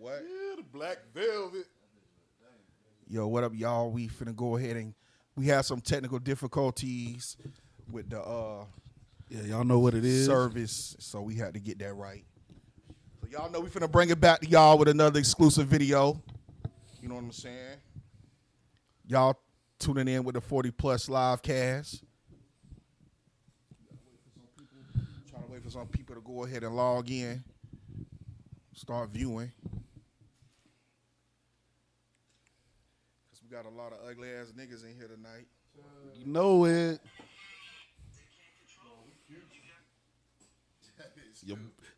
what? Yeah, the black velvet. Yo, what up, y'all? We finna go ahead and we had some technical difficulties with the Yeah, y'all know what it is. service, so we had to get that right. So y'all know we finna bring it back to y'all with another exclusive video. You know what I'm saying? Y'all tuning in with the 40 plus live cast. Trying to wait for some people to go ahead and log in, start viewing. Cause we got a lot of ugly ass niggas in here tonight. You know it.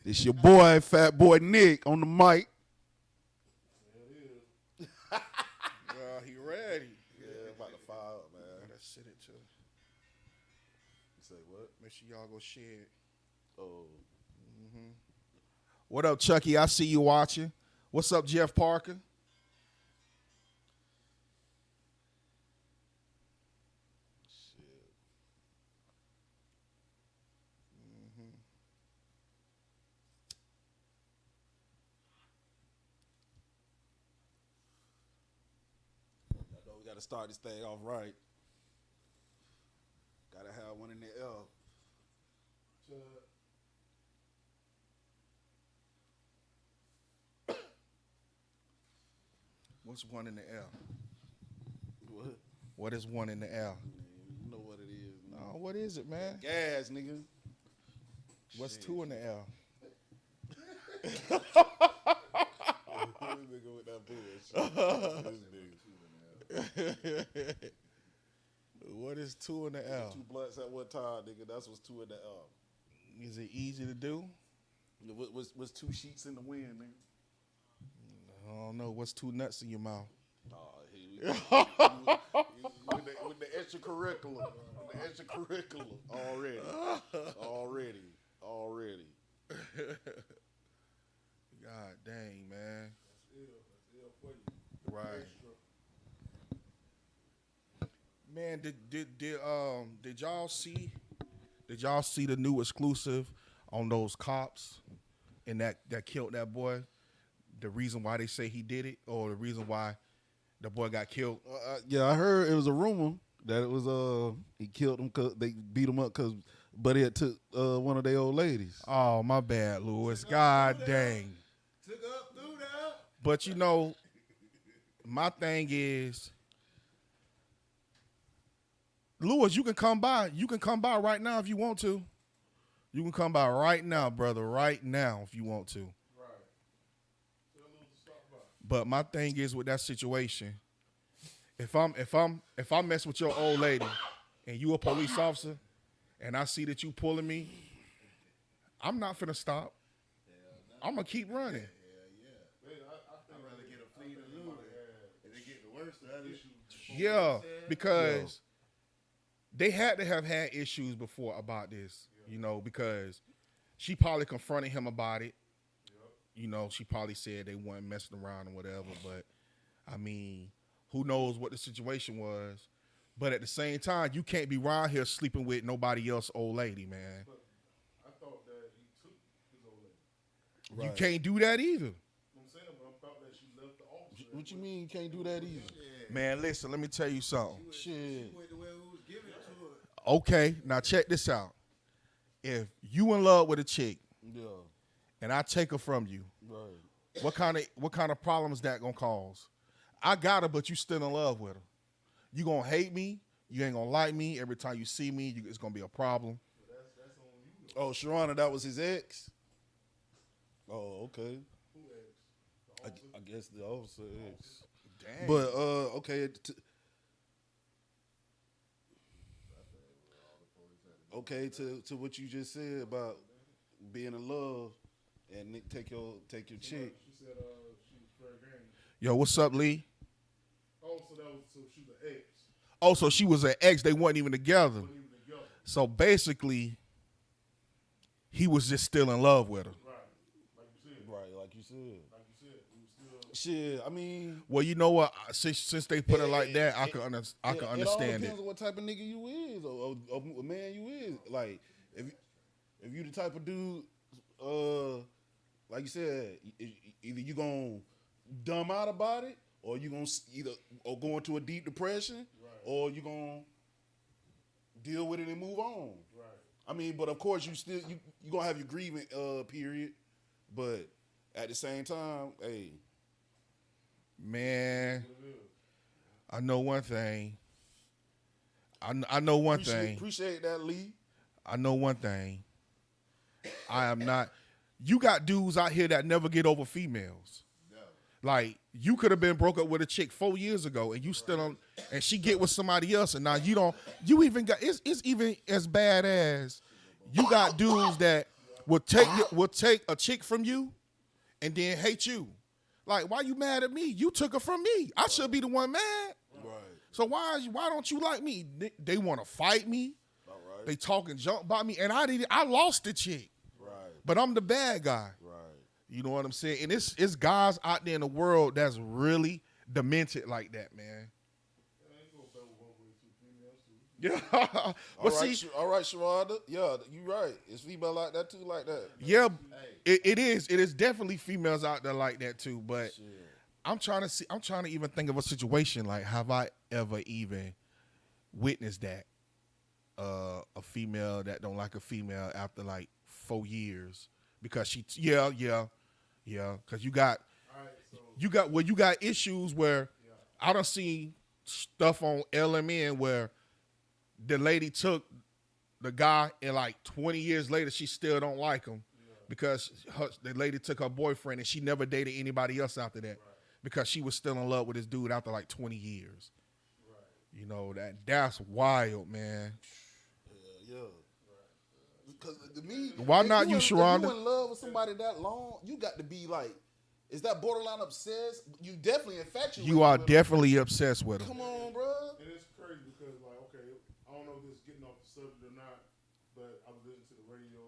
It's your boy, Fat Boy Nick, on the mic. He ready. Yeah, about to fire up, man. Let's sit it too. You say what? Make sure y'all go share it. Oh, What up, Chucky? I see you watching. What's up, Jeff Parker? shit. I know we got to start this thing off right. Got to have one in the L. What's one in the L? What? What is one in the L? You know what it is. Oh, what is it, man? Gas, nigga. What's two in the L? Nigga with that bullshit. What is two in the L? Two blunts at one time, nigga. That's what's two in the L. Is it easy to do? What's two sheets in the wind, nigga? I don't know. What's two nuts in your mouth? Oh, here we go. with the extracurricular. With the extracurricular. Already. God dang, man. Right. Man, did y'all see the new exclusive on those cops and that killed that boy? The reason why they say he did it, or the reason why the boy got killed? Yeah, I heard it was a rumor that it was he killed him because they beat him up because Buddy had took one of their old ladies. Oh, my bad, Lewis. God dang. Took up through there. But you know, my thing is, Lewis, you can come by. You can come by right now if you want to. You can come by right now, brother, right now if you want to. Right. Tell Lou to stop by. But my thing is with that situation, if I mess with your old lady and you a police officer and I see that you pulling me, I'm not finna stop. I'm gonna keep running. Man, I think I'd rather get a plea than lose it. If they get the worst, that issue. Yeah, because they had to have had issues before about this, you know, because she probably confronted him about it. You know, she probably said they weren't messing around or whatever, but I mean, who knows what the situation was. But at the same time, you can't be around here sleeping with nobody else old lady, man. But I thought that he took his old lady. You can't do that either. I'm saying, but I thought that she left the office. What you mean you can't do that either? Man, listen, let me tell you something. Shit. Went the way we was giving it to her. Okay, now check this out. If you in love with a chick Yeah. and I take her from you, Right. what kind of problems that gonna cause? I got her, but you still in love with her. You gonna hate me. You ain't gonna like me. Every time you see me, it's gonna be a problem. That's on you. Oh, Sharona, that was his ex? Oh, okay. Who asked? I guess the officer ex. Dang. But okay. Okay, to what you just said about being in love and take your chick. She said she was fair game. Yo, what's up, Lee? Oh, so she was an ex. Oh, so she was an ex. They weren't even together. Wasn't even together. So basically, he was just still in love with her. Right. Like you said. Right, like you said. Like you said. He was still. Shit, I mean, Well, you know what? Since they put it like that, I can it all understand depends it. on what type of nigga you is, or a man you is. Like, if you the type of dude, like you said, either you gonna dumb out about it, or you gonna either or go into a deep depression, or you gonna deal with it and move on. Right. I mean, but of course you gonna have your grieving period, but at the same time, hey, Man, I know one thing. I know one thing. appreciate that, Lee. I know one thing. I am not. You got dudes out here that never get over females. Like, you could have been broke up with a chick 4 years ago, and you still don't, and she get with somebody else, and now you don't. You even got. It's even as bad as you got dudes that will take a chick from you, and then hate you. Like, why you mad at me? You took her from me. I should be the one mad. Right. So why don't you like me? They want to fight me. All right. They talking junk about me, and I lost the chick, Right. but I'm the bad guy. Right. You know what I'm saying? And it's guys out there in the world that's really demented like that, man. Yeah, but see, All right, Sharada. Yeah, you right. It's female like that too, like that. yeah, it is. It is definitely females out there like that too. But I'm trying to even think of a situation like, have I ever even witnessed that? A female that don't like a female after like 4 years because she, yeah, because you got issues where I done seen stuff on LMN where the lady took the guy and like 20 years later she still don't like him because the lady took her boyfriend and she never dated anybody else after that because she was still in love with this dude after like 20 years. You know, that's wild, man. Yeah. Because to me, Why if not you, if Sharonda? you in love with somebody that long, you got to be like, is that borderline obsessed? You definitely infatuated. You are with definitely obsessed with him. him. Come on, bro. And it's crazy because, like, okay, I don't know if this is getting off the subject or not, but I was listening to the radio,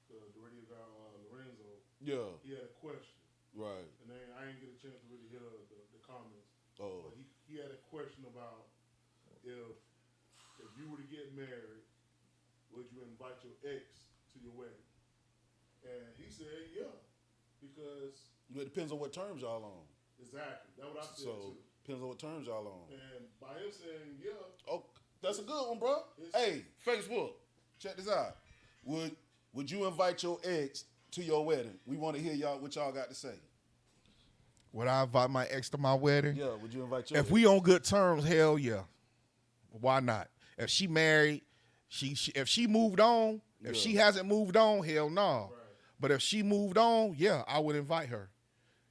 the radio guy, Lorenzo. Yeah. He had a question. Right. And I didn't get a chance to really hear the comments. Oh. But he had a question about if you were to get married, would you invite your ex to your wedding? And he said, yeah, because It depends on what terms y'all on. exactly, that's what I said So too. depends on what terms y'all on. And by him saying, yeah, Oh, that's a good one, bro. Hey, Facebook, check this out. Would you invite your ex to your wedding? We want to hear what y'all got to say. Would I invite my ex to my wedding? Yeah, would you invite your If ex? we on good terms, hell yeah. Why not? If she married, if she moved on, if she hasn't moved on, hell no. right. But if she moved on, yeah, I would invite her.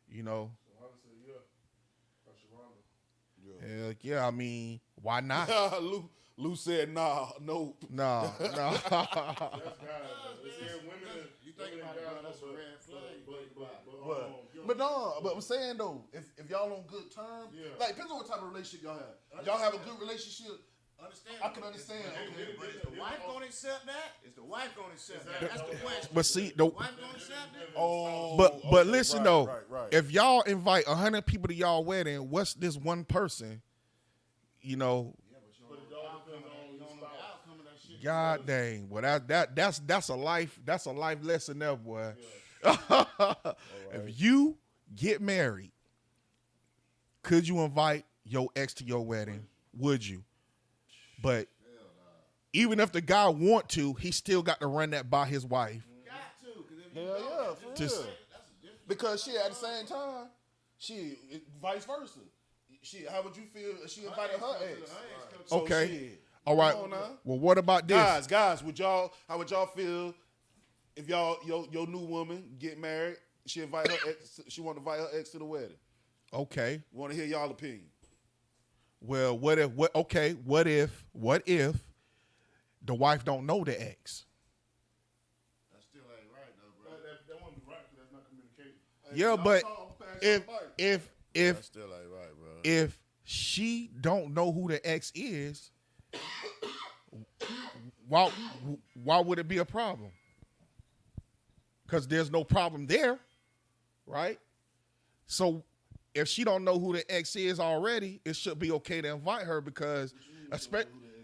You know, So I would say, yeah, that's Sharonda. hell yeah. I mean, why not? Lou said, nah, no. No. That's guys. Though. It's here, women. You think about it, bro, that's a red flag. But I'm saying though, if y'all on good terms, Yeah. like depends on what type of relationship y'all have. Y'all have a good relationship. Understand? I can understand. Okay. But is the wife gonna accept that? Is the wife gonna accept that? That's the question. But see, the Wife gonna accept it? Oh, but okay, listen right, though, right. if y'all invite 100 people to y'all wedding, what's this one person? You know, But it all depends on your spouse. Outcome of that shit. God dang, well that's a life lesson there, boy. If you get married, could you invite your ex to your wedding? Would you? But even if the guy want to, he still got to run that by his wife. Got to, because if you Hell don't, yeah, for Just- real. Because she at the same time, vice versa. How would you feel if she invited her ex? So Okay. shit. All right. Come on now. Well, what about this? Guys, how would y'all feel if your new woman get married? She invite her ex. She want to invite her ex to the wedding. Okay. Want to hear y'all opinion? Well, what if the wife don't know the ex? That still ain't right, though, bro. That wouldn't be right because that's not communicating. Yeah, but if That still ain't right, bro. if she don't know who the ex is, why would it be a problem? Because there's no problem there, right? So if she don't know who the ex is already, it should be okay to invite her because,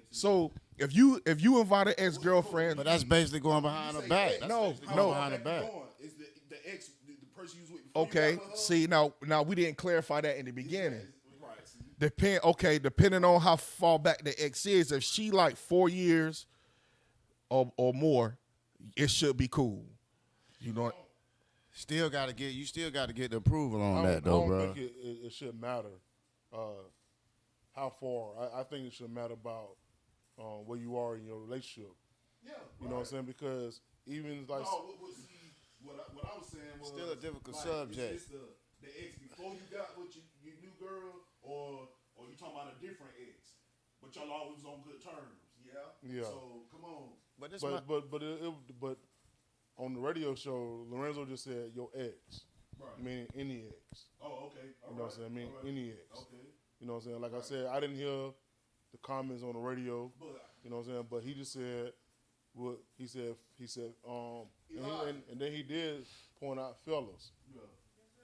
so if you invite an ex-girlfriend, But that's basically going behind her back. That's No, basically no. going behind her back. Is the ex the person you was with before Okay, you got with her. see now we didn't clarify that in the beginning. Right. See, Depending on how far back the ex is, if she like 4 years or more, it should be cool. You know, You still got to get the approval on I that though, don't bro. think it should matter how far. I think it should matter about where you are in your relationship. yeah. You know what I'm saying? Because even like What I was saying was Still a difficult like, subject. Is this the ex before you got with your new girl, or you talking about a different ex, but y'all always was on good terms? Yeah. Yeah. So come on. But this but on the radio show, Lorenzo just said your ex, Right. meaning any ex. Oh, okay. You know what I'm saying? I mean any ex. Okay. You know what I'm saying? Like I said, I didn't hear the comments on the radio. But You know what I'm saying? But he just said what he said. And then he did point out fellas. yeah.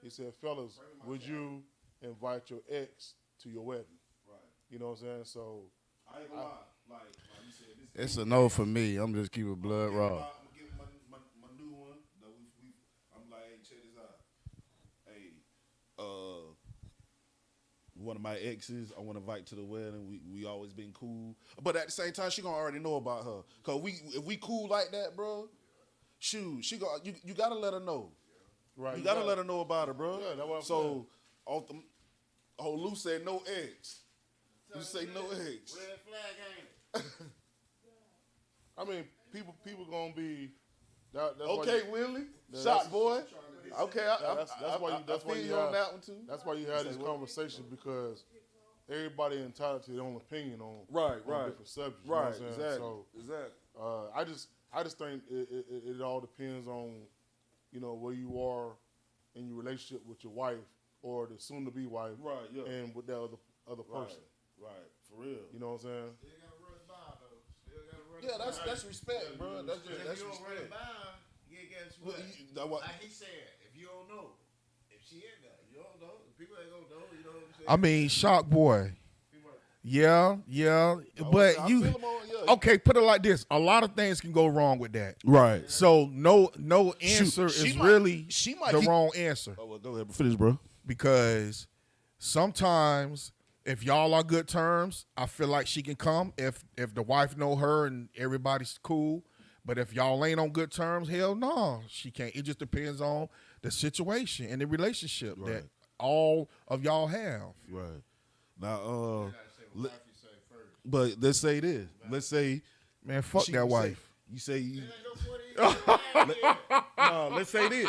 He said, fellas, would you invite your ex to your wedding? Right. You know what I'm saying? So I ain't gonna lie. Like you said, this. it's a no for me. I'm just keeping blood raw. I'm gonna get my new one. That I'm like, hey, check this out. Hey, one of my exes, I want to invite to the wedding. We always been cool, but at the same time, she gonna already know about her. Cause if we cool like that, bro, shoot, you gotta let her know. right, You gotta let her know about it, bro. Yeah, that's what I'm so, off the Lou said no ex. You say no ex. Red flag ain't it? I mean, people gonna be. That's why Okay, you- Willie, that's- shot boy. Okay, that's why you. That's I why feel you you have, on that one too. That's why you had this conversation because everybody entitled to their own opinion on Right, on right. different subjects. You know what I'm saying? exactly, So exactly. I just think it all depends on, you know, where you are in your relationship with your wife or the soon to be wife, Right, yeah. and with that other person. Right, for real. You know what I'm saying? Still gotta run the bond though. Still gotta run Yeah, the bond. that's respect, bro. That's If that's you don't run the respect. bond, you guess Well, what? Like he said, if you don't know, if she in there, you don't know. People ain't gonna know. You know what I'm saying? I mean, shock boy. Yeah, but I you feel him on- yeah. okay? Put it like this: a lot of things can go wrong with that. Right. So no answer she is might- really she might the keep- wrong answer Oh well, go ahead, finish, bro. because sometimes if y'all are good terms, I feel like she can come if the wife know her and everybody's cool. But if y'all ain't on good terms, hell no, she can't. It just depends on the situation and the relationship that all of y'all have. Right. Now, Gotta say what wife you say first. but let's say this. Let's say Man, fuck she- that you say- wife. You say you. Ain't no 40 years old. No, let's say this.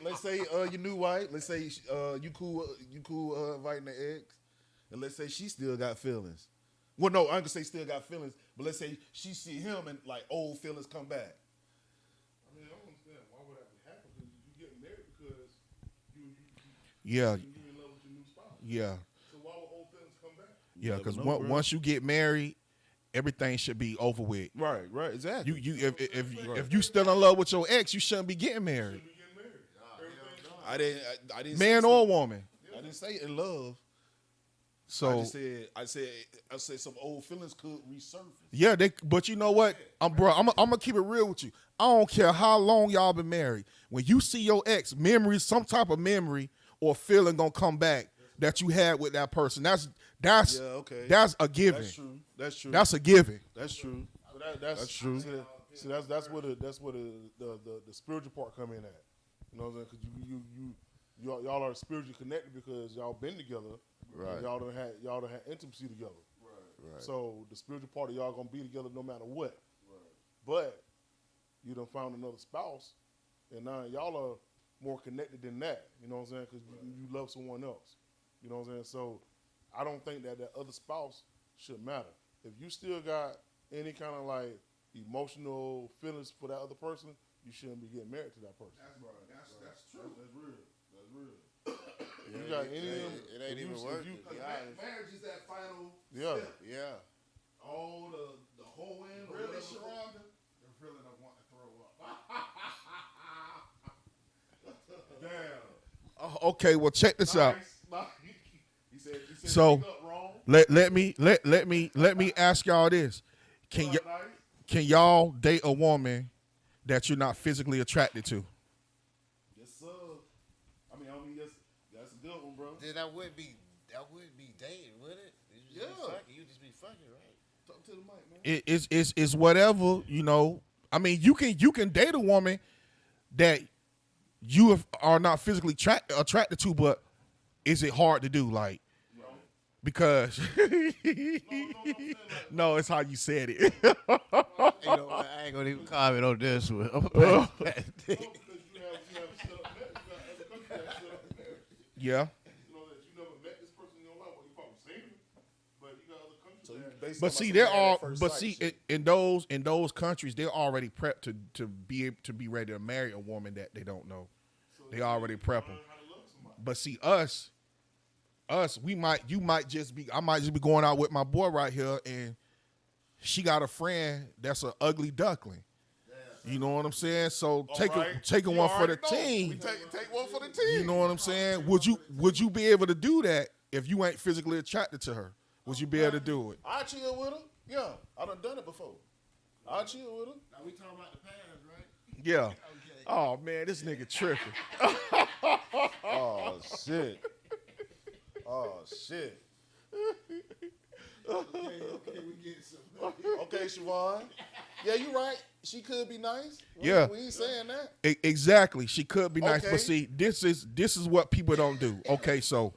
let's say your new wife. Let's say you cool inviting the ex, and let's say she still got feelings. Well, no, I'm gonna say still got feelings, but let's say she see him and like old feelings come back. I mean, I don't understand why would that happen? Because you get married because Yeah, you in love with your new spouse. yeah, So why would old feelings come back? yeah. never Because know, bro. once you get married, everything should be over with. Right, exactly. If you still in love with your ex, you shouldn't be getting married, You get married. I didn't man say, or woman. I didn't say in love. I So just said some old feelings could resurface. yeah, but you know what, I'm gonna keep it real with you. I don't care how long y'all been married. When you see your ex, memory, some type of memory or feeling gonna come back that you had with that person. That's Yeah, okay. that's a given. That's true. That's true. That's a given. That's true. So that's true. See, that's where the spiritual part come in at. You know what I'm saying? Because y'all are spiritually connected because y'all been together. Right. Y'all done had intimacy together. Right. So the spiritual part of y'all gonna be together no matter what. But you done found another spouse, and now y'all are more connected than that. You know what I'm saying? Because you love someone else. You know what I'm saying? So I don't think that other spouse should matter. If you still got any kind of like emotional feelings for that other person, you shouldn't be getting married to that person. That's true. That's real. That's real. If you got any of them, It ain't even worth it. to be honest. Marriage is that final yeah. step. Yeah. All the whole end. Really, Sharonda? They're feeling I want to throw up. Damn. Okay, well check this out. He said So- pick up wrong. Let me ask y'all this: Can Nice. y'all date a woman that you're not physically attracted to? Yes, sir. then that wouldn't be dating, would it? You just be Yeah. fucking. You just be fucking, right? Talk to the mic, man. It's whatever, you know. I mean, you can date a woman that you are not physically attracted to, but is it hard to do? Like, because no, it's how you said it. You know, I ain't gonna even comment on this one. No, because you have set up marriage. You got other countries that have set up marriage. Yeah, You know that you never met this person in your life. Well, you probably seen him, but you got other countries So you that. basically but talking see, about they're some married all. at first But sight see, shit. in those countries, they're already prepped to be ready to marry a woman that they don't know. They already prep them. How to love somebody. But see, us, you might just be. I might just be going out with my boy right here, and she got a friend that's an ugly duckling. You know what I'm saying? So All take right. taking You one for the already know. team. We take one for the team. You know what I'm saying? Would you be able to do that if you ain't physically attracted to her? Would you be able to do it? I chill with her. Yeah, I done it before. I chill with her. Now we talking about the past, right? Yeah. Oh man, this nigga tripping. Oh shit. Oh shit. Okay, we get some. Okay, Siobhan. Yeah, you right. She could be nice. Yeah. We ain't saying that. Exactly. She could be nice, Okay. but see, this is what people don't do. Okay, so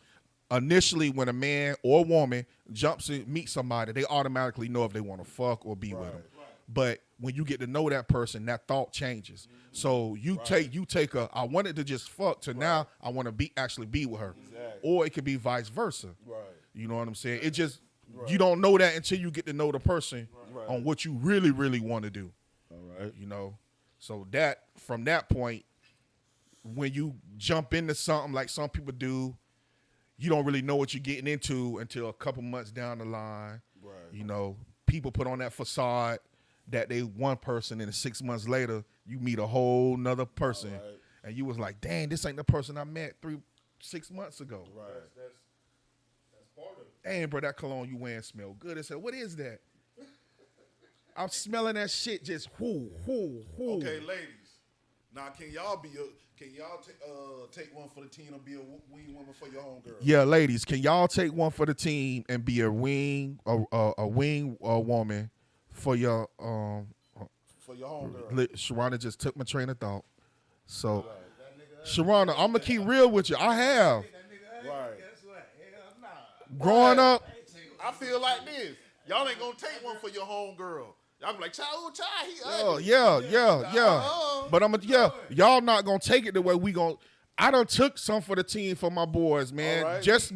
initially when a man or woman jumps and meets somebody, they automatically know if they want to fuck or be with them. But when you get to know that person, that thought changes. So you take a I wanted to just fuck to now I want to actually be with her. Exactly. Or it could be vice versa. Right. You know what I'm saying? It just you don't know that until you get to know the person Right. on what you really, really want to do. All right. You know? So that from that point, when you jump into something like some people do, you don't really know what you're getting into until a couple months down the line. Right. You know, people put on that facade that they one person, and 6 months later, you meet a whole nother person, Right. and you was like, "Dang, this ain't the person I met 6 months ago." Right. That's part of it. Dang, bro, that cologne you wearing smell good. I said, "What is that?" I'm smelling that shit just whoo. Okay, ladies. Now, can y'all take one for the team and be a wing woman for your homegirl? Yeah, ladies, can y'all take one for the team and be a wing woman for your For your homegirl. Sharona just took my train of thought. So Sharona, I'm gonna keep real with you. I have Right. Guess what? Hell nah. growing up. I feel like this. Y'all ain't gonna take one for your homegirl. Y'all be like, child, he Oh ugly. yeah. But y'all not gonna take it the way we gon'. I done took some for the team for my boys, man. All right. Just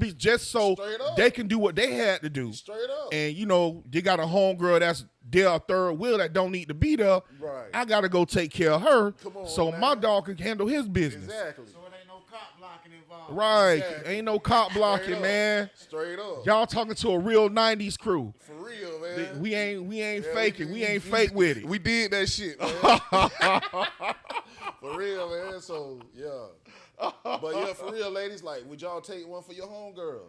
so Straight up. they can do what they had to do. Straight up. And you know, you got a homegirl that's there a third wheel that don't need to be there. Right. I gotta go take care of her, Come on, so man. my dog can handle his business. Exactly. So it ain't no cop blocking involved. Right. Exactly. Ain't no cop blocking, Straight up. man. Straight up. Y'all talking to a real 90s crew. For real, man. We ain't Yeah, faking. We ain't fake with it. We did that shit, man. For real, man. So, yeah. But yeah, for real, ladies, like, would y'all take one for your homegirl?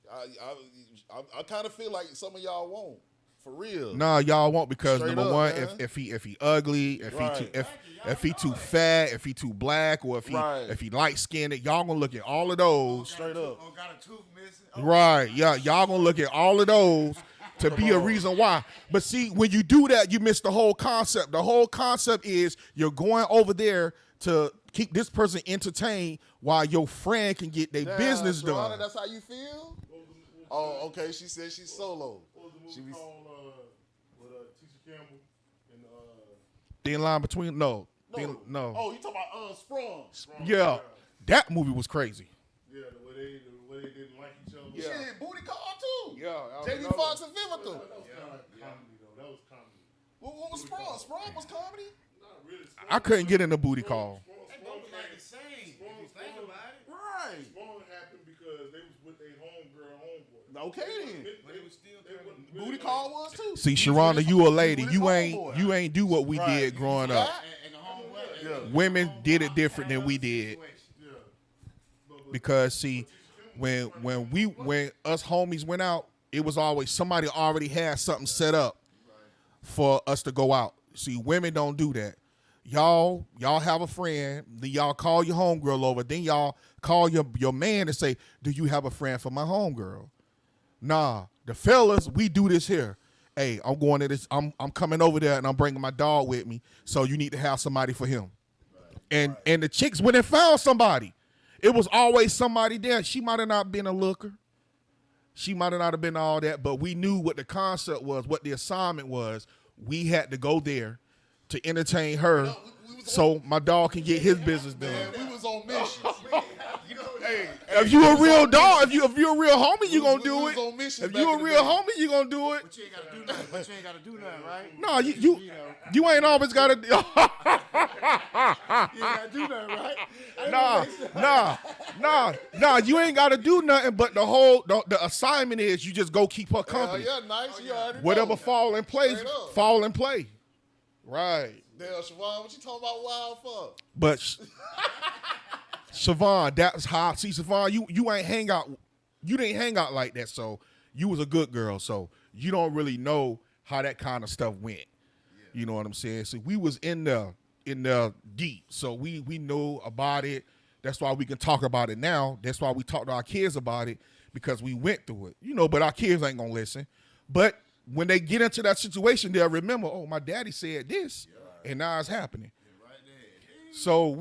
Hell no. I kind of feel like some of y'all won't. For real. Nah, y'all won't because Straight number up, one, man. if he ugly, if Right. he too fat, if he too black, or Right. if he light skinned, y'all gonna look at all of those. Straight up. Oh, got a tooth missing. Oh, Right. Yeah, y'all gonna look at all of those to be a reason why. But see, when you do that, you miss the whole concept. The whole concept is you're going over there to keep this person entertained while your friend can get their Damn, business Sharona, done. That's how you feel? Oh, okay. She said she's solo. What was the She movie be- called with Tisha Campbell and Thin line between no. Oh, you talking about Sprung? Yeah. That movie was crazy. yeah, the way they didn't like each other. Yeah. Shit, booty call too. Yeah. JD Fox and Vivica. That was kind of comedy though. That was comedy. What was Sprung? Sprung was comedy? Not really. I couldn't get in the booty call. They both look like the same. If you think about it. Right. Spawn happened because they was with their homeboy. Okay then. But it was still They kind wasn't Booty really call was too. See, Sharona, you a lady. with You his ain't homeboy. do what we Right. did growing up. and the homeboy. Yeah. Women did it different than we did. Yeah. But Because see, when us homies went out, it was always somebody already had something set up for us to go out. See, women don't do that. y'all have a friend, then y'all call your homegirl over, then y'all call your man and say, do you have a friend for my homegirl? Nah, the fellas, we do this here. Hey, I'm going to this, I'm coming over there and I'm bringing my dog with me, so you need to have somebody for him. And the chicks, when they found somebody, it was always somebody there. She might have not been a looker. She might have not have been all that, but we knew what the concept was, what the assignment was. We had to go there to entertain her so my dog can get his business done. Man, we was on mission. Hey, If you a real dog, if you a real homie, you gonna do we it. was on mission If back you a in the real day. homie, you gonna do it. But you ain't gotta do nothing. But you ain't gotta do nothing, right? No, you ain't always gotta. You ain't gotta do nothing, right? Nah. You ain't gotta do nothing. But the assignment is you just go keep her company. Yeah, nice. You already Whatever know. fall in place, Straight up. fall in play. Right. Damn, Siobhan, what you talking about wild for? But Siobhan, that's how. See, Siobhan, you ain't hang out. You didn't hang out like that. So you was a good girl. So you don't really know how that kind of stuff went. You know what I'm saying? So we was in the deep. So we know about it. That's why we can talk about it now. That's why we talk to our kids about it, because we went through it. You know, but our kids ain't gonna listen. But when they get into that situation, they'll remember, oh, my daddy said this, and now it's happening. So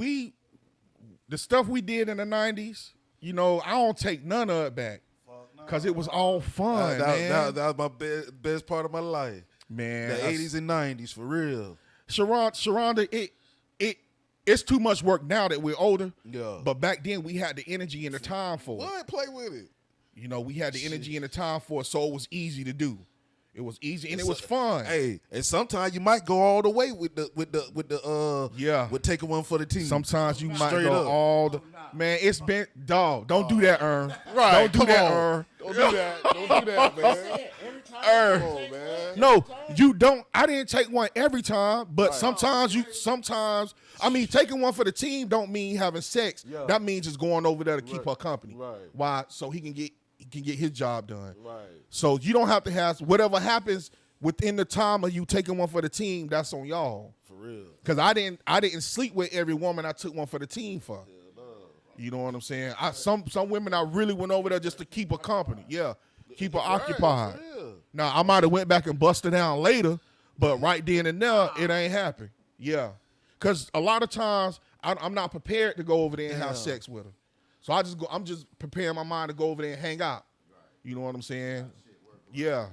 the stuff we did in the 90s, you know, I don't take none of it back, because it was all fun, man. That was my best part of my life. Man, The 80s and 90s, for real. Sharonda, it's too much work now that we're older. Yeah. But back then we had the energy and the time for it. What? Play with it. You know, we had the energy and the time for it, so it was easy to do. It was easy and it was fun. Hey, and sometimes you might go all the way with taking one for the team. Sometimes you might Straight go up. all the man. It's been dog. Don't do that, Ern. Right, Don't do come that, on. Ern. Don't do that. Don't do that, man. Ern. Come on, man. No, you don't. I didn't take one every time, but sometimes I mean, taking one for the team don't mean having sex. Yeah. That means just going over there to keep her company. Right. Why? So he can get his job done. Right. So you don't have to have whatever happens within the time of you taking one for the team. That's on y'all. For real. Cause I didn't sleep with every woman I took one for the team for. You know what I'm saying? Some women I really went over there just to keep her company. Yeah, keep her occupied. For real. Now I might have went back and busted down later, but right then and there it ain't happened. Yeah, cause a lot of times I'm not prepared to go over there and have sex with her. So I'm just preparing my mind to go over there and hang out. You know what I'm saying? Yeah.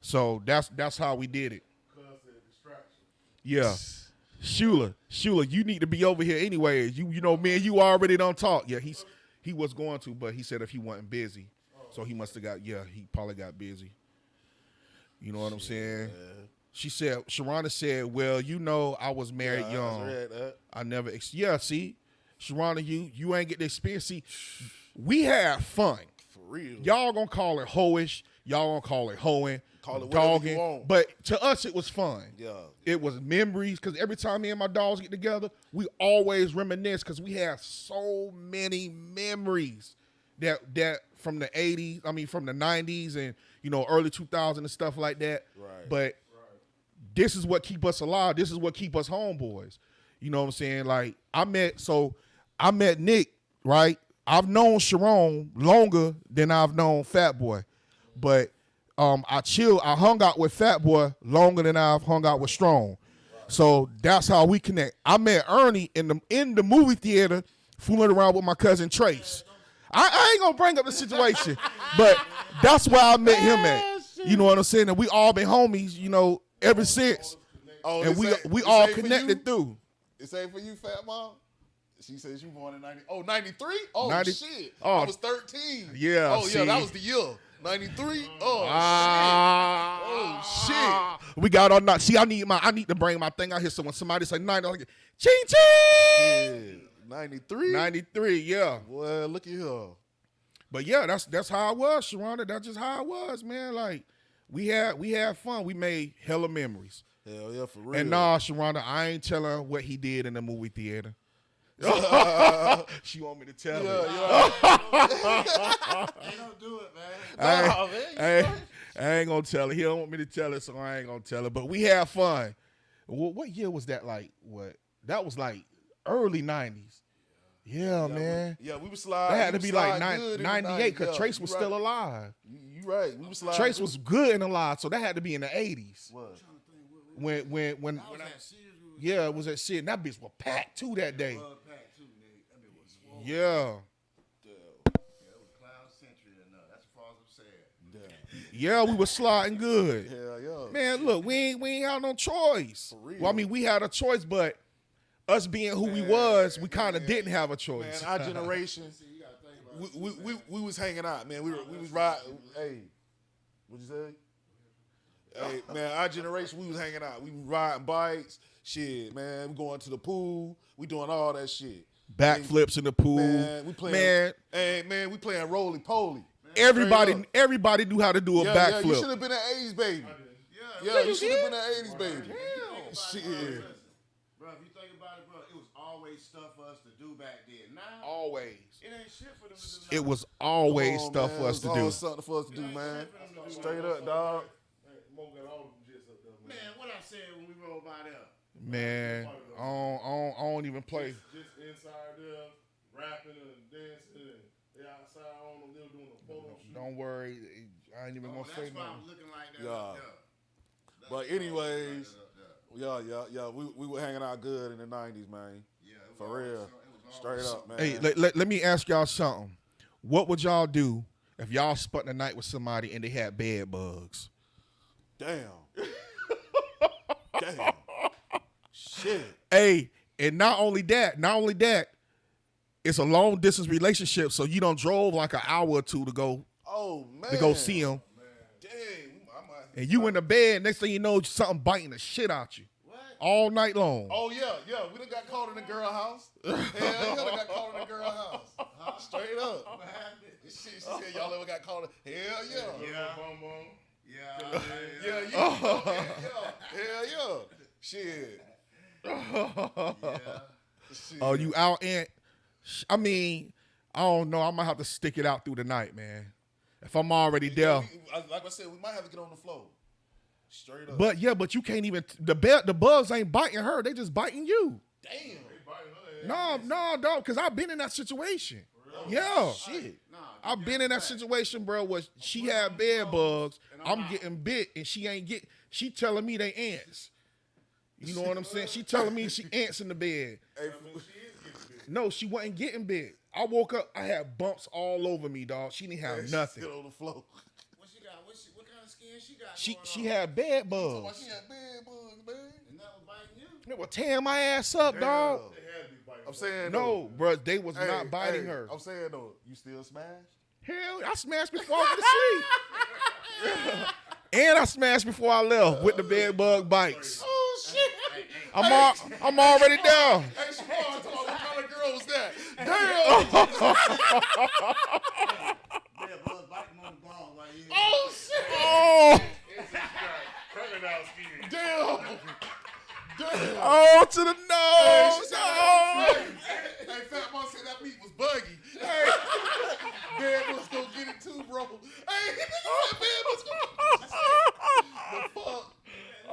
So that's how we did it. Yeah. Shula, you need to be over here anyways. You know, me and you already don't talk. Yeah, he was going to, but he said if he wasn't busy. So he must have he probably got busy. You know what I'm saying? Sharonda said, well, you know, I was married young. I read that. I never, see, Sharonda, you ain't get the experience. See, we had fun. For real. Y'all gonna call it hoish. Y'all gonna call it hoeing. Call it whatever dogging. you want. But to us, it was fun. Yeah. It was memories, because every time me and my dogs get together, we always reminisce, because we have so many memories that from the 80s, I mean from the 90s and, you know, early 2000s and stuff like that. Right. But this is what keep us alive. This is what keep us homeboys. You know what I'm saying? Like I met Nick, right? I've known Sharon longer than I've known Fat Boy. But I hung out with Fat Boy longer than I've hung out with Strong. So that's how we connect. I met Ernie in the movie theater fooling around with my cousin Trace. I ain't gonna bring up the situation, but that's where I met him at. You know what I'm saying? And we all been homies, you know, ever since. Oh, And this we ain't all for connected you? through. It's ain't for you, Fat Mom? She said she born in 90. Oh, 93? Oh, 90 shit. oh. I was 13. Yeah, Oh, see. yeah, that was the year. 93? Oh, Oh, we got on. See, I need to bring my thing out here. So when somebody say 90, I'm like, ching ching. shit. 93? 93, yeah. Well, look at here. But yeah, that's how it was, Sharonda. That's just how it was, man. Like we had fun. We made hella memories. Hell yeah, for real. And nah, Sharonda, I ain't telling what he did in the movie theater. She want me to tell her. Ain't gonna do it, man. I ain't gonna tell her. He don't want me to tell her, so I ain't gonna tell her. But we had fun. What year was that? Like what? That was like early 90s. Yeah, man. Yeah, we was sliding. That had to we be was like sliding good in the 98 because 90s. Trace was you still right. alive. You right. We was sliding. Trace good. was good and alive, so that had to be in the 80s. What? When I was at Sears, we was yeah, it was at shit. And that bitch was packed too that day. Bud Pack too, nigga. That bitch was swole. Yeah. Yeah, it was Cloud Century enough. That's as far as I'm saying. Yeah, we was sliding good. Hell yeah. Man, look, we ain't had no choice. For real. Well, I mean, we had a choice, but us being who we was, we kind of didn't have a choice. Man, our generation, See, you gotta think about we was hanging out, man. We was riding. Hey, what'd you say? Hey, man, our generation, we was hanging out. We was riding bikes. Shit, man. We going to the pool. We doing all that shit. Backflips in the pool. Man, we playing. Man, Hey, man, we playing roly poly. everybody Straight up. knew how to do a Yeah, you backflip. should have been an 80s baby. Yeah, Yeah, you you should have did. been an 80s baby. Damn. Shit. Bro, if you think about it, bro, it was always stuff for us to do back then. Now, Always. it ain't shit for them to do now. It was always Come on, stuff man. for us It's to do. always something for us to do, man. Straight up, dog. Mo got all them jits up there, man. Man, what I said when we rolled by there. Man, I don't even play. Just inside there, rapping and dancing, and they outside on them, they were doing a photo shoot. Don't worry. I ain't even Oh, gonna that's say why nothing. I'm looking like that. Yeah. up there. That's But why I'm anyways, looking like that up there. yeah. We were hanging out good in the 90s, man. Yeah, it was For always real. so- it was Straight always up, man. Hey, let me ask y'all something. What would y'all do if y'all spent the night with somebody and they had bed bugs? Damn. Damn. Shit. Hey, and not only that, it's a long distance relationship, so you don't drove like an hour or two to go Oh, man. see him, Dang. I might. and you in the bed. Next thing you know, something biting the shit out you What? all night long. Oh, yeah. We done got caught in the girl house. Hell yeah, done got caught in the girl house. Straight up. What happened? Shit, she said, y'all ever got caught in. Hell yeah. Yeah. Bum bum. Yeah. Hell yeah. Shit. Shit. Oh, you out and I mean, I don't know. I might have to stick it out through the night, man. If I'm already there. Like I said, we might have to get on the floor. Straight up. But you can't even the bugs ain't biting her. They just biting you. damn. No, dog. Because I've been in that situation. Yeah, Shit. Nah, I've been in that situation, bro. Where she had bed bugs. I'm getting bit, and she ain't get. She telling me they ants. You know what I'm saying? She telling me she ants in the bed. Hey, No, she wasn't getting bit. I woke up. I had bumps all over me, dog. She didn't have nothing. Sit on the floor. what she got? What kind of skin she got? She going on? had bed Why bugs. she had bed bugs, man? And that was biting you. It was tearing my ass up, dog. I'm saying No, bro, they was though, not biting hey, her. I'm saying though, you still smash? Hell, I smashed before I went to sleep. And I smashed before I left with the bed bug bites. Oh shit! I'm already down. Hey, Siobhan, talking about what kind of girl was that? Damn! Yeah, bud, biting on the ball right here. Oh shit! Oh, Damn! Damn! oh, to the Hey, nose. she said, Oh. hey, Fat Mom said that meat was buggy. Hey, Bad was gonna get it too, bro. Hey, Bad was gonna the fuck?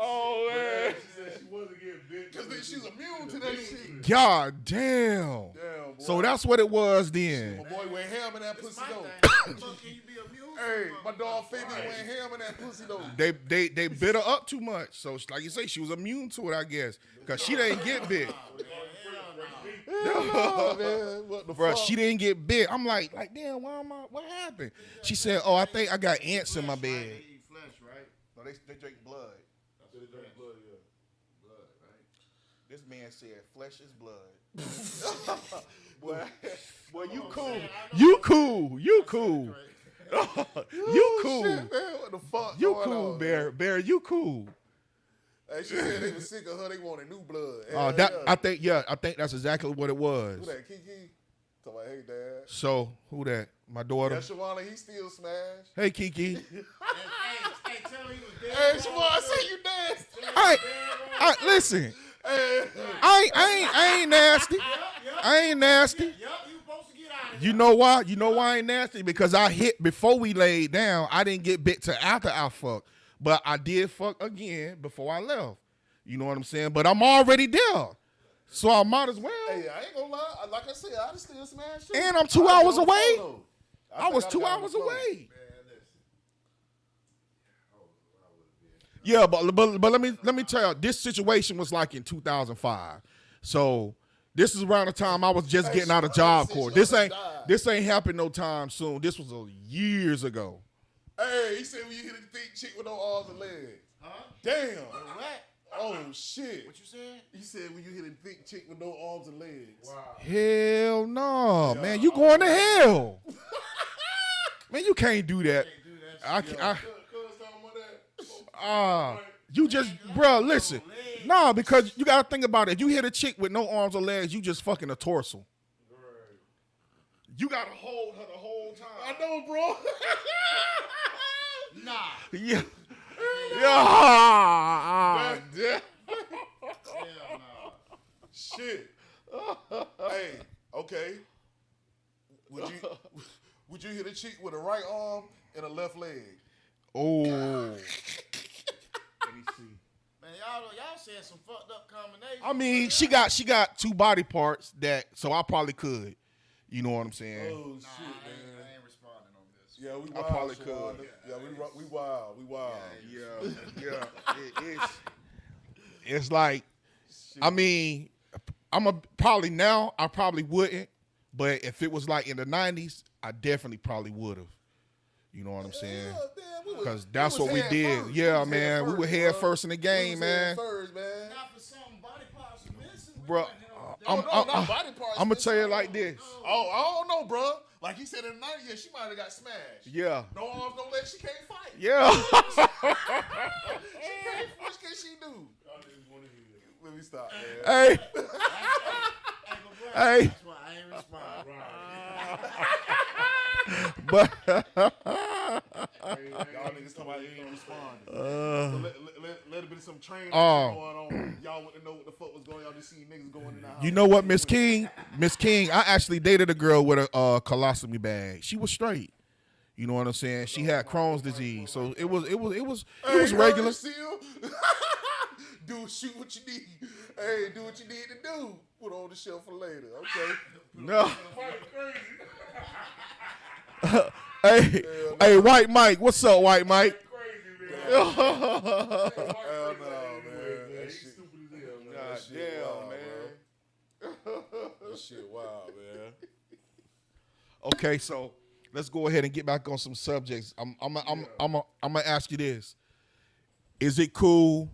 Oh, man. She said she wasn't getting bit. Cause then she's immune to that shit. God damn. Damn, boy. So that's what it was then. My boy went ham in that pussy My though. thing, fuck, can you be immune? Hey, my dog Fabian went ham in that pussy though. They bit her up too much. So like you say, she was immune to it, I guess. Because she didn't get bit. Oh, man, what the Bruh, fuck? she didn't get bit. I'm like, damn, what happened? She said, oh, I think I got ants in my They bed. eat flesh, right? No, they drink blood. Blood, yeah. Blood, right? This man said flesh is blood. Boy, you cool. You cool. You cool. You cool. Shit, man, what the fuck? You going cool, on, Bear. man? Bear, you cool. Hey, she said they was sick of her. They wanted new blood. Oh, Hell I think that's exactly what it Who was. that, Kiki? Talk about, hey, Dad. So who that? My daughter. Yeah, Shawana, he still smashed. Hey, Kiki. Hey, tell her he was dead. Hey, Shawana, I say you nasty. I listen. Hey, I ain't nasty. I ain't nasty. Yup, you supposed to get out of You know why? You know why I ain't nasty? Because I hit before we laid down. I didn't get bit till after I fucked. But I did fuck again before I left. You know what I'm saying? But I'm already there. So I might as well. Hey, I ain't gonna lie. Like I said, I'd still smash too. And I'm 2 I'd hours get on the away. floor, though. I was think 2 I'd get on the hours floor. away. Man, listen. Yeah, but let me tell you, this situation was like in 2005. So this is around the time I was just getting out of Job Corps. This ain't happened no time soon. This was years ago. Hey, he said when you hit a thick chick with no arms and legs. Huh? Damn. What? Oh shit. What you said? He said when you hit a thick chick with no arms and legs. Wow. Hell no, man. You going to hell. Man, you can't do that. Can't do that I shit. can't. Cuz talking about that. You just, bro, listen. Nah, because you got to think about it. If you hit a chick with no arms or legs, you just fucking a torso. You got to hold her the whole time. I know, bro. Nah. Yeah. Yeah. Hell nah. Shit. Hey, okay. Would you hit a chick with a right arm and a left leg? Oh. Man, y'all saying some fucked up combinations. I mean, she got two body parts so I probably could. You know what I'm saying? Oh Nah, shit, man. I ain't responding on this. Yeah, we I wild. probably Shawana. could. Yeah, we wild. We wild. Yeah. It's like, I mean, I probably wouldn't, but if it was like in the 90s, I definitely probably would have. You know what I'm saying? Yeah, man, Because that's what we did. First. Yeah, man. We were head first in the game, man. First, man. Not for some body parts missing. Bro, No, not body parts. I'm going to missing. tell you like this. Oh, I don't know, bro. Like he said in the 90s, yeah, she might have got smashed. Yeah. No arms, no legs. She can't fight. Yeah. She can't. What can she do? Let me stop, man. Hey. Hey. That's why I ain't responding. But Y'all niggas talking about you ain't responding. So let it be some training going on. Y'all want to know what the fuck was going on. Y'all just see niggas going in the house. you know what, Miss King? I actually dated a girl with a colostomy bag. She was straight. You know what I'm saying? She had Crohn's disease, so it was regular. Do shoot what you need. Hey, do what you need to do. Put on the shelf for later. Okay. No. Hey, White Mike. What's up, White Mike? Hell no, man. That shit, God damn, man. That shit wild, man. Okay, so let's go ahead and get back on some subjects. I'm gonna ask you this: is it cool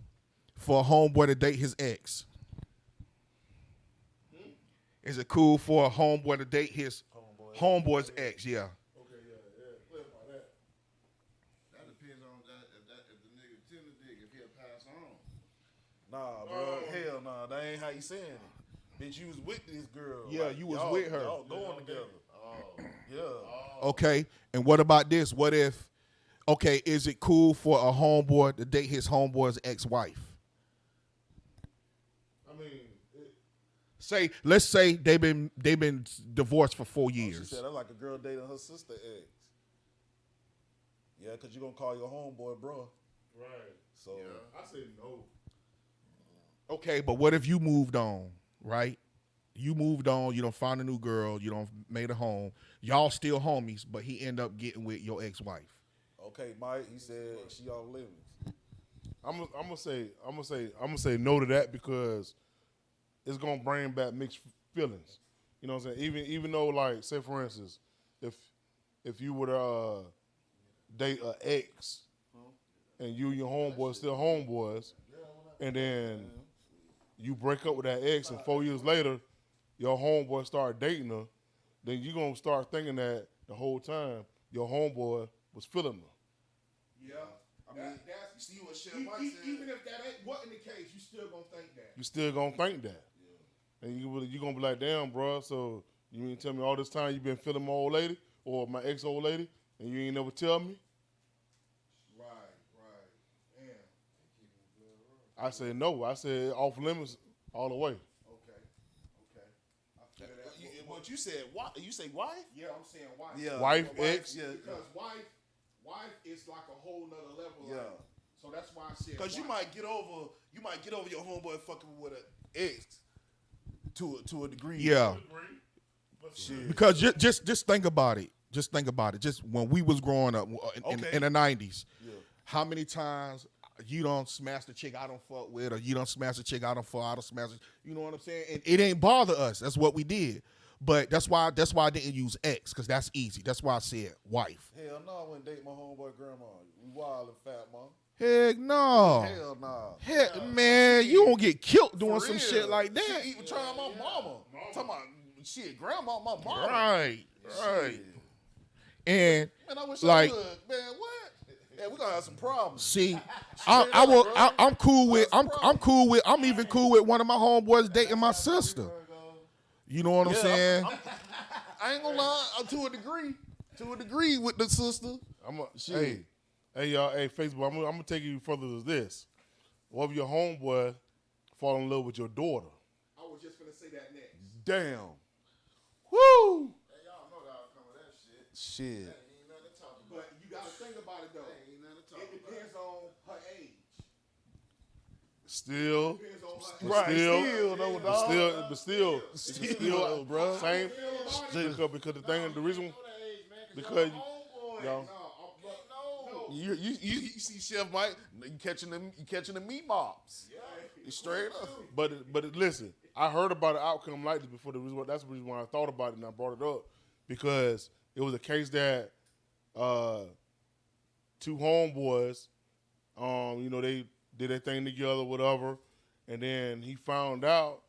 for a homeboy to date his ex? Is it cool for a homeboy to date his homeboy's ex? Yeah. Okay, yeah. Clear about that. That depends on if the nigga tender dick, if he'll pass on. Nah, bro. Hell nah. That ain't how you saying it. Bitch, you was with this girl. Yeah, Like, you was y'all- with her. Y'all going together. Oh. Yeah. Okay, and what about this? What if? Okay, is it cool for a homeboy to date his homeboy's ex-wife? I mean, Let's say they've been divorced for 4 She years. said that's like a girl dating her sister ex. Yeah, because you're going to call your homeboy, bro. right. So, I say no. Okay, but what if you moved on, right? You moved on, you don't find a new girl, you don't made a home. Y'all still homies, but he end up getting with your ex-wife. okay, Mike, he said she off limits. I'm gonna say no to that because it's gonna bring back mixed feelings. You know what I'm saying? Even though, like, say for instance, if you were to date an ex and you and your homeboy still homeboys, and then you break up with that ex, and 4 years later your homeboy start dating her, then you gonna start thinking that the whole time your homeboy was feeling her. Yeah, I mean, you see what Chef Mike said? even if that wasn't the case, you still gonna think that. You still gonna think that. And you gonna be like, damn, bro, so you mean to tell me all this time you been feeling my old lady or my ex-old lady and you ain't never tell me? Right. Damn. I said no. I said off limits all the way. Okay. I feel that. But you said what? You say wife? Yeah, I'm saying wife. Yeah. Wife, ex. Yeah. Because wife is like a whole nother level. Yeah. Like, so that's why I said. Because you wife. might get over your homeboy fucking with an ex. to a degree. Yeah. Shit. Because just think about it. Just think about it. Just when we was growing up in the 90s, how many times you don't smash the chick I don't fuck with, or you don't smash the chick I don't fuck, I don't smash it. You know what I'm saying? And it ain't bother us. That's what we did. But that's why I didn't use ex, because that's easy. That's why I said wife. Hell no, I wouldn't date my homeboy grandma. We wild and fat, man. Heck no. Hell no. Heck, man, you don't get killed doing For some real. shit like that. She even trying my mama. Talking about shit, grandma, my mama. Right. Shit. And Man, I wish like, I would. Man, what? Yeah, we gonna have some problems. see, I'm cool with I'm even cool with one of my homeboys dating my sister. You know what I'm saying? I ain't gonna lie, to a degree with the sister. Hey y'all, hey Facebook, I'm gonna take you further to this. What if your homeboy fall in love with your daughter? I was just gonna say that next. Damn. Woo. Hey, y'all know that come with that shit. Shit. That ain't nothing to talk about. But you gotta think about it though. That ain't nothing to talk It about. depends on her age. Still, Depends on her but Still, still, Still, bro. same. Because the reason, because y'all. You see Chef Mike, you catching the meat mops. Straight up. But listen, I heard about an outcome like this before. That's the reason why I thought about it and I brought it up, because it was a case that two homeboys, they did their thing together, whatever, and then he found out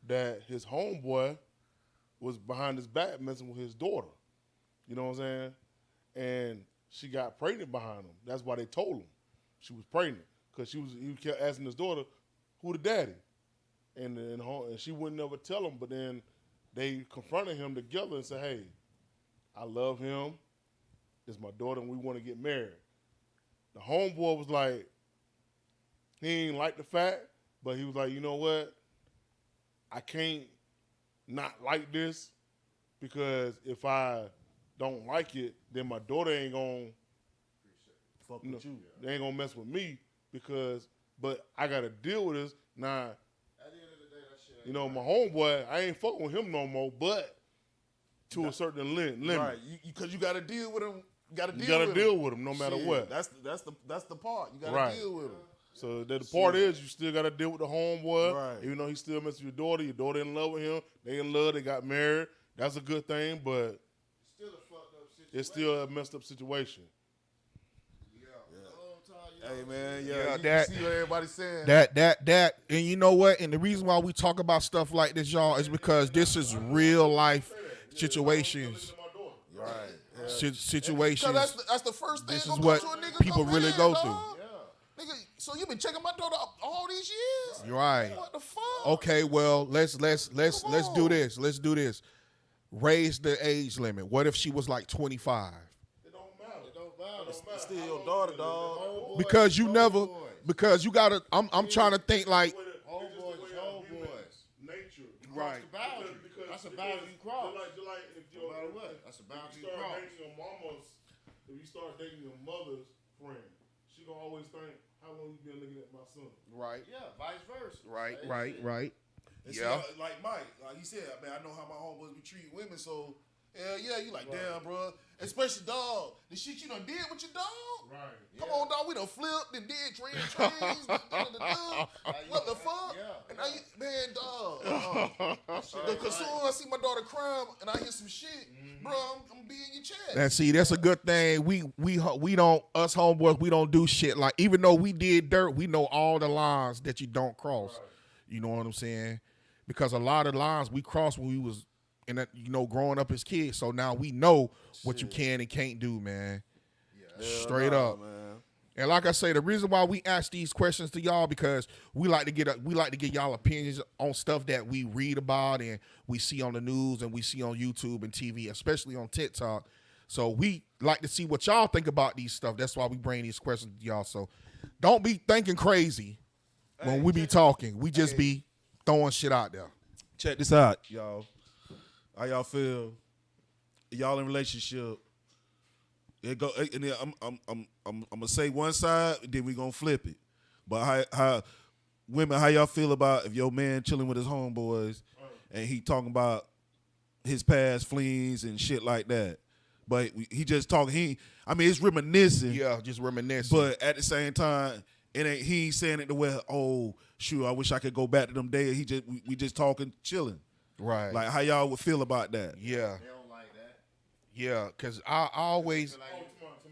that his homeboy was behind his back messing with his daughter. You know what I'm saying? And she got pregnant behind him. That's why they told him she was pregnant, because he kept asking his daughter, "Who the daddy?" And she wouldn't never tell him. But then they confronted him together and said, "Hey, I love him. It's my daughter, and we want to get married." The homeboy was like, he ain't like the fact, but he was like, you know what? I can't not like this, because if I don't like it, then my daughter ain't gonna Fuck with you. They ain't gonna mess with me, but I gotta deal with this now. At the end of the day, that shit. My homeboy, I ain't fucking with him no more, but to a certain limit. Right, because you got to deal with him. You got to deal with him no matter Shit, what. That's the part. You got to Right. deal with him. So the part is, you still got to deal with the homeboy. Right. Even though he still messes with your daughter in love with him. They in love. They got married. That's a good thing, but Still a fucked up situation. it's still a messed up situation. Hey man, Yeah, you that- see what everybody's saying. That, and you know what? And the reason why we talk about stuff like this, y'all, is because this is real life situations. Right. Yeah. Situations. Because that's the first thing This gonna is what come to a nigga people come really in, go dog. through. Nigga, so you been checking my daughter up all these years? You're right. What the fuck? Okay, well, let's do this. Let's do this. Raise the age limit. What if she was like 25? It don't matter. It don't matter. It's still your daughter, dog. Because you gotta. I'm trying to think like. Homeboys. Nature. Right. The boundary. That's a boundary you cross. Just like if No matter what. That's a boundary you cross. if you start dating your mother's friend, she gonna always think, how long you been looking at my son? Right. Yeah, vice versa. Right. Same Right. shit. Right. And Yeah. see, like Mike, like he said, man, I know how my homeboys be treating women, so yeah, you like, damn, bro. Especially dog, the shit you done did with your dog. Right. Come on, dog, we done flipped and did trees. What the fuck? Yeah. And now you, man, dog. Because soon as I see my daughter crying and I hear some shit, bro, I'm be in your chest. And see, that's a good thing. We don't, us homeboys, we don't do shit like, even though we did dirt, we know all the lines that you don't cross. Right. You know what I'm saying? Because a lot of lines we crossed when we was in that, growing up as kids. So now we know what you can and can't do, man. Straight up. man. And like I say, the reason why we ask these questions to y'all, because we like to get y'all opinions on stuff that we read about and we see on the news and we see on YouTube and TV, especially on TikTok. So we like to see what y'all think about these stuff. That's why we bring these questions to y'all. So don't be thinking crazy when we be talking. We just be throwing shit out there. Check this out, y'all. How y'all feel? Y'all in relationship? It go, and then I'm gonna say one side, then we gonna flip it. But how women, how y'all feel about if your man chilling with his homeboys, and he talking about his past flings and shit like that. But he just talking. It's reminiscing. Yeah, just reminiscing. But at the same time, he ain't saying it the way, oh, shoot, I wish I could go back to them days. We just talking, chilling. right. Like how y'all would feel about that. yeah. They don't like that. Yeah, because I always, Feel like Oh,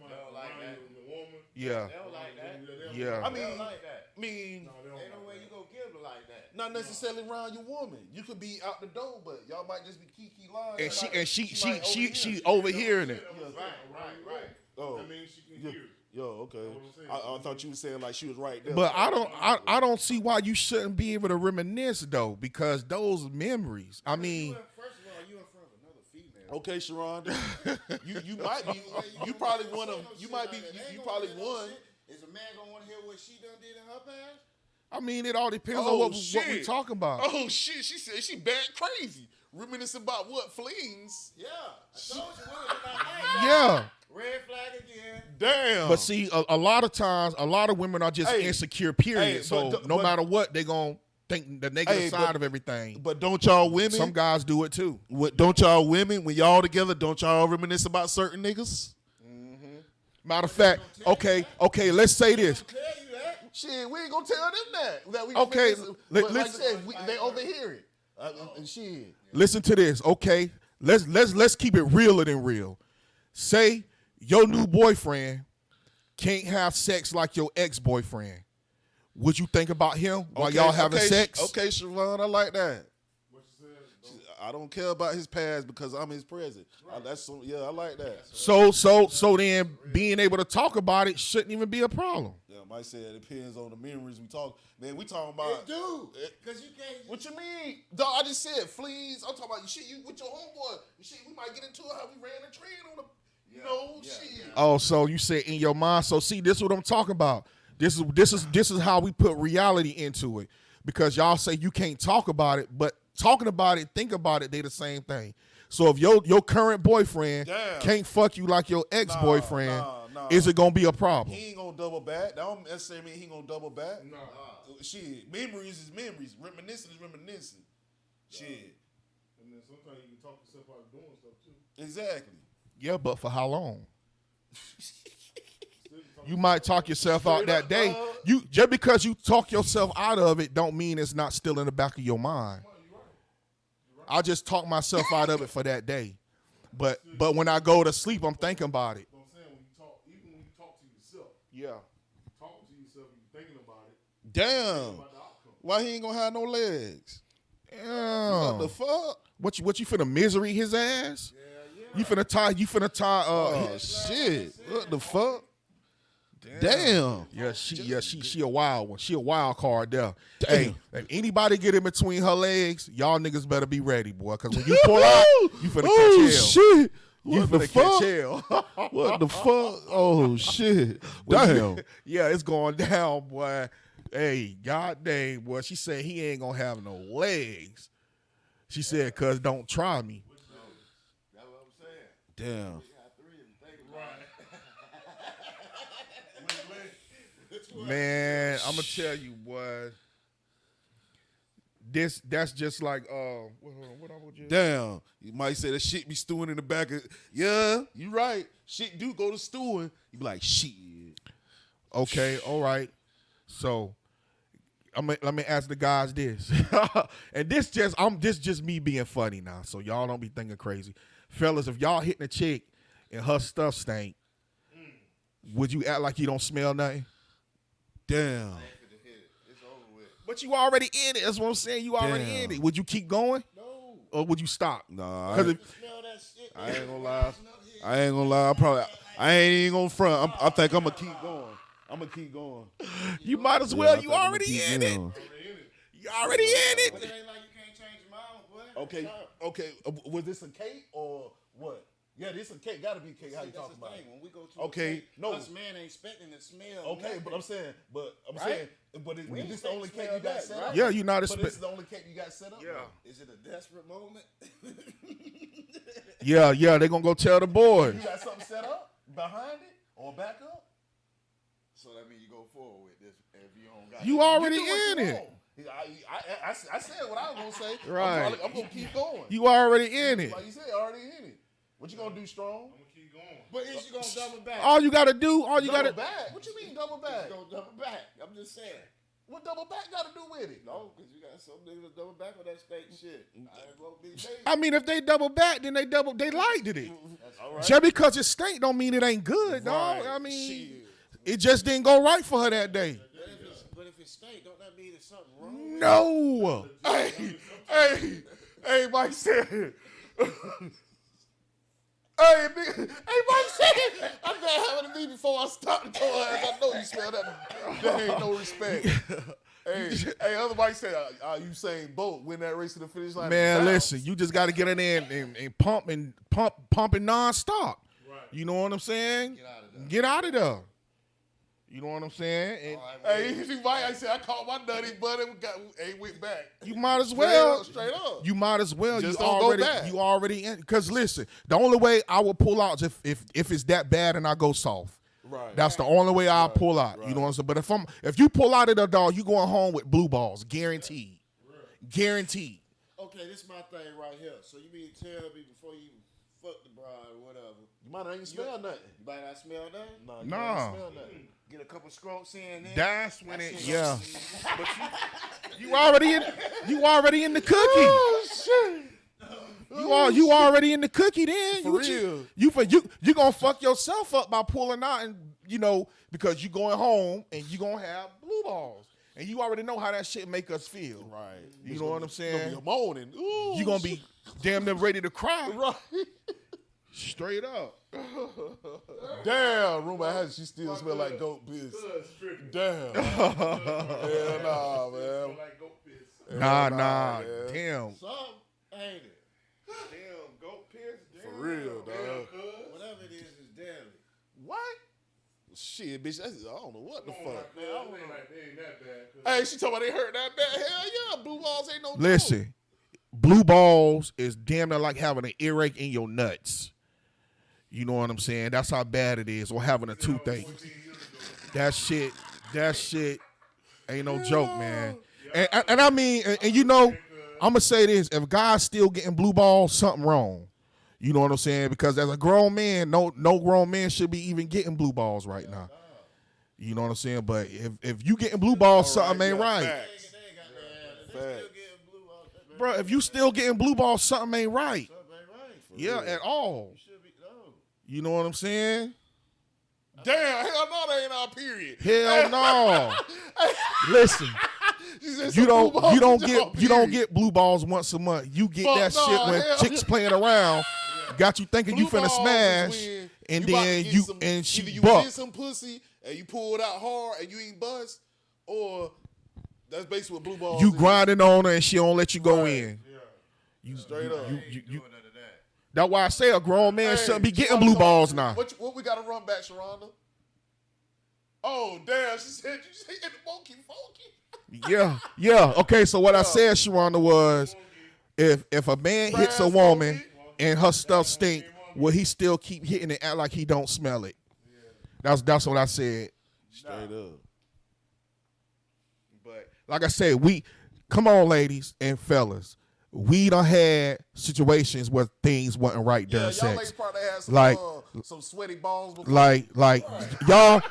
They don't like that. the woman. yeah, They don't like that. yeah. I They don't mean, like that. mean, No, they don't Ain't no like way that. you gonna give them like that. not necessarily around your woman. You could be out the door, but y'all might just be kiki lying. And she might she overhear. overhearing it. Right. Oh, That means she can yeah. hear. Yo, okay. That's what I'm saying. I thought you were saying like she was right there. But I don't see why you shouldn't be able to reminisce though, because those memories. I mean, First of all, you in front of another female. okay, Sharonda, you might be. You probably one of. You might be. You probably one. Is a man gonna want to hear what she done did in her past? I mean, it all depends Oh, on what we shit. talking about. Oh shit! She said she bad crazy. Reminiscing about what flings. Yeah. I told you women do not like that. Yeah, Red flag again. Damn. but see, a lot of times, a lot of women are just Hey, insecure. Period. hey, So but- no but- matter what, they gonna think the negative Hey, side but- of everything. But don't y'all women? Some guys do it too. Don't y'all women when y'all together? Don't y'all reminisce about certain niggas? Matter of fact, okay, let's say this. Tell you that. Shit, we ain't gonna tell them that we Okay, reminisce, let- but like I let's- said, they overhear it. And shit. Listen to this, okay? Let's keep it realer than real. Say your new boyfriend can't have sex like your ex-boyfriend. Would you think about him while y'all having sex? Okay, Siobhan, I like that. What you said? I don't care about his past because I'm his present. I like that. So then being able to talk about it shouldn't even be a problem. Yeah, Mike said it depends on the memories we talk. Man, we talking about. It do. Because you can't. What you mean? Dog, I just said fleas. I'm talking about shit. You with your homeboy. Shit, we might get into it how we ran the train on the. Shit. Oh, so you said in your mind. So see, this is what I'm talking about. This is how we put reality into it. Because y'all say you can't talk about it, but talking about it, think about it, they the same thing. So if your current boyfriend Damn. can't fuck you like your ex-boyfriend, nah. is it gonna be a problem? He ain't gonna double back. That don't necessarily mean he gonna double back. No. Shit, memories is memories. Reminiscing is reminiscing. Shit, And then sometimes you can talk yourself out of doing stuff too. exactly. Yeah, but for how long? You might talk yourself out Straight that up, day. dog. You just because you talk yourself out of it, don't mean it's not still in the back of your mind. I just talk myself out of it for that day. But when I go to sleep, I'm thinking about it. But I'm saying when you talk, even when you talk to yourself, Yeah. talking to yourself, you thinking about it, Damn. about the outcome. Why he ain't gonna have no legs? What Yeah. the fuck? What you finna misery his ass? You finna tie Oh shit! What the fuck? Damn. Yeah, she a wild one. She a wild card there. Damn. Hey, if anybody get in between her legs, y'all niggas better be ready, boy. Cause when you pull out, you finna Oh catch hell. shit! You What the finna fuck? catch hell. What the fuck? Oh shit! Damn. Yeah, it's going down, boy. Hey, goddamn, boy. She said he ain't gonna have no legs. She said, cause don't try me. That's what I'm saying. Damn. You got three and think about it. Man, I'm gonna tell you, boy. That's just like what I would just Damn. You might say that shit be stewing in the back of. Yeah, you right. Shit do go to stewing. You be like shit. Okay, all right. So let me ask the guys this. And this just me being funny now. So y'all don't be thinking crazy. Fellas, if y'all hitting a chick and her stuff stank, would you act like you don't smell nothing? Damn. It's over with. But you already in it. That's what I'm saying. You already Damn. in it. Would you keep going? No. Or would you stop? Nah, Because Smell that shit. I ain't gonna lie. I ain't even gonna front. I think I'm gonna keep going. you might as Yeah, well. I You think I'ma already keep in it. going. You already in But it. it ain't like you can't change your mind, boy. Okay. Was this a cake or what? Yeah, this a cake. Gotta be a cake. How you That's talking the about? thing. It? When we go to Okay, a cake, no. us men ain't expecting to smell. Okay, nothing. but I'm saying, Right? is this the ain't only cake smell you got that, set right? up? Yeah, you not But this is expect. the only cake you got set up. Is it a desperate moment? Yeah. They gonna go tell the boys. You got something set up behind it or back up? So that means you go forward with this if you don't got You it. already You do what in you it. want. I said what I was gonna say. Right. I'm gonna keep going. You already in it. Like you said, already in it. What you gonna do, Strong? I'm gonna keep going. But is you gonna double back? All you gotta do, Double back? What you mean double back? You gonna double back? I'm just saying. What double back got to do with it? No, because you got some niggas double back on that state shit. I ain't gonna be baby. I mean, if they double back, then they liked it. All right. Just because it's stank don't mean it ain't good, dog. Right. I mean, Shit. it just didn't go right for her that day. But if it's state, don't that mean there's something wrong? No. Hey, Mike said. Hey, Mike said. I got having to leave before I stop the door. I know you smell that. There ain't no respect. Hey, other Mike said, you saying Bolt win that race to the finish line? Man, Down. listen, you just got to get in there and pumping nonstop. Right. You know what I'm saying? Get out of there. Get out of there. You know what I'm saying? And Hey, you Mike, I said I caught my nutty butt and went back. you might as well. Straight up. You might as well. Just you don't go already. back. You already in. Because listen, the only way I will pull out is if it's that bad and I go soft. Right. That's the only way I'll pull out. You know what I'm saying? But if you pull out of the dog, you going home with blue balls, guaranteed. Guaranteed. Okay, this is my thing right here. So you mean to tell me before you even fuck the bride or whatever, You might not even smell nothing. you might not smell that? No, you Nah. might not smell nothing. Get a couple scrolls in there. That's when That it. shit Yeah. gonna- But you already in. You already in the cookie. Oh shit! You already in the cookie. Then For real. You gonna fuck yourself up by pulling out and because you going home and you gonna have blue balls and you already know how that shit make us feel. Right. You know what I'm saying? You're moaning. Ooh, You gonna be damn near ready to cry. right. Straight up. Damn, rumor has it she still smell like goat piss. Damn. Hell nah, man. Like goat piss. Nah, man. damn. Something, ain't it? Damn, goat piss. Damn. For real, dog. Whatever it is deadly. What? Shit, bitch. I don't know what the fuck. Man, I don't like they ain't that bad. 'Cause Hey, she talking about they hurt that bad. Hell yeah, blue balls ain't no joke. Listen, blue balls is damn near like having an earache in your nuts. You know what I'm saying? That's how bad it is, or having a toothache. That shit ain't no joke, man. And I mean, and you know, I'm gonna say this: if guys still getting blue balls, something wrong. You know what I'm saying? Because as a grown man, no grown man should be even getting blue balls right now. You know what I'm saying? But if you getting blue balls, something ain't right, Facts. They got their ass. They still getting blue out there. bro. If you still getting blue balls, something ain't right. Something ain't right. Yeah, at all. Should be no. You know what I'm saying? Damn, hell no, that ain't our period. Hell no. Listen, She said you some blue balls don't is our you don't period. get blue balls once a month. You get Fuck that no, shit when hell chicks playing around, got you thinking Blue you finna balls is smash, when and you about to then get you some- and either she you buck. get some pussy and you pull it out hard and you ain't bust, or that's basically what blue balls You is. grinding on her and she don't let you go Right. in. You straight up. You Doing none of that. That's why I say a grown man Hey, shouldn't be getting Sharonda, blue balls now. What we got to run back, Sharonda? Oh damn! She said you said the funky. Yeah. Okay, so what I said, Sharonda, was if a man hits a Brass woman monkey. and her stuff stink, will he still keep hitting it, act like he don't smell it? That's what I said. Straight up. But like I said, come on, ladies and fellas. We done had situations where things wasn't right Yeah, during y'all ladies sex. probably had Like- some sweaty balls before. Like y'all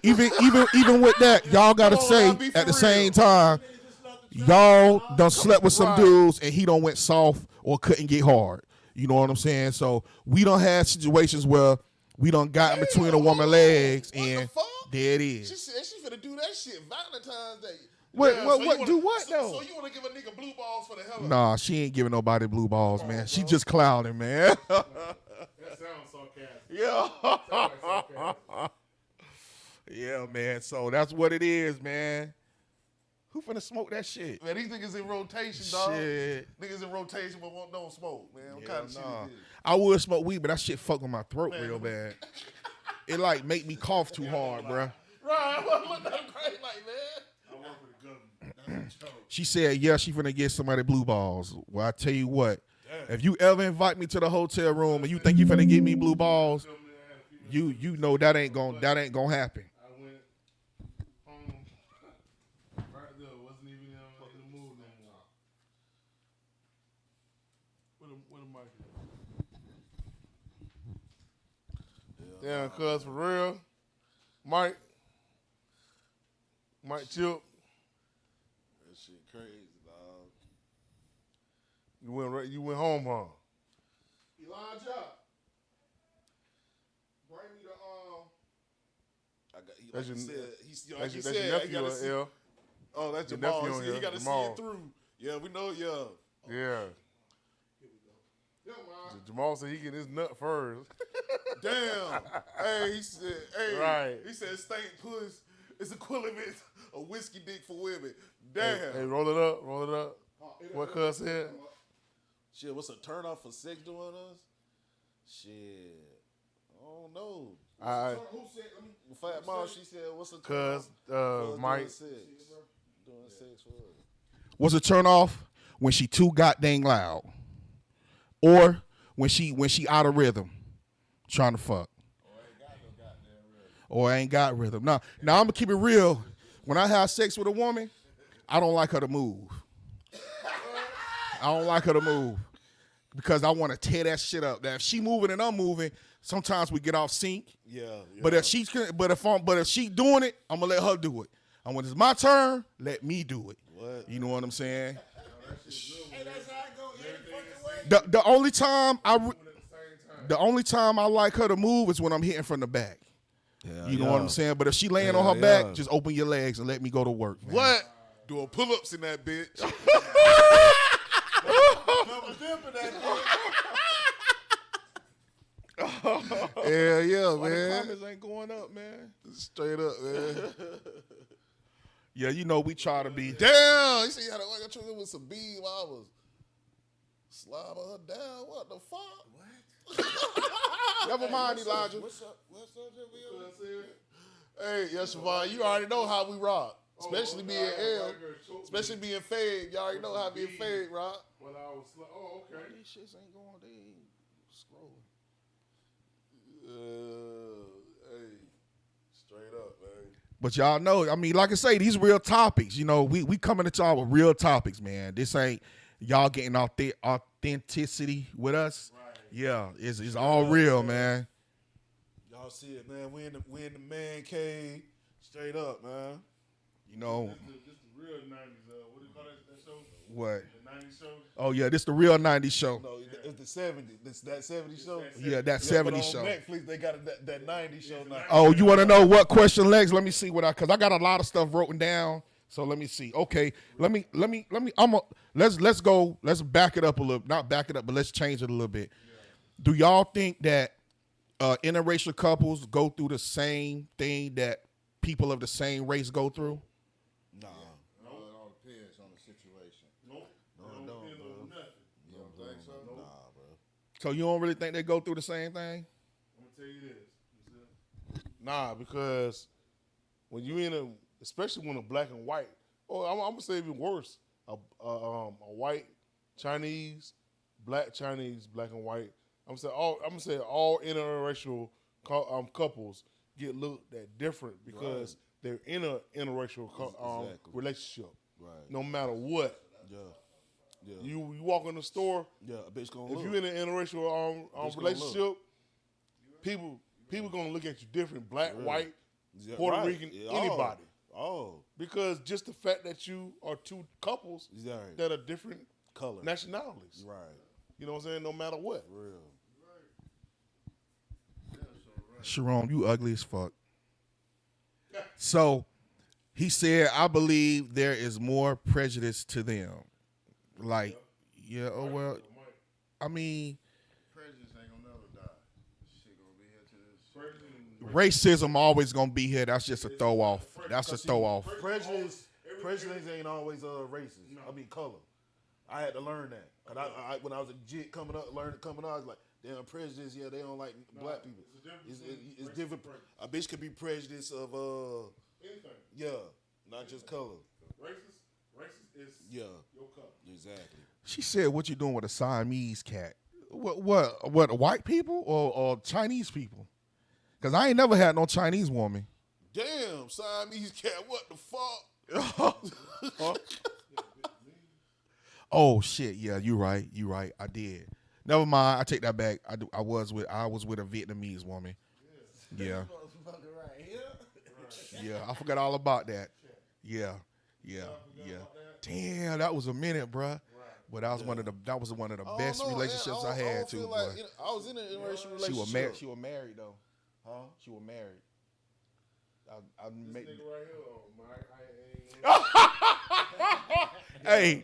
even with that, y'all gotta Come on, say now, be at the for same real. time, y'all done slept with some Right. dudes and he done went soft or couldn't get hard. You know what I'm saying? So we done had situations where we done got in between a woman's legs What the and fuck? there it She is. said she finna do that shit Valentine's Day. What- Damn, what- so you what- wanna- do what, so- though? So you want to give a nigga blue balls for the hell of it? Nah, she ain't giving nobody blue balls, man. She just clouding, man. that sounds sarcastic. Yeah. Sounds like sarcastic. Yeah, man. So that's what it is, man. Who finna smoke that shit? Man, these niggas in rotation, dog. Shit. Niggas in rotation but don't smoke, man. What kind of shit Nah. is this? I would smoke weed, but that shit fuck with my throat Man, real let me- bad. It like make me cough too hard, bruh. Right, what that crazy like, man? I work for the government. She said, yeah, she finna get somebody blue balls. Well, I tell you what, if you ever invite me to the hotel room and you think you finna give me blue balls, you know that ain't gonna happen. I went home right there. Wasn't even Where the mic is? Damn, cuz for real. Mike Chip, That shit crazy, dog. you went home, huh? Elijah, bring me the I got. He, That's like your- he said, That's he your said, nephew, he gotta see, L. oh, that's Your Jamal. nephew on He, here, he got to see Jamal. it through. Yeah, we know. Yeah. Yeah. Jamal said he get his nut first. Damn. Hey, he said. Hey, Right. He said stank puss is equivalent of whiskey dick for women. Damn. Hey, roll it up. What cuz said? Shit, what's a turn off for sex doing us? Shit. I don't know. All right. who said? Let me. Fat Mom, she said, what's a turn Cuz, off for Mike. doing sex? Doing sex for us. Was a turn off when she too goddamn loud, or when she out of rhythm, trying to fuck, or ain't got rhythm. Now I'm gonna keep it real. When I have sex with a woman, I don't like her to move. I don't like her to move because I want to tear that shit up. That if she moving and I'm moving, sometimes we get off sync. Yeah. But if she doing it, I'm gonna let her do it. And when it's my turn, let me do it. What? You know what I'm saying? Hey, that's how I go any fucking way. The only time I like her to move is when I'm hitting from the back. You know what I'm saying? But if she laying on her back, just open your legs and let me go to work. Man. What? Doing pull-ups in that bitch. Double dipping that thing. Yeah, Why the man. comments ain't going up, man. Straight up, man. Yeah, you know we try to be. Damn, you see how I got you with some bead while I was slobbing her down. What the fuck? Never mind, Elijah. What's up, Javille? Hey, yes, Siobhan, you already know how we rock. Especially me and L. Especially me and Fade. You already know how me and Fade rock. When I was okay. These shits ain't going. They ain't scrolling. Hey, straight up, man. But y'all know, I mean, like I say, these real topics. You know, we coming at y'all with real topics, man. This ain't y'all getting authenticity with us. Right. Yeah, it's all real, man. Y'all see it, man. We in the man cave. Straight up, man. You know This the real 90s. What do you call that show? what? The 90s show? Oh yeah, this the real '90s show. No, it's the 70s. This that 70s show. Yeah, that Yeah, but '70s on show. Netflix, they got that 90s show now. Oh, you want to know what question, Legs? Let me see cause I got a lot of stuff written down. So let me see. Okay, let's go. Let's back it up a little. Not back it up, but let's change it a little bit. Do y'all think that interracial couples go through the same thing that people of the same race go through? No, it all depends on the situation. Nope. No, They it don't, depend bro. on nothing. You don't think so? Nah, bro. So you don't really think they go through the same thing? I'm gonna tell you this. Nah, because when you especially when a black and white, or I'm gonna say even worse, a white Chinese, black Chinese, black and white. I'm gonna say all interracial couples get looked at different because they're in a interracial Exactly. relationship. Right. No matter what, Yeah. you walk in the store. Yeah, a bitch gonna If look. you in an interracial Bitch gonna relationship, people gonna look at you different, black, white, Yeah, Puerto right. Rican, Yeah, anybody. Oh. Because just the fact that you are two couples Right. that are different Color. nationalities. Right. You know what I'm saying? No matter what. Real. Sharon, you ugly as fuck. So he said, I believe there is more prejudice to them. Like, yeah, oh well. I mean, Prejudice ain't gonna never die. Shit gonna be here to this. racism always gonna be here. That's just a throw off. That's a throw off. Prejudice ain't always racist. I mean color. I had to learn that. Cause I when I was a jit coming up, I was like, damn, prejudice. Yeah, they don't like black people. It's different. A bitch could be prejudiced of Anything. yeah, not just color. Racist is Yeah, your color. exactly. She said, "What you doing with a Siamese cat? What? White people or Chinese people? Because I ain't never had no Chinese woman. Damn, Siamese cat. What the fuck? Oh shit, yeah, you right. I did. Never mind. I take that back. I was with a Vietnamese woman. Yeah. Motherfucker right here. Yeah. I forgot all about that. Yeah. Damn, that was a minute, bruh. But that was one of the best relationships I had too, boy. I was in a interracial She relationship. was married though. Huh? She was married. I made, Nigga right here, oh, hey,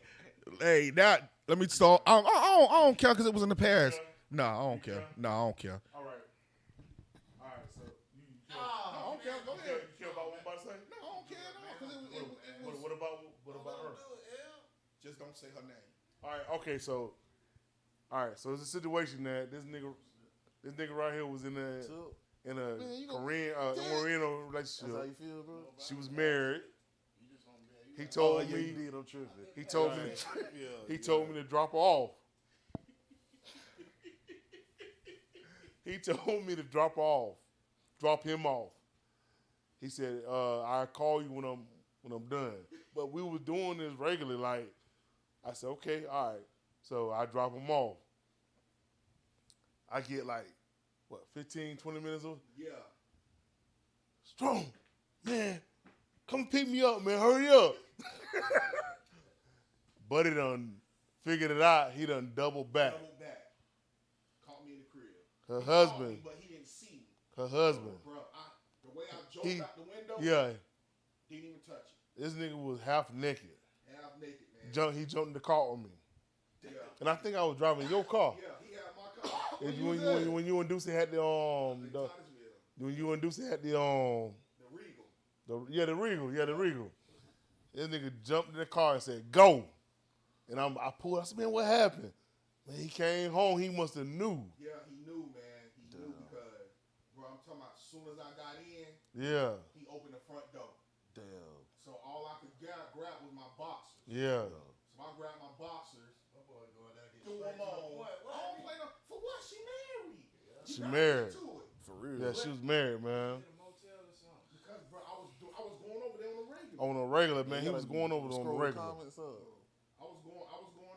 that let me start. I don't care because it was in the past. No, I don't care. No, I don't care. all right, so you care, I don't care. Go ahead. you care about what I'm about to say? No, I don't care at all because it was. What about her? Just don't say her name. All right, okay, so it's a situation that this nigga right here was in a So, Korean Marino relationship. that's how you feel, bro? She was married. He Oh, told yeah, me. you did. I'm tripping. He told me. Yeah, He told me to drop her off. He told me to drop her off, drop him off. He said, "I'll call you when I'm done." But we were doing this regularly. Like I said, "Okay, all right." So I drop him off. I get like 15, 20 minutes of Yeah. Strong, man. Come pick me up, man. Hurry up. Buddy done figured it out. He done double back. back. Caught me in the crib. Her husband. But he didn't see me. Her husband. Bro, the way I jumped He- out the window, Yeah, didn't even touch it. this nigga was half naked. Half naked, man. He jumped in the car with me. Yeah. And I think I was driving your car. Yeah, he had my car. When you and Deucey had the when you and Deucey had the The Regal. the Regal. This nigga jumped in the car and said, "Go." And I pulled. I said, "Man, what happened?" Man, he came home. He must have knew. Yeah, he knew, man. He knew because, bro, I'm talking about as soon as I got in, Yeah, he opened the front door. Damn. So all I could grab was my boxers. yeah. So I grabbed my boxers, My boy going out threw them on. I don't play no, for what? She married. She You gotta married. get to it. For real. Yeah, she was married, man. Because, bro, I was going over there on the regular. On a regular, man. He You was gotta going over on scroll the the regular. comments up. I was going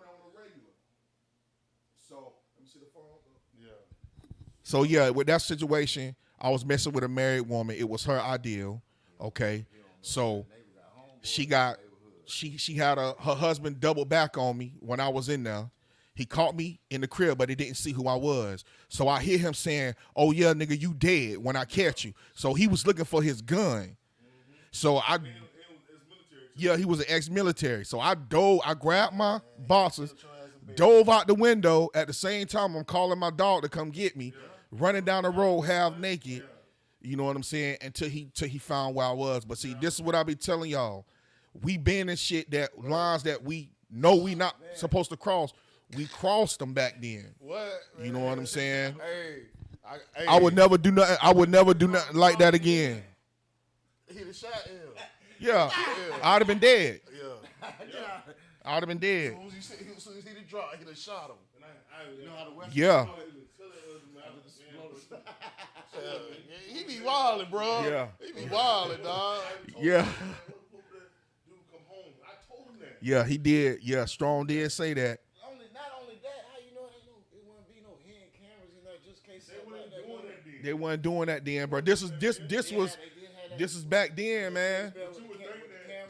there on the regular. So let me see the phone. Yeah. So yeah, with that situation, I was messing with a married woman. It was her ideal. Okay. So she had her husband double back on me when I was in there. He caught me in the crib, but he didn't see who I was. So I hear him saying, "Oh yeah, nigga, you dead when I catch you." So he was looking for his gun. So yeah, he was an ex-military. So I grabbed my boxers, dove out the window. At the same time, I'm calling my dog to come get me, running down the road half naked. You know what I'm saying? Until he found where I was. But see, this is what I be telling y'all. We been in shit that lines that we know we not supposed to cross. We crossed them back then. What? You know what I'm saying? Hey, I would never do nothing. I would never do nothing like that again. He done shot him. Yeah, I'd have been dead. Yeah. I'd have been dead. As soon as he done dropped, he done shot him. You know how to weapon? Yeah, He be wildin', bro. Yeah. He be wildin', dog. yeah, dude come home. I told him that. yeah. He did. Yeah, Strong did say that. Not only that, how you know it wouldn't be no hidden cameras in there just in case something like that. Doing that then. They wasn't doing that then, bro. This is back then, man. But you would think that.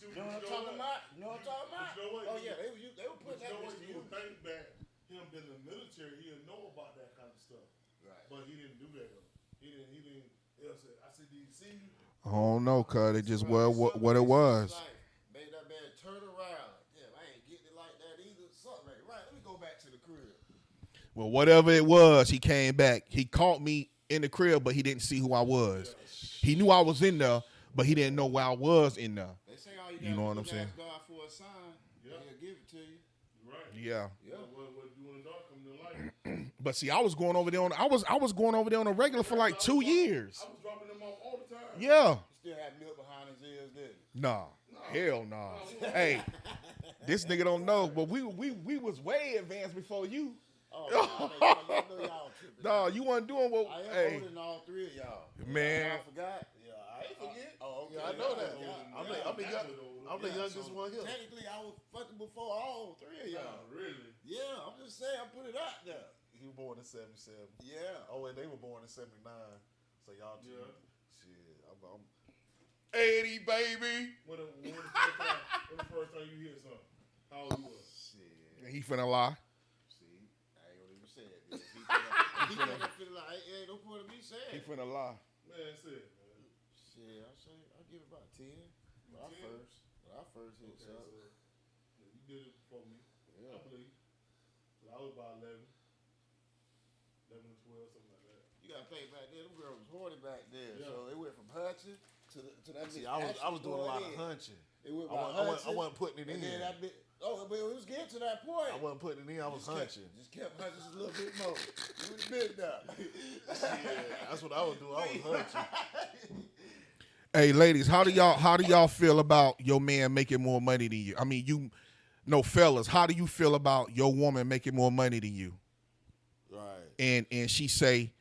You know what I'm talking about? You know what I'm talking about? But you know what? Oh yeah, they were putting that You know what? bitch to You use. would think that him being in the military, he'd know about that kind of stuff. Right. But he didn't do that though. He didn't. I said, "Do you see you?" I don't know, cuz it just was what it was. Made that man turn around. Damn, I ain't getting it like that either. Something like, right, let me go back to the crib. Well, whatever it was, he came back. He caught me in the crib, but he didn't see who I was. He knew I was in there, but he didn't know where I was in there. They say all you You know what I'm saying? ask God for a sign, he'll give it to you. Right. Yeah. Yeah. What you in the dark come to light. But see, I was going over there on a regular for like 2 years. I was dropping them off all the time. Yeah. Still had milk behind his ears, didn't he? Nah. Hell nah. Hey, this nigga don't know, but we was way advanced before you. Oh, I know y'all tripping. Nah, you wasn't doing what. I am Hey, older than all three of y'all. man. Y'all forgot? Yeah, I ain't forget. Oh, okay. Yeah, I know that. I'm the Yeah, youngest one here. Technically, I was fucking before all three of y'all. Really? Yeah, I'm just saying. gotta put it out there. He was born in 77. Yeah. Oh, and they were born in 79. So y'all two. Yeah. Shit, I'm 80, baby. When the first time you hear something? How old you was? Shit. He finna lie. See, I ain't gonna even say it. Then. He feel like, ain't no point of me saying He it. finna lie. Man, say it, man. Shit, I give it about 10. When I first hit Okay, something. so you did it before me. Yeah. I believe. So I was about 11. 11 or 12, something like that. You gotta think back then, them girls was horny back then. Yeah. So they went from hunching to that. See, bitch I was actually doing a lot going of in. hunching. It went I by wasn't hunching, putting it and in. then that bitch. Oh, but it was getting to that point. I wasn't putting it in. I was hunching. Just kept hunching just a little bit more. You would have been there. That's what I was doing. I was hunching. Hey, ladies, how do y'all feel about your man making more money than you? I mean, fellas, how do you feel about your woman making more money than you? Right. And she say,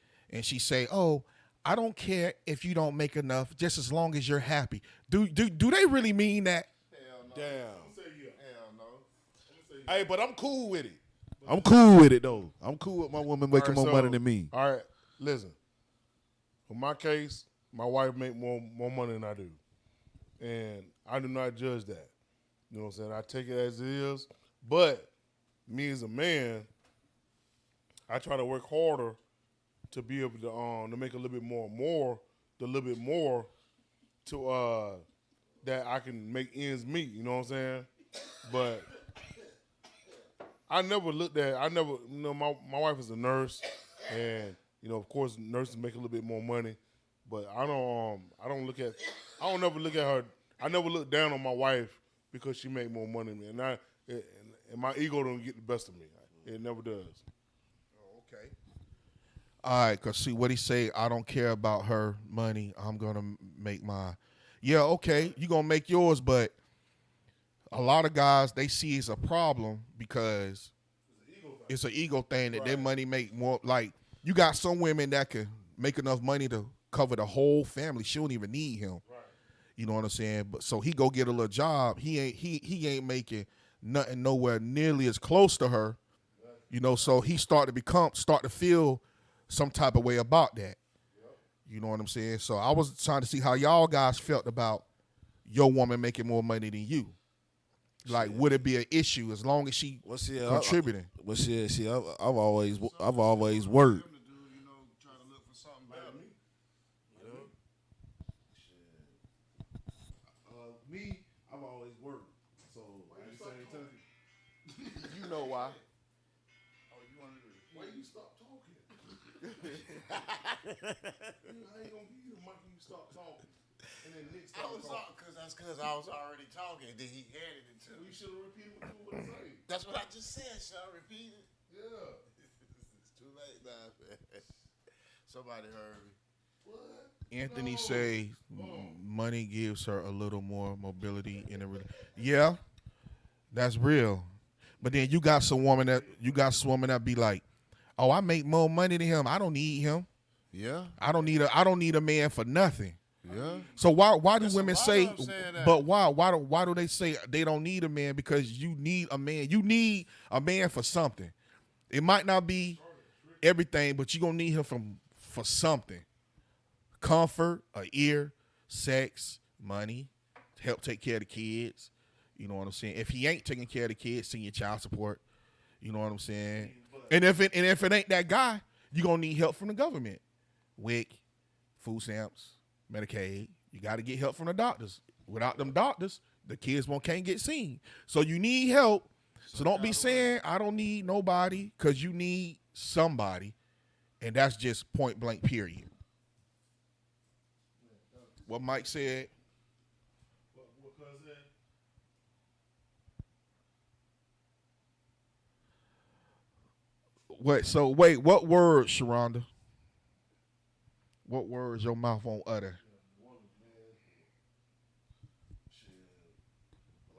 oh, I don't care if you don't make enough, just as long as you're happy. Do they really mean that? Hell no. Damn. I'm gonna say yeah. Hell no. I'm gonna say yeah. Hey, but I'm cool with it. I'm cool with it though. I'm cool with my woman making All right, more money than me. All right, listen. For my case, my wife make more money than I do, and I do not judge that. You know what I'm saying? I take it as it is. But me as a man, I try to work harder to be able to make a little bit more to that I can make ends meet. You know what I'm saying? But I never, my wife is a nurse, and, of course, nurses make a little bit more money, but I never look at her, I never look down on my wife because she make more money than me, and my ego don't get the best of me. It never does. Oh, okay. All right, because see what he say, I don't care about her money, I'm going to make mine. Yeah, okay, you going to make yours, but a lot of guys, they see it's a problem because it's an ego thing that their money make more. Like, you got some women that can make enough money to cover the whole family. She don't even need him. Right. You know what I'm saying? But so he go get a little job. He ain't making nothing nowhere nearly as close to her. So he start to feel some type of way about that. You know what I'm saying? So I was trying to see how y'all guys felt about your woman making more money than you. Like, would it be an issue as long as she contributing? I've always worked. Them to do, try to look for something better. Me, I've always worked. So at the same time, You know why? Oh, you want to do this? Why you stop talking? I ain't gonna give you the mic when you stop talking. And then Nick I stop was talking. because I was already talking. Then he added it to You me. should have repeated what you were saying. That's what I just said. Should I repeat it? Yeah. It's too late now, man. Somebody heard me. What? Anthony No. say money gives her a little more mobility in a yeah, that's real. But then you got some woman that be like, oh, I make more money than him. I don't need him. yeah, I don't need a man for nothing. yeah. So why do There's a women lot say? of them saying that. But why do they say they don't need a man? Because you need a man. You need a man for something. It might not be everything, but you gonna need him for something. Comfort, a ear, sex, money, help take care of the kids. You know what I'm saying? If he ain't taking care of the kids, send your child support. You know what I'm saying? And if it ain't that guy, you gonna need help from the government. WIC, food stamps, Medicaid. You got to get help from the doctors. Without them doctors, the kids can't get seen. So you need help. So don't be saying I don't need nobody, because you need somebody, and that's just point blank period. What Mike said. What cousin? What words, Sharonda? What words your mouth won't utter?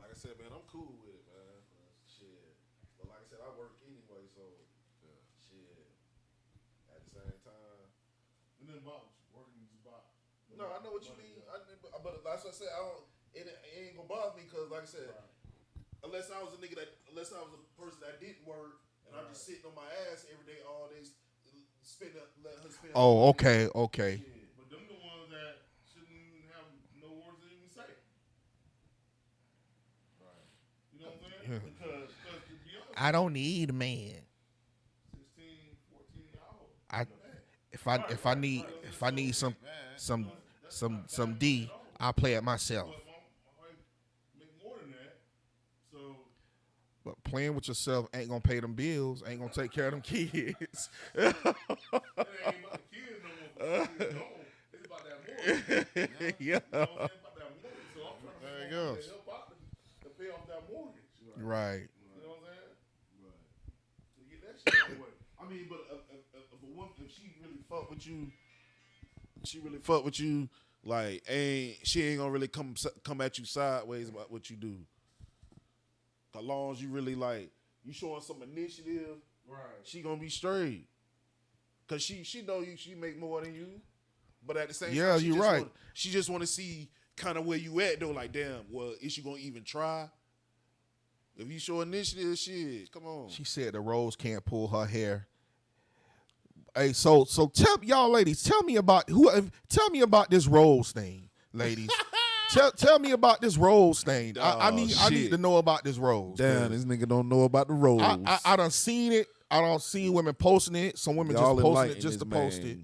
Like I said, man, I'm cool with it, man. Shit. But like I said, I work anyway, so shit. At the same time. And then about working is about. No, I know what you mean. But like I said, it ain't gonna bother me because, like I said, unless I was a person that didn't work and I'm just sitting on my ass every day, all day, let her spend. Oh, okay, okay. But them the ones that shouldn't even have no words to even say. You know what I'm saying? Because to be honest, I don't need a man. 16, 14 hours. If I need some D, I'll play it myself. But my wife make more than that. So But playing with yourself ain't gonna pay them bills, ain't gonna take care of them kids. it ain't about the kids no more. It's about that mortgage. yeah. You know what I'm saying? About that mortgage. So I'm trying to There find you out go. to help out to pay off that mortgage. Right. You know what I'm saying? To get that shit out of the way. I mean, but if a woman, if she really fuck with you, like she ain't gonna really come at you sideways about what you do. As long as you really like, you showing some initiative, Right. she gonna be straight. Cause she know you, she make more than you, but at the same Yeah, time, she you just right. she just want to see kind of where you at though. Like, damn, well, is she gonna even try? If you show initiative, shit, come on. She said the Rose can't pull her hair. Hey, so tell y'all ladies, tell me about this Rose thing, ladies. tell me about this Rose thing. I Oh, need shit. to know about this Rose. Damn, this nigga don't know about the roles. I done seen it. I don't see women posting it. Some women Y'all just posting enlighten it just to this post man. it.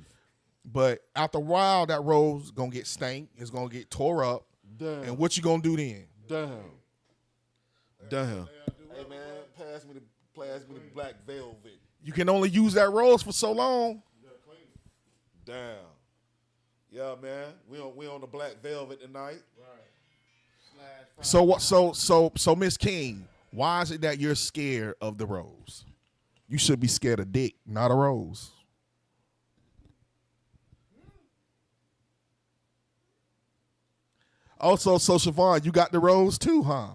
But after a while, that rose gonna get stank. It's gonna get tore up. Damn. And what you gonna do then? Damn. Hey man, pass me the black velvet. You can only use that rose for so long. Damn. Yeah, man. We on the black velvet tonight. So what? So Miss King, why is it that you're scared of the rose? You should be scared of dick, not a rose. Also, so Siobhan, you got the rose too, huh?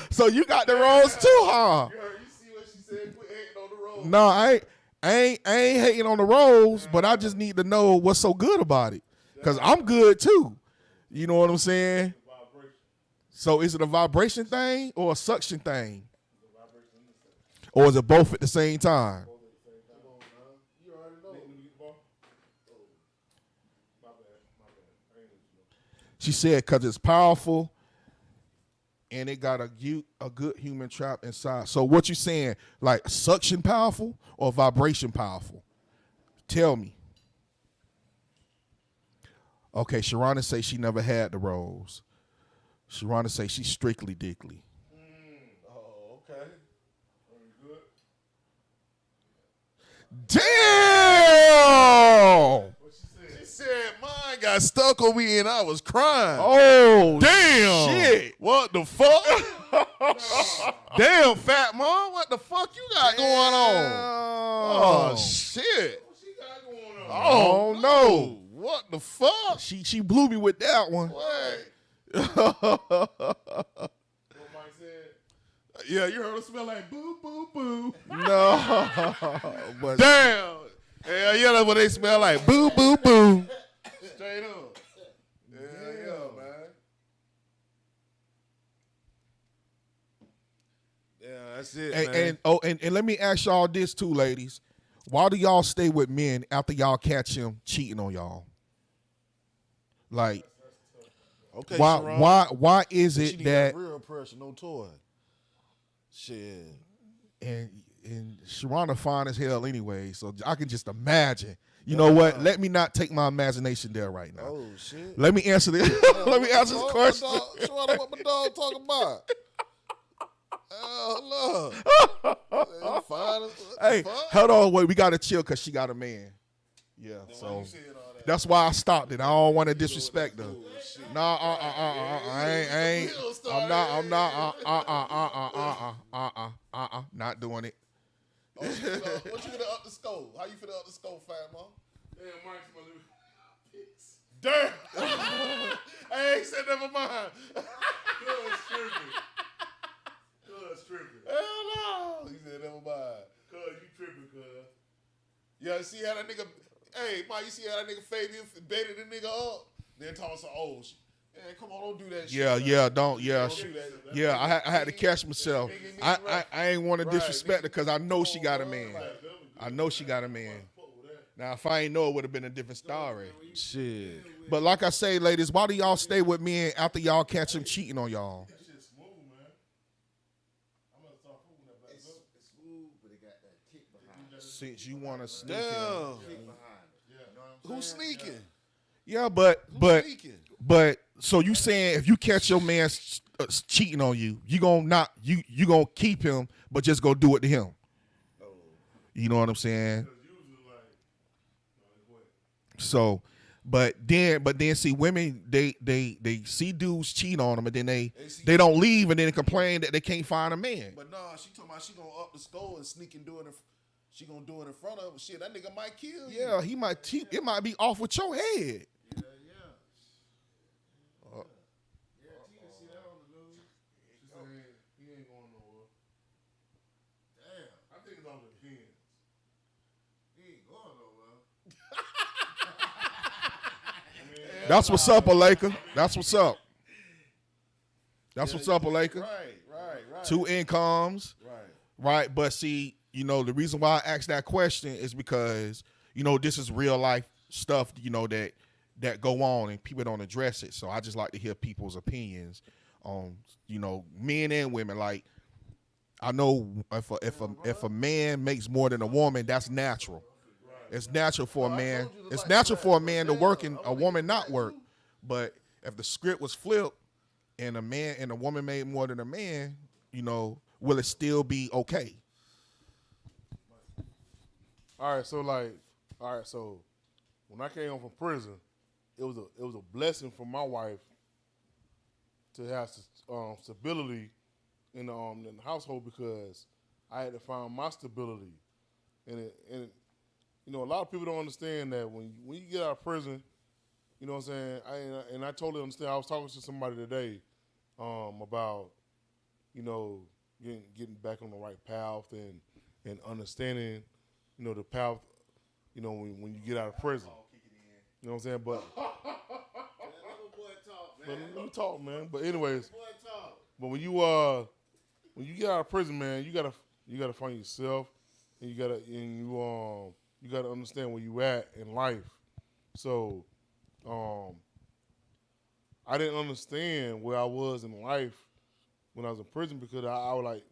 So you got the rose too, huh? You see what she said? Quit hating on the road. No, I ain't hating on the rose, but I just need to know what's so good about it. Cause I'm good too. You know what I'm saying? So is it a vibration thing or a suction thing? Or is it both at the same time? You already know. She said because it's powerful and it got a good human trap inside. So what you saying, like suction powerful or vibration powerful? Tell me. Okay, Sharona say she never had the rose. Sharona say she's strictly dickly. Oh, okay. Damn! She said mine got stuck on me and I was crying. Oh, damn! shit. What the fuck? Damn, fat mom, what the fuck you got going on? Oh shit! What she got going on? Oh no. What the fuck? She blew me with that one. What? What Mike said? Yeah, you heard her smell like boo, boo, boo. No. But Damn. Hell yeah, that's what they smell like. Boo, boo, boo. Straight up. Yeah, man. Yeah, that's it, man. and let me ask y'all this too, ladies. Why do y'all stay with men after y'all catch him cheating on y'all? Like, Okay, Sharon. why is She it need that real pressure, no toy. Shit. and Sharona fine as hell anyway, so I can just imagine. You know what? Let me not take my imagination there right now. Oh shit. Let me answer this. Let me answer this question. Sharon, what my dog talking about? Oh look. Fine. Hey, hold on, wait. We gotta chill because she got a man. Yeah, so that's why I stopped it. I don't want to disrespect her. Nah, I ain't. I'm not doing it. What you gonna up the score? How you finna up the score, fat mom? Damn, Mike's my little pics. Damn. I ain't said never mind. Cuz tripping. Hell no. He said never mind. Cuz you tripping, cuz. Yeah, see how that nigga. Hey, Mike, you see how that nigga Fabian baited the nigga up? Then told us, oh, Man, come on, don't do that shit. Yeah, man. yeah, don't, yeah, Don't do that. yeah. I had to catch myself. I ain't want to Right, disrespect her because I know she got a Right. man. I know she got a man. Now, if I ain't know, it would have been a different story. Shit. But like I say, ladies, why do y'all stay with men after y'all catch him cheating on y'all? That shit's smooth, man. I'm gonna start fucking that black belt. It's smooth, but it got that kick behind it. Since you want to sneak Damn. in. Kick behind it. You know what I'm Who's saying? sneaking? Yeah, but Who's sneaking? so you saying if you catch your man cheating on you, you gonna not you gonna keep him, but just go do it to him. You know what I'm saying? So, but then see women they see dudes cheat on them and then they don't leave and then they complain that they can't find a man. But nah, she talking about she gonna up the score and sneak and do it. She gonna do it in front of him. Shit, that nigga might kill you. Yeah, he might it might be off with your head. Yeah, yeah. Yeah, Tina see that on the news. She said he ain't going nowhere. Damn, I think it's all depends. he ain't going nowhere. That's what's up, Aleka. That's what's up. That's what's up, Aleka. Right. Two incomes. Right, but see, you know, the reason why I asked that question is because, you know, this is real life stuff, you know, that go on and people don't address it. So I just like to hear people's opinions on, you know, men and women. Like, I know if a man makes more than a woman, that's natural. It's natural for a man. It's natural for a man to work and a woman not work. But if the script was flipped and a man and a woman made more than a man, you know, will it still be okay? All right, so when I came home from prison, it was a blessing for my wife to have stability in the household because I had to find my stability, and you know a lot of people don't understand that when you get out of prison, you know what I'm saying. I totally understand. I was talking to somebody today about you know getting back on the right path and understanding. You know, the path, you know, when you get out of prison. You know what I'm saying? But Let little boy talk, man. let me talk, man. But anyways, Boy talk. but when you get out of prison, man, you gotta find yourself and you gotta understand where you at in life. So I didn't understand where I was in life when I was in prison because I was like,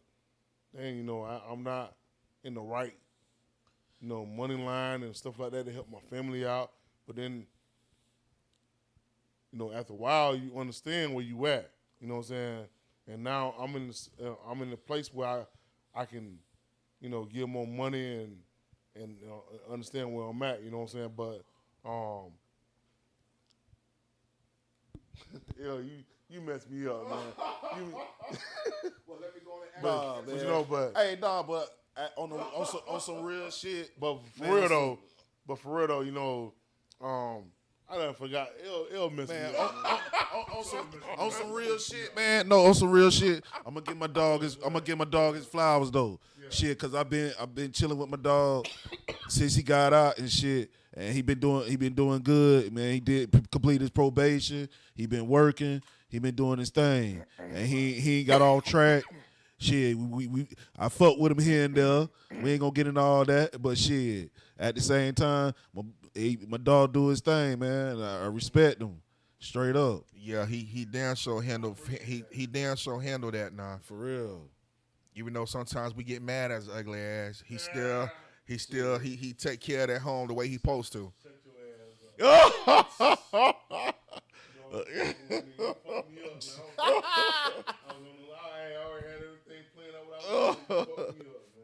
dang, you know, I'm not in the right money line and stuff like that to help my family out. But then, you know, after a while, you understand where you at. You know what I'm saying? And now I'm in the place where I can, you know, give more money and understand where I'm at. You know what I'm saying? But you messed me up, man. Well, let me go and But, you know, but hey, but on some real shit. But for Man, real though, you know, I done forgot. It'll mess Man, me up. on some real shit, man. No, on some real shit. I'm gonna give my dog his flowers though. Shit, cause I've been chilling with my dog since he got out and shit. And he been doing good, man. He did complete his probation. He been working. He been doing his thing, and he ain't got off track. Shit, I fuck with him here and there. We ain't gonna get into all that, but shit, at the same time, my dog do his thing, man. I respect him, straight up, Yeah, he damn sure handle he damn sure handle that now. for real. Even though sometimes we get mad at his ugly ass, he take care of that home the way he supposed to.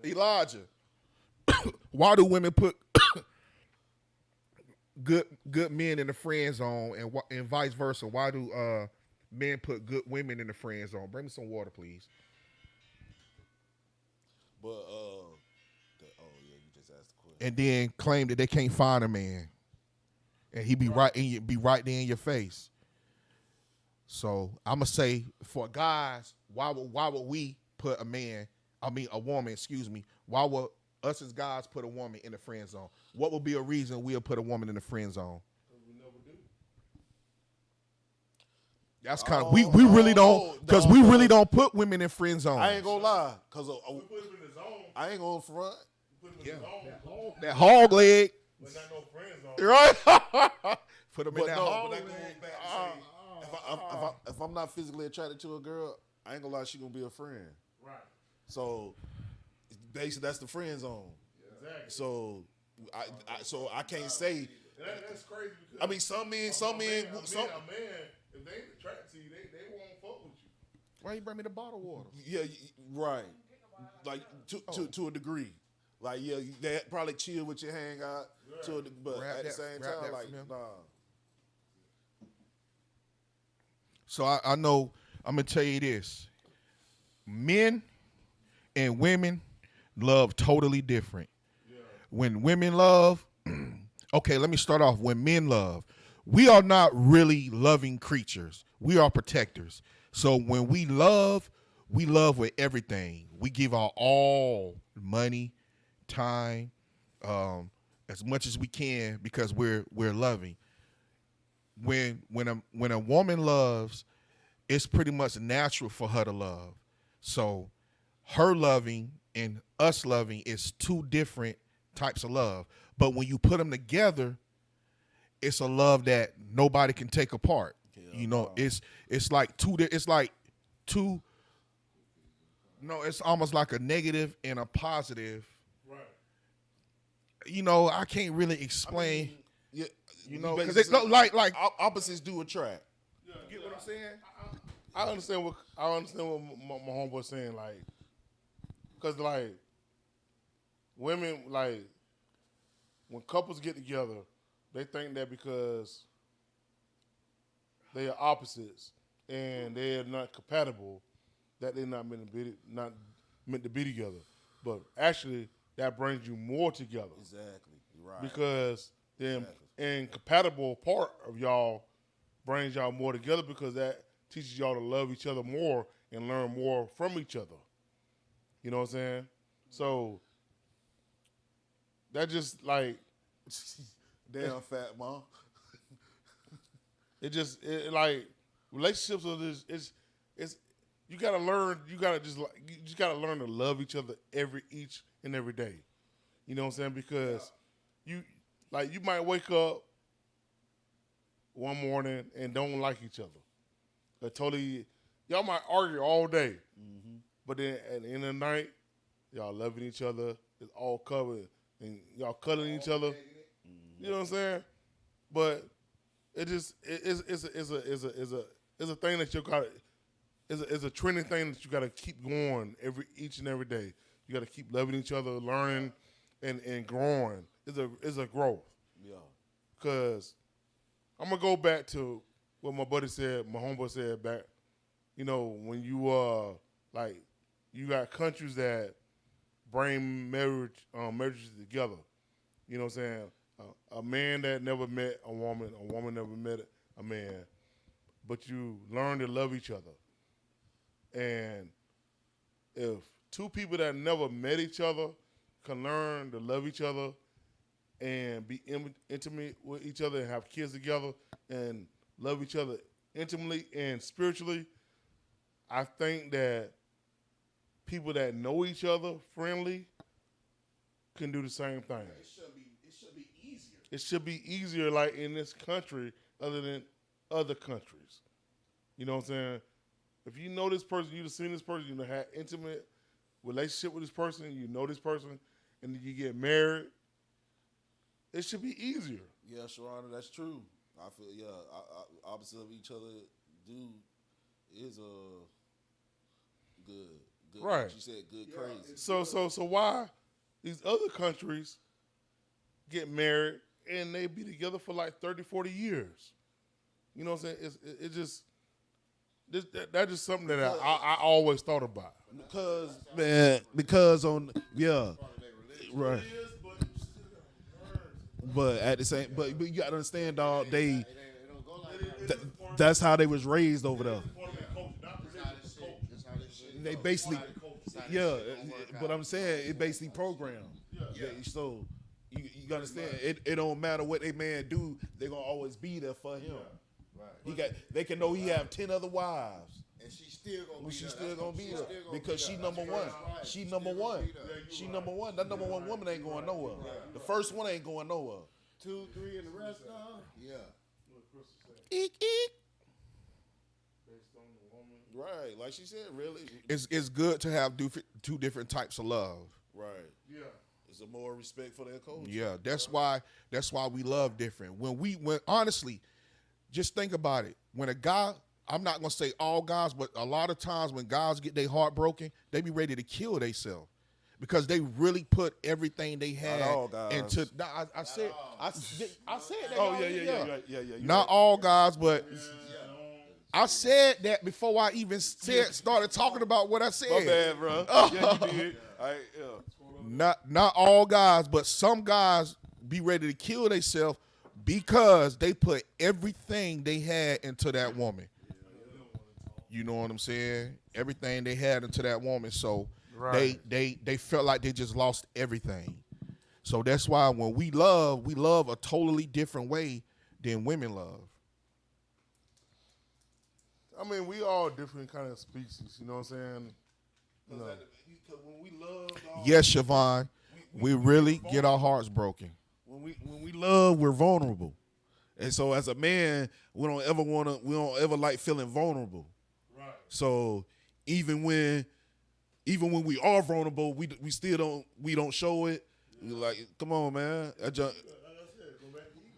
Elijah, why do women put good men in the friend zone and vice versa? Why do men put good women in the friend zone? Bring me some water, please. But you just asked the question. And then claim that they can't find a man, and he be right there in your face. So I'm gonna say for guys, why would we put a woman, excuse me, why would us as guys put a woman in the friend zone? What would be a reason we'll put a woman in the friend zone? That's kind of we really don't because we really don't put women in friend zones. I ain't gonna lie, cause We put him in his own. I ain't gonna front. Put him in his own. That hog leg, But not no friends on. right? Put them in But that no, hog but leg. that goes back to say, if I'm not physically attracted to a girl, I ain't gonna lie, she gonna be a friend. Right. So basically, that's the friend zone. Exactly. So I can't say. And that's crazy because I mean, some men, a man, if they ain't attracted to you, they won't fuck with you. Why you bring me the bottled water? yeah, right. Like to a degree. Like they probably chill with you, hang out. But Grab at the that- same grab time, that like from them. nah. So I know I'm gonna tell you this: men and women love totally different. When women love, okay, let me start off. When men love, we are not really loving creatures. We are protectors. So when we love with everything. We give our all, money, time, as much as we can because we're loving. When a woman loves, it's pretty much natural for her to love. So her loving and us loving is two different types of love. But when you put them together, it's a love that nobody can take apart. You know, it's like two. No, it's almost like a negative and a positive. Right. You know, I can't really explain. Yeah, You know, basically because it's like opposites do attract. you get what I'm saying? I understand what my homeboy's saying, like, cause like women, like when couples get together, they think that because they are opposites and they're not compatible, that they're not meant to be together. But actually, that brings you more together Exactly. You're right. because the incompatible part of y'all brings y'all more together because that teaches y'all to love each other more and learn more from each other. You know what I'm saying? So that just like Damn fat mom. it like relationships are just it's you gotta learn you just gotta learn to love each other each and every day. You know what I'm saying? Because you might wake up one morning and don't like each other. Y'all might argue all day, but then at the end of the night, y'all loving each other. It's all covered, and y'all cuddling each other. You know what I'm saying? But it just it's a thing that you got. It's a trending thing that you got to keep going each and every day. You got to keep loving each other, learning, and growing. It's a growth. Yeah. Cause I'm gonna go back to what my buddy said, my homeboy said back. You know, when you like you got countries that bring marriages together. You know what I'm saying? A man that never met a woman never met a man, but you learn to love each other. And if two people that never met each other can learn to love each other and be intimate with each other and have kids together and love each other intimately and spiritually, I think that people that know each other friendly can do the same thing. It should be easier. It should be easier like in this country other than other countries. You know what I'm saying? If you know this person, you've seen this person, you had intimate relationship with this person, you know this person, and then you get married, it should be easier. Yeah, Sharona, that's true. I feel opposite of each other is good. Right. Like you said good crazy. So why these other countries get married and they be together for like 30, 40 years? You know what I'm saying? It just that's just something that I always thought about. Because right. But at the same, but you gotta understand, dog. That's how they was raised over there. They basically, but I'm saying it basically programmed. So you understand, it don't matter what a man do, they gonna always be there for him. They can know he have 10 other wives. And she's still gonna be She's there. still gonna be She's there still gonna because be she there. number That's one. right. She She's number still gonna one. be there. She number one. That number one woman ain't going nowhere. The first one ain't going nowhere. 2, 3, and the rest of them. Yeah. Eek, eek. Based on the woman. Right, like she said, really. It's good to have two different types of love. Right. Yeah. It's a more respect for their culture. Yeah, that's why we love different. When honestly, just think about it. When a guy, I'm not gonna say all guys, but a lot of times when guys get their heart broken, they be ready to kill themselves because they really put everything they had all guys. into. Nah, I said that. Oh yeah. Not all guys, but I said that before I even started talking about what I said. My bad, bro. Yeah, you did. Not all guys, but some guys be ready to kill themselves because they put everything they had into that woman. You know what I'm saying? Everything they had into that woman. So they felt like they just lost everything. So that's why when we love a totally different way than women love. I mean, we all different kind of species. You know what I'm saying? You know. Because when we love, Yes, Siobhan, we really get our hearts broken. when we love, we're vulnerable, and so as a man, we don't ever like feeling vulnerable. Right. So even when we are vulnerable, we still don't show it. We're like, come on, man.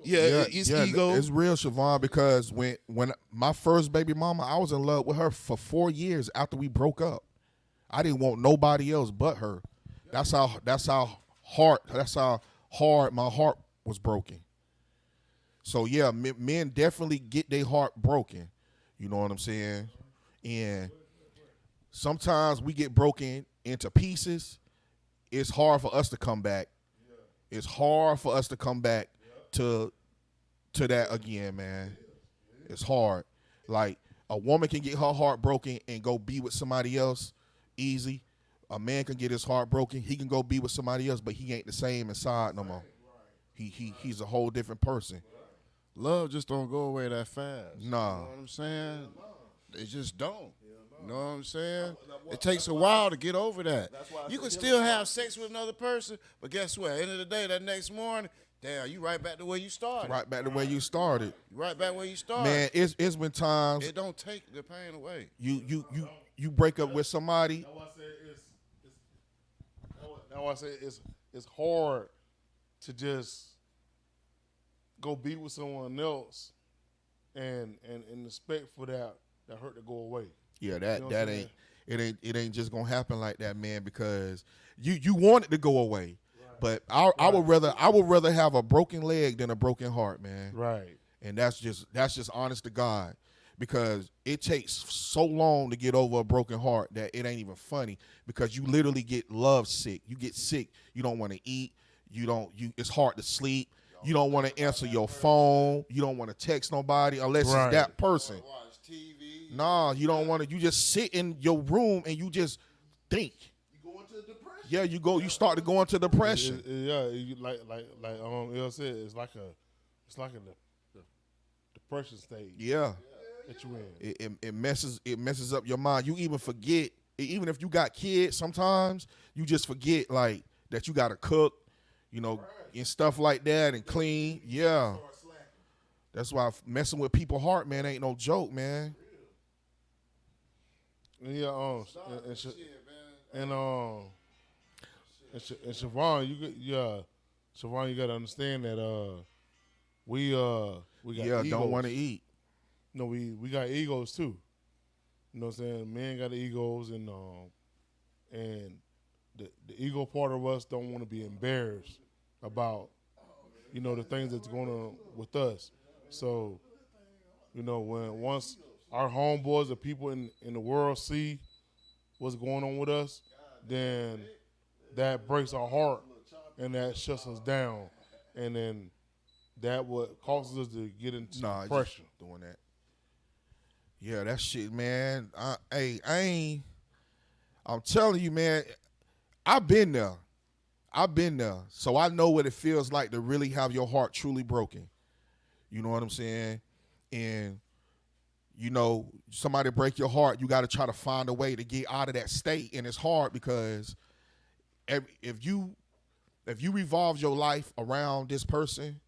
It's ego. It's real, Siobhan, because when my first baby mama, I was in love with her for 4 years after we broke up. I didn't want nobody else but her. That's how hard my heart was broken. So yeah, men definitely get their heart broken. You know what I'm saying? And sometimes we get broken into pieces. It's hard for us to come back. It's hard for us to come back to that again, man. It's hard. Like a woman can get her heart broken and go be with somebody else easy. A man can get his heart broken. He can go be with somebody else, but he ain't the same inside no more. He's a whole different person. Love just don't go away that fast. Nah. You know what I'm saying? They just don't. You know what I'm saying? It takes a while to get over that. You can still have sex with another person, but guess what? At the end of the day, that next morning, damn, you right back to where you started. Right back to where you started. You right back where you started. Man, it's been times It don't take the pain away. you break up with somebody. That's why I say it's hard to just go be with someone else and expect for that hurt to go away. Yeah, You know what that I'm ain't saying? it ain't just gonna happen like that, man, because you want it to go away. But I would rather have a broken leg than a broken heart, man. Right. And that's just honest to God. Because it takes so long to get over a broken heart that it ain't even funny. Because you literally get love sick. You get sick. You don't want to eat. It's hard to sleep. You don't want to answer your phone. You don't want to text nobody unless it's that person. Watch TV. Nah, you don't want to. You just sit in your room and you just think. You go into depression. Yeah, you start to go into depression. Like El said, it's like a depression stage Yeah. that you in. It messes up your mind. You even forget, even if you got kids, sometimes you just forget like that you gotta cook, and stuff like that and clean. Yeah. That's why messing with people's heart, man, ain't no joke, man. Yeah, and Siobhan, Siobhan, you gotta understand that we got egos. Don't want to eat. No, we got egos too. You know what I'm saying? Men got egos, and the ego part of us don't want to be embarrassed about the things that's going on with us. So when once our homeboys, the people in the world see what's going on with us, then that breaks our heart and that shuts us down, and then that what causes us to get into depression. Just doing that. Yeah, that shit, man. I'm telling you, man. I've been there. So I know what it feels like to really have your heart truly broken. You know what I'm saying? And you know, somebody break your heart, you got to try to find a way to get out of that state, and it's hard because if you revolve your life around this person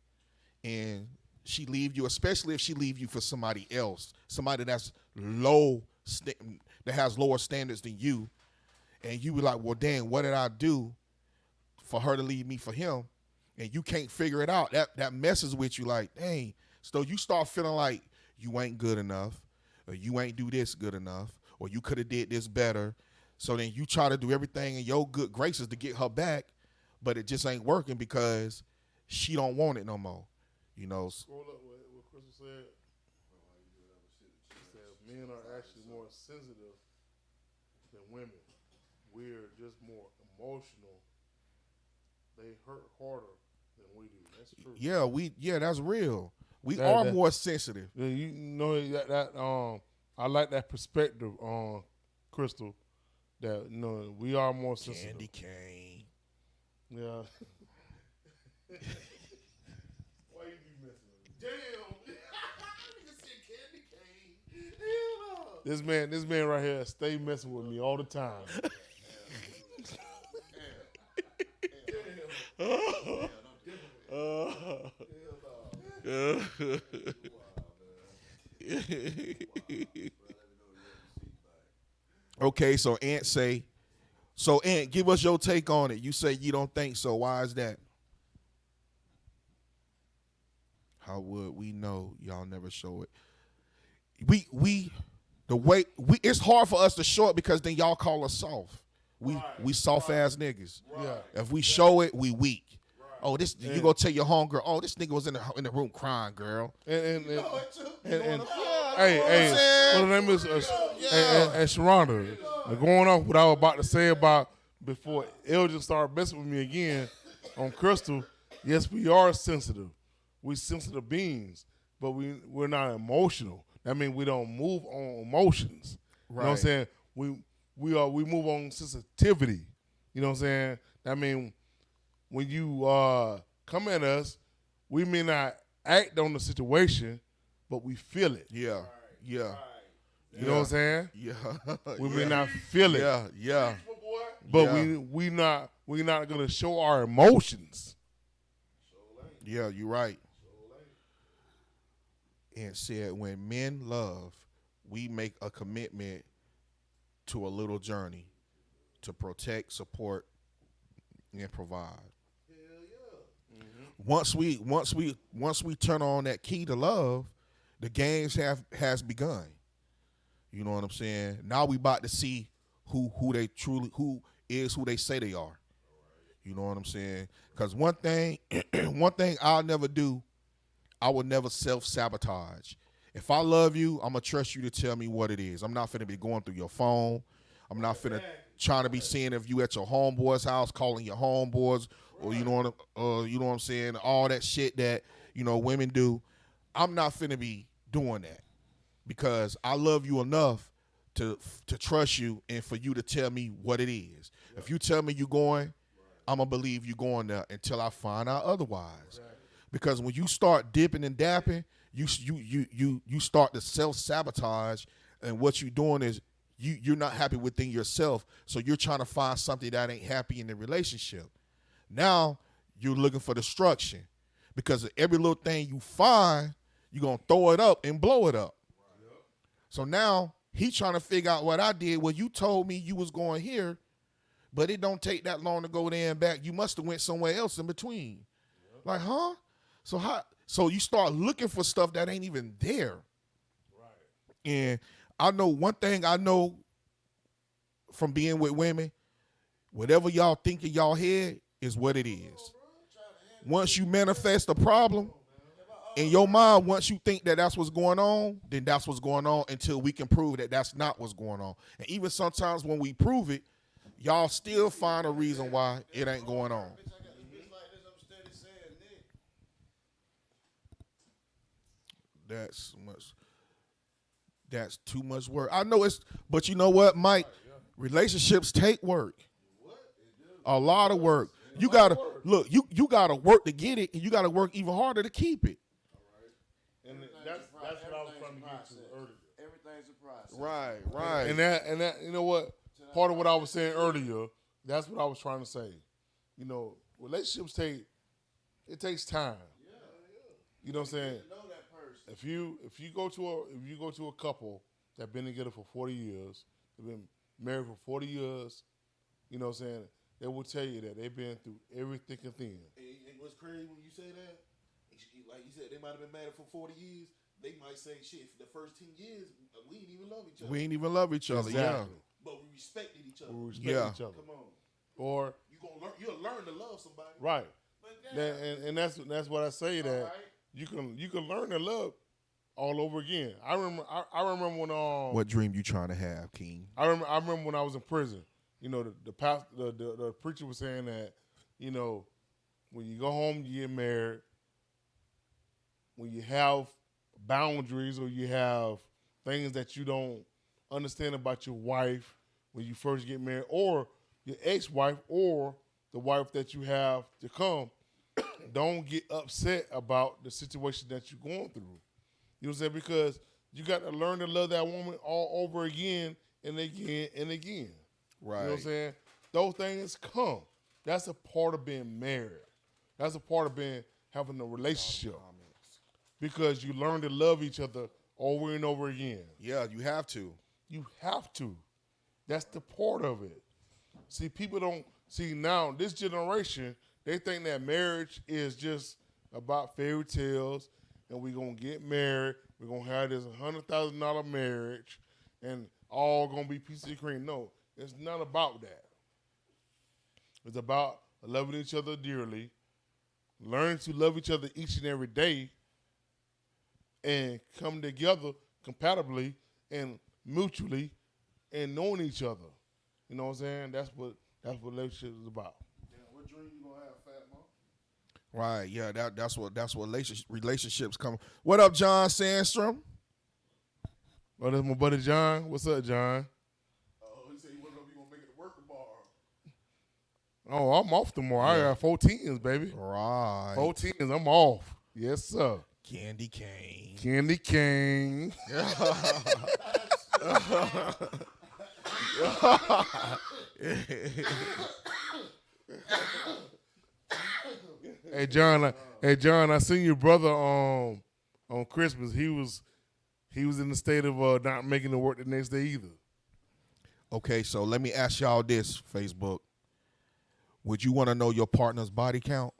and she leave you, especially if she leave you for somebody else, somebody that's that has lower standards than you, and you be like, well, dang, what did I do for her to leave me for him? And you can't figure it out. That messes with you like, dang. So you start feeling like you ain't good enough, or you ain't do this good enough, or you could have did this better. So then you try to do everything in your good graces to get her back, but it just ain't working because she don't want it no more. You know. Scroll up what Crystal said. She said men are actually more sensitive than women. We're just more emotional. They hurt harder than we do. That's true. Yeah, that's real. We That- are that- more sensitive. Yeah, you know that I like that perspective on Crystal. That we are more sensitive. Candy cane. Yeah. Why you be messing with me? Damn. Nigga said candy cane. Hell no. This man right here stay messing with me all the time. Okay, so Ant, give us your take on it. You say you don't think so. Why is that? How would we know y'all never show it? It's hard for us to show it because then y'all call us soft. We soft ass niggas. Yeah. If we show it, we weak. Oh, you gonna tell your homegirl, oh, this nigga was in the room crying, girl. And hey, saying? what her name is? And Sharonda. Going off what I was about to say about before Elgin started messing with me again on Crystal. Yes, we are sensitive. We sensitive beings, but we're not emotional. That means we don't move on emotions. You know what I'm Right. saying? We move on sensitivity. You know what I'm saying? That means when you come at us, we may not act on the situation, but we feel it. Yeah. You know what I'm saying? Yeah. We may not feel it, Yeah. but Yeah. we're not gonna show our emotions. Yeah, you're right. And said, when men love, we make a commitment to a little journey to protect, support, and provide. Once we turn on that key to love, the games has begun. You know what I'm saying? Now we about to see who they say they are. You know what I'm saying? Because one thing I'll never do, I will never self-sabotage. If I love you, I'm going to trust you to tell me what it is. I'm not finna be going through your phone. I'm not finna trying to be seeing if you at your homeboy's house, calling your homeboys, or you know what I'm saying, all that shit that, women do. I'm not finna be doing that because I love you enough to trust you and for you to tell me what it is. If you tell me you're going, I'm going to believe you're going there until I find out otherwise. Because when you start dipping and dapping, you start to self-sabotage, and what you're doing is you're not happy within yourself, so you're trying to find something that ain't happy in the relationship. Now you're looking for destruction because of every little thing you find, you're going to throw it up and blow it up. So now he trying to figure out what I did. Well, you told me you was going here, but it don't take that long to go there and back. You must have went somewhere else in between. Like, huh? So you start looking for stuff that ain't even there. Right. And I know one thing I know from being with women, whatever y'all think in y'all head is what it is. Once you manifest a problem in your mind, once you think that that's what's going on, then that's what's going on until we can prove that that's not what's going on. And even sometimes when we prove it, y'all still find a reason why it ain't going on. That's too much work. I know but you know what, Mike? Relationships take work. A lot of work. You gotta look. You gotta work to get it, and you gotta work even harder to keep it. And that's what I was trying to get to earlier. things to process. Right. And that, you know what? Part of what I was saying earlier, that's what I was trying to say. You know, relationships takes time. You know what I'm saying? Know that person. If you go to a couple that been together for 40 years, they've been married for 40 years, you know what I'm saying? They will tell you that they've been through every thick and thin. And what's crazy when you say that? Like you said, they might have been married for 40 years. They might say, shit, for the first 10 years, we didn't even love each other. We ain't even love each other. Yeah. Exactly. But we respected each other. We respect Yeah. each other. Come on. Or You'll learn to love somebody. right. But And that's what I say that right. you can learn to love all over again. I remember when What dream you trying to have, King? I remember when I was in prison. You know, the preacher was saying that, you know, when you go home, you get married. When you have boundaries or you have things that you don't understand about your wife when you first get married, or your ex-wife, or the wife that you have to come, don't get upset about the situation that you're going through. You know what I'm saying? Because you got to learn to love that woman all over again and again and again. Right. You know what I'm saying? Those things come. That's a part of being married. That's a part of having a relationship. Because you learn to love each other over and over again. Yeah, you have to. You have to. That's the part of it. See, people don't see now, this generation, they think that marriage is just about fairy tales and we're going to get married. We're going to have this $100,000 marriage and all going to be pieces of cream. No, it's not about that. It's about loving each other dearly, learning to love each other each and every day, and come together compatibly and mutually and knowing each other. You know what I'm saying? That's what relationship is about. What dream you gonna have, Fat Mom? Right. Yeah. That's what relationships come. What up, John Sandstrom? Oh, that's my buddy John. What's up, John? Oh, he said he wasn't gonna make it to work tomorrow. Oh, I'm off tomorrow. I got 14s, baby. Right. 14s. I'm off. Yes, sir. Candy cane. Candy King. Hey John, I seen your brother on Christmas. He was in the state of not making it work the next day either. Okay, so let me ask y'all this, Facebook. Would you want to know your partner's body count?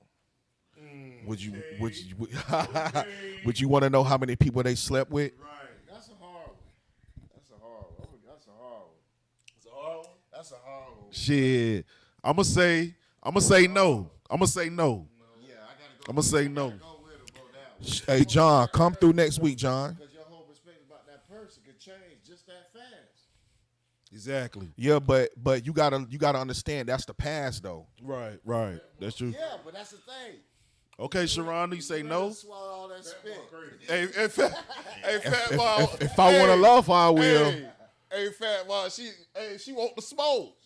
Would you would you want to know how many people they slept with? Right. That's a hard one. That's a hard one. That's a hard one. It's a hard one. That's a hard one. Shit. I'ma say no. I'ma say no. Yeah, I gotta go. I'ma say no. Go with him on that one. Hey, John, come through next week, John. Because your whole perspective about that person could change just that fast. Exactly. Yeah, but you gotta understand that's the past though. Right. That's true. Yeah, but that's the thing. Okay, Sharonda, you say no? Swallow all that spit. Hey, Fat Mom. If I want to love, I will. Hey, Fat Mom, she want the smoke.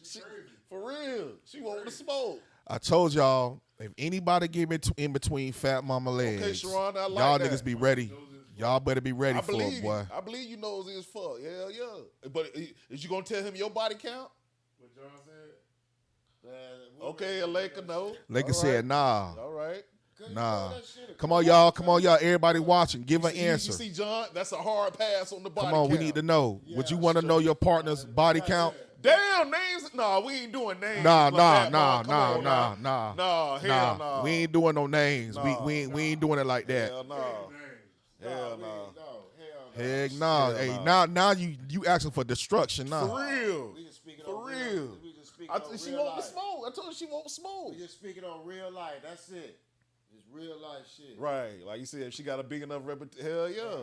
For real. She want the smoke. I told y'all, if anybody get in between Fat Mama legs, Sharonda, I like y'all that. niggas be ready. Y'all better be ready for it, boy. I believe you knows his fuck. Yeah. But is you gonna tell him your body count? What John said? Okay, Aleka, no. Like I All said, right. nah. All right. Nah. Come on, y'all. Everybody watching, give an You answer. see, John, that's a hard pass on the body Come on, we count. need to know. Would you want to know your partner's body count? Damn, names? Nah, we ain't doing names. Nah, like nah, that, nah, Mom. Come nah, on nah, now. nah. Nah, hell nah. We ain't doing no names. Nah. We ain't doing it like that. Hell no. Hell no. No, hell no. Heck nah. Hell Hey, nah. now you asking for destruction now. For real. We just speaking For on real. We just speaking I on she real want the life. smoke. I told her she want smoke. We just speaking on real life. That's it. Just real life shit. Right. Like you said, if she got a big enough reputation, hell yeah.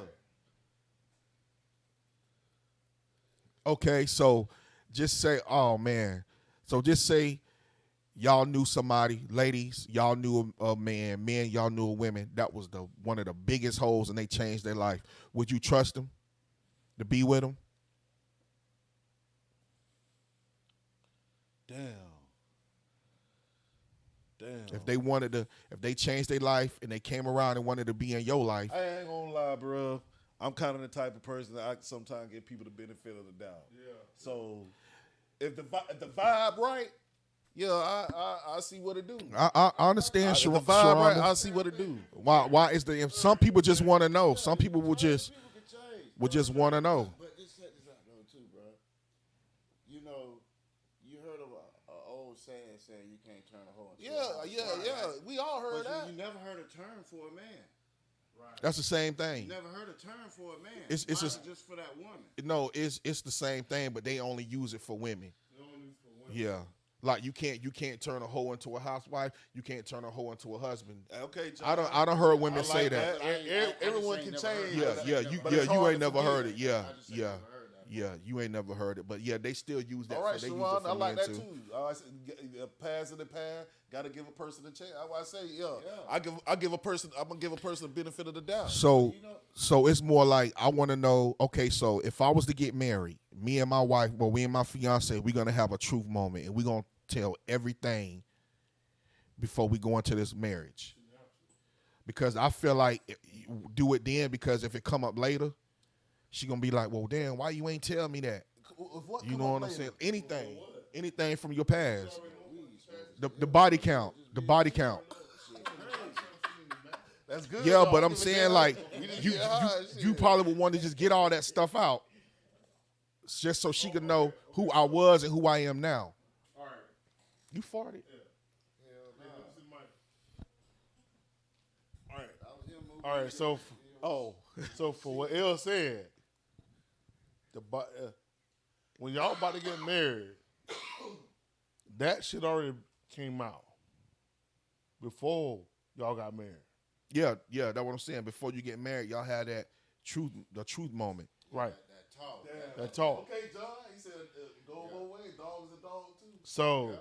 Okay, so just say, oh man. So just say y'all knew somebody, ladies, y'all knew a man, men, y'all knew a woman. That was one of the biggest holes, and they changed their life. Would you trust them to be with them? Damn. If they changed their life and they came around and wanted to be in your life, I ain't gonna lie, bro. I'm kind of the type of person that I sometimes give people the benefit of the doubt. Yeah. So if the vibe right, yeah, I see what it do. I understand. If the Sharonda. vibe right, I see what it do. Why is the? If some people just want to know. Some people will just want to know. But just check this out though too, bro. You know, you heard of an old saying you can't turn a hoe into a house, right? We all heard But that. you never heard a term for a man. That's the same You thing. never heard a term for a man. It's Mine just- is just for that woman. No, it's the same thing, but they only use it for women. Yeah. Like you can't turn a hoe into a housewife. You can't turn a hoe into a husband. Okay, John. I don't heard women I say like that. Everyone I can just ain't never change. heard Yeah, that. yeah, But you it's hard ain't to never heard forget. it. Yeah, I just ain't yeah, never heard that. yeah. You ain't never heard it, but yeah, they still use that. All right, they use Sharon, it for I like men that too. I said, pass in the past. Got to give a person a chance. I say, I give a person. I'm gonna give a person the benefit of the doubt. So, so it's more like I want to know. Okay, so if I was to get married, me and my wife, well, we and my fiance, we're gonna have a truth moment, and we're gonna tell everything before we go into this marriage. Because I feel like do it then. Because if it come up later, she gonna be like, "Well, damn, why you ain't tell me that?" If what You come know up what I'm later, saying? Anything from your past. The body count. The body count. That's good. Yeah, though. but I I'm give a saying damn. like We just you get high, you shit. probably would want to just get all that stuff out, just so she could know who I was and who I am now. All right. You farted. All right. All right. So for what Elle said, when y'all about to get married, that shit already came out before y'all got married. Yeah, that's what I'm saying. Before you get married, y'all had the truth moment. Right. That talk. That talk. Okay, John. He said, "Go both ways. Dog is a dog too." So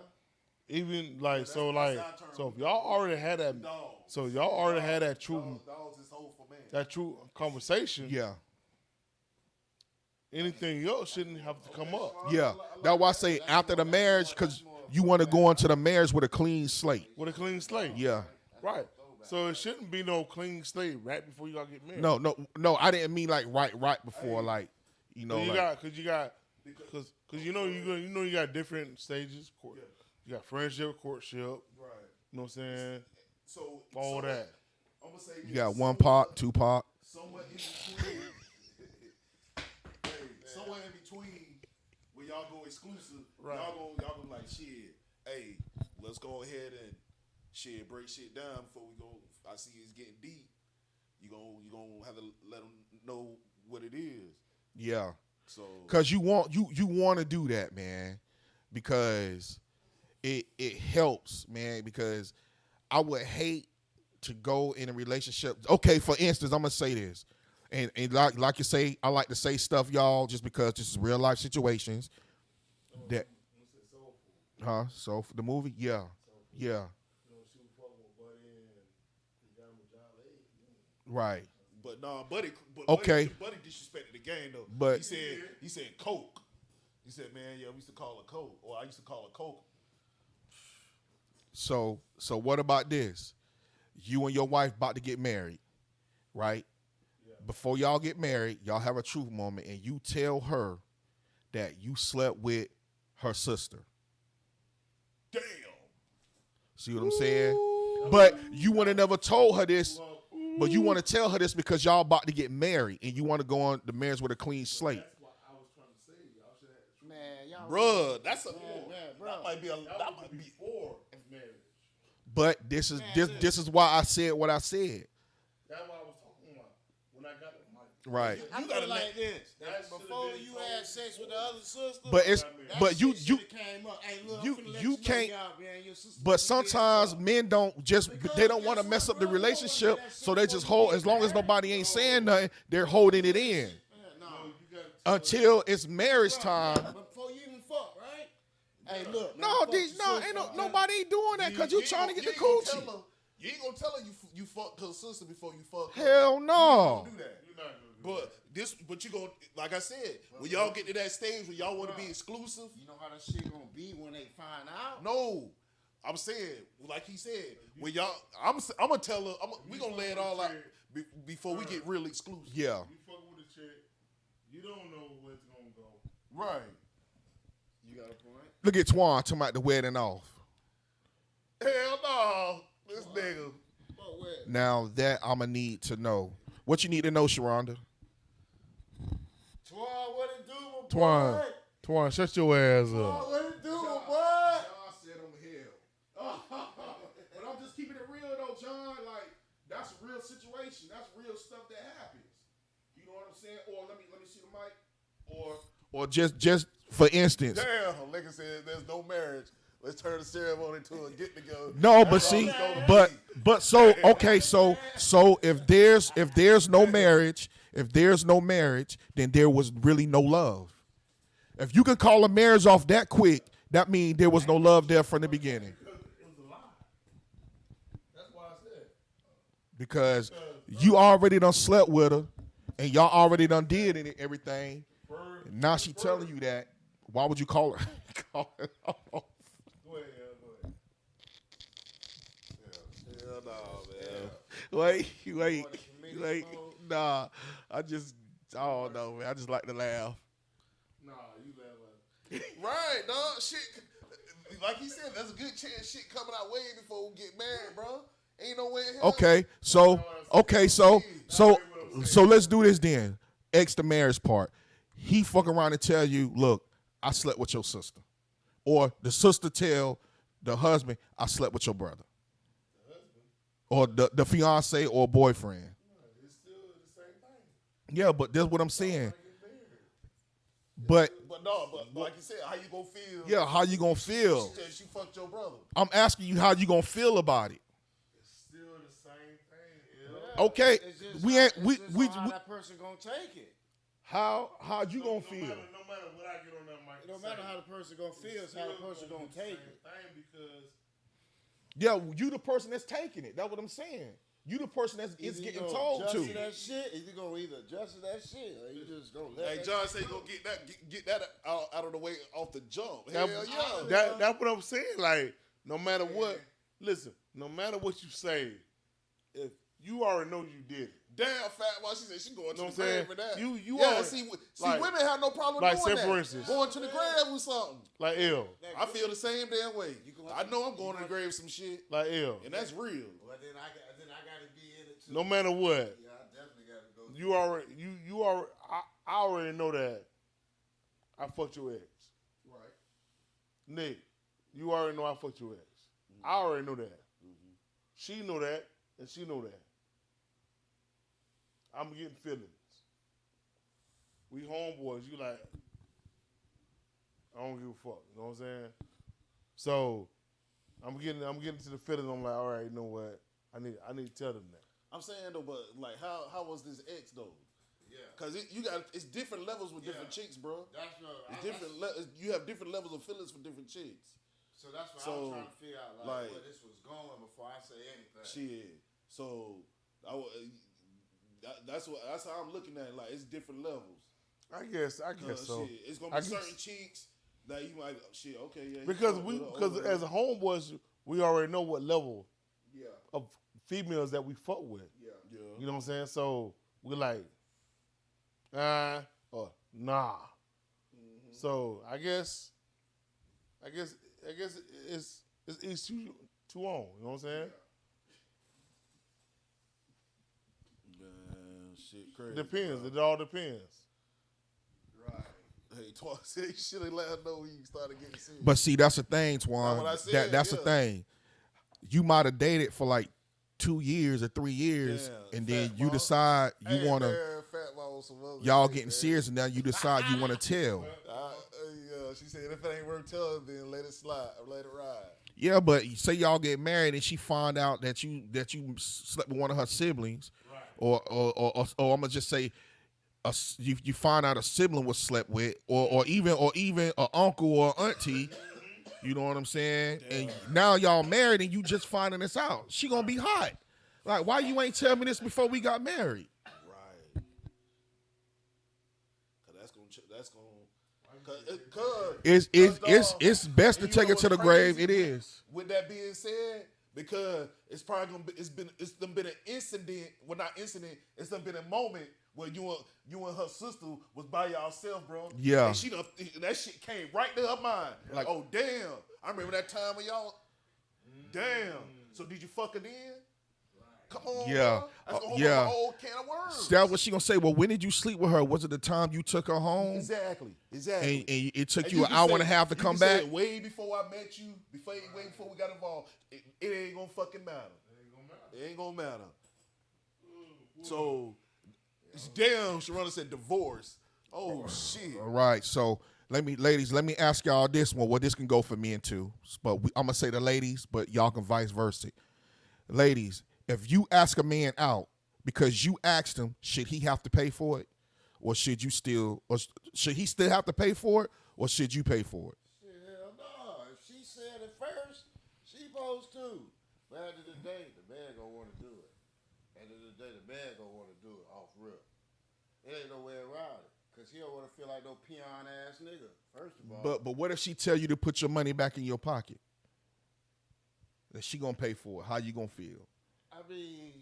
even like that's so our term. so if y'all already had that Dog. so y'all already had that true Dogs is whole for man. that true conversation, Yeah, anything else shouldn't have to come up yeah. That's why I say after the marriage, because you want to go into the marriage with a clean slate. with a clean slate. Yeah. Right. So it shouldn't be no clean slate right before you gotta get married. No. I didn't mean like right before, like you know, You like got because you know you got different stages. You got friendship, courtship. Right. You know what I'm saying? So All somewhere- that. I'm gonna say you got one part, two part. somewhere in between. Hey, somewhere in between where y'all go exclusive, Right. y'all go like shit. Hey, let's go ahead and break shit down before we go. I see it's getting deep. You gonna have to let them know what it is. Yeah. So Cause you want to do that, man, because it helps, man. Because I would hate to go in a relationship. Okay, for instance, I'm gonna say this, and like you say, I like to say stuff, y'all, just because this is real life situations. That, So for the movie, yeah. Right. but nah, Buddy Okay. Buddy disrespected the game though. But- he said Coke. He said, man, yeah, we used to call her Coke. Or I used to call her Coke. So what about this? You and your wife about to get married, right? Before y'all get married, y'all have a truth moment, and you tell her that you slept with her sister. Damn. See what I'm saying? But you would have never told her this. But you want to tell her this because y'all about to get married, and you want to go on the marriage with a clean slate. Man, y'all. Bruh, that's a man, bro. that might be Before marriage. But this is why I said what I said. That's what I was talking about when I got the mic. Right. I You feel gotta like let- this. That should've Before been you told. had sex with the other sister, But it's that but you shit you shoulda came up. Hey, look, you- I'm finna let you know, can't- y'all, man, your sister but did sometimes something. men don't just Because they don't want to guess mess what, up the bro? You don't wanna relationship, do that so shit they before just you hold get as long as married. nobody ain't saying nothing, they're holding it in Man, no. until it's marriage time. But before you even fuck, right? Hey, look. No, man, fuck these your no, sister, ain't no man. nobody ain't doing that because you trying to get the coochie. You ain't gonna tell her you fucked her sister before you fucked her. Hell no. You don't do that. But you go like I said, when y'all get to that stage where y'all want to be exclusive. You know how that shit gonna be when they find out? No, I'm saying like he said when y'all. I'm gonna tell her. We gonna lay it all out before we get real exclusive. Yeah. You fucking with You don't know where it's gonna go. Right. You got a point. Look at Twan talking about the wedding off. Hell no. This nigga. But where? Now that I'ma need to know. What you need to know, Sharonda? Twan, what it do, my Twan, boy? Twan, shut your ass Twan, up. what it do, my boy? John said I'm hell. But I'm just keeping it real though, John. Like, that's a real situation. That's real stuff that happens. You know what I'm saying? Or let me see the mic. Or just for instance. Damn, Lincoln said there's no marriage. Let's turn the ceremony to a get together. No, but see, but so okay, so if there's no marriage, then there was really no love. If you can call a marriage off that quick, that means there was no love there from the beginning. It was a lie. That's why I said. Because you already done slept with her, and y'all already done did everything. Now she telling you that. Why would you call her? Call her off? Go ahead, go ahead. Hell no, man. Wait. Nah, I don't know, man. I just like to laugh. Nah, you laugh at it. Right, dog. Shit. Like he said, there's a good chance shit coming out way before we get married, bro. Ain't no way in hell. Okay, so let's do this then. X the marriage part. He fuck around and tell you, look, I slept with your sister. Or the sister tell the husband, I slept with your brother. Or the fiance or boyfriend. It's still the same thing. Yeah, but that's what I'm saying. But But no, but like you said, how you gonna feel? yeah, how you gonna feel? She said she fucked your brother. I'm asking you how you gonna feel about it. It's still the same thing. Yeah. Okay, It's just we how- ain't it's we just we, how we that person gonna take it. how you gonna feel? No matter what I get on that mic. It don't matter how the person gonna feel. It's how the person gonna take it. Thing because Yeah, you the person that's taking it. That's what I'm saying. You the person that's is Either you getting gonna told adjust to. that shit, either gonna adjust to that shit, or you just gonna let Hey, that John shit said go. go get that out of the way off the jump. Hell yeah. That's what I'm saying. Like, no matter what, listen, no matter what you say, if you already know you did it. Damn, fat. Well, she said she going to Know the what I'm saying? grave for that. You yeah. already- See, like- women have no problem like, doing say that. for instance- Going to the grave with something. Like, ill. I feel the same damn way. I know I'm going to the grave with some shit, Like, ill. and that's real. Well, then I gotta be in it too. No matter what, Yeah, I definitely gotta go. you already, I already know that I fucked your ex. Right. Nick, you already know I fucked your ex. I already know that. She know that, and she know that. I'm getting feelings. We homeboys. You like, I don't give a fuck. You know what I'm saying? So, I'm getting to the feelings. I'm like, all right, you know what? I need to tell them that. I'm saying though, but like, how was this ex though? Yeah, because it's different levels with different chicks, bro. That's no. It's different. You have different levels of feelings for different chicks. So that's what So, I was trying to figure out, like like- where this was going before I say anything. Shit. So that's how I'm looking at it. Like, it's different levels. I guess so. Shit, it's gonna I be guess- certain cheeks that you might shit. Okay, yeah. he Because fucked we, with her because over as a homeboys, we already know what level Yeah. of females that we fuck with. Yeah. yeah. You know what I'm saying? So we're like, or nah. So I guess it's too on. You know what I'm saying? Man, shit, crazy. Depends. It all depends. Right. Hey, Twan said you should have let her know when you started getting serious. But see, that's the thing, That's what I Twan. said, That's the yeah. thing. You might have dated for like 2 years or 3 years, Yeah, and then fat you mom. decide you Hey, want to. man, Fat Mom on some other Y'all shit, getting man. serious, and now you decide you want to tell. Yeah, she said if it ain't worth telling, then let it slide or let it ride. Yeah, but say y'all get married and she find out that you slept with one of her siblings, or I'm gonna just say, you find out a sibling was slept with, or even an uncle or auntie. You know what I'm saying? And now y'all married and you just finding this out. She gonna be hot. Like, why you ain't tell me this before we got married? Right. Cause that's gonna. It's best to take it to the grave. It is. With that being said, because it's probably gonna be, it's been an incident. Well, not incident. It's done been a moment Well, you and her sister was by yourself, bro. Yeah. And that shit came right to her mind. Like- Oh damn! I remember that time when y'all. Damn. So did you fuck her then? Come on, Yeah. bro. That's gonna Yeah. open a whole can of worms. That's what she gonna say. Well, when did you sleep with her? Was it the time you took her home? Exactly. And it took And you an can hour say- and a half to you come can say back? it way before I met you, way before we got involved. It ain't gonna fucking matter. It ain't gonna matter. So, damn, Sharona said divorce. Oh shit. All right. So ladies, let me ask y'all this one. Well, this can go for men too, but I'm gonna say the ladies, but y'all can vice versa. Ladies, if you ask a man out because you asked him, should he have to pay for it, or should he still have to pay for it, or should you pay for it? Hell no. If she said it first, she supposed to. But at the end of the day, the man gonna want to do it. At the end of the day, the man gonna want to do it off rip. It ain't no way around it. Because he don't want to feel like no peon ass nigga, first of all. But what if she tell you to put your money back in your pocket? That she gonna pay for it. How you gonna feel? I mean,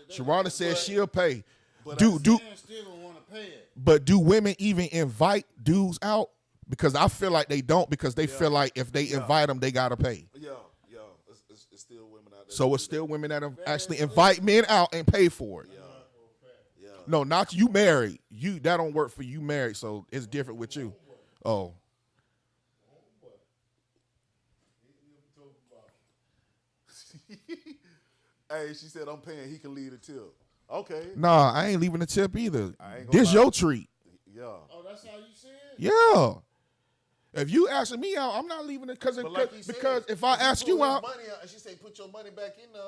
Sharona says she'll pay. but Do man still don't want to pay it. But do women even invite dudes out? Because I feel like they don't, because they feel like if they invite them, they gotta pay. Yeah. It's still women out there. So it's still women that actually invite men out and pay for it. Yeah. No, not you married. You that don't work for you married, so it's different with you. Oh. Hey, she said I'm paying. He can lead a tip. Okay. Nah, I ain't leaving the tip either. I ain't gonna This lie. your treat. Yeah. Oh, that's how you see it? Yeah. If you asking me out, I'm not leaving it But like he because said, if I he ask put you his out, money out, and she say put your money back in there.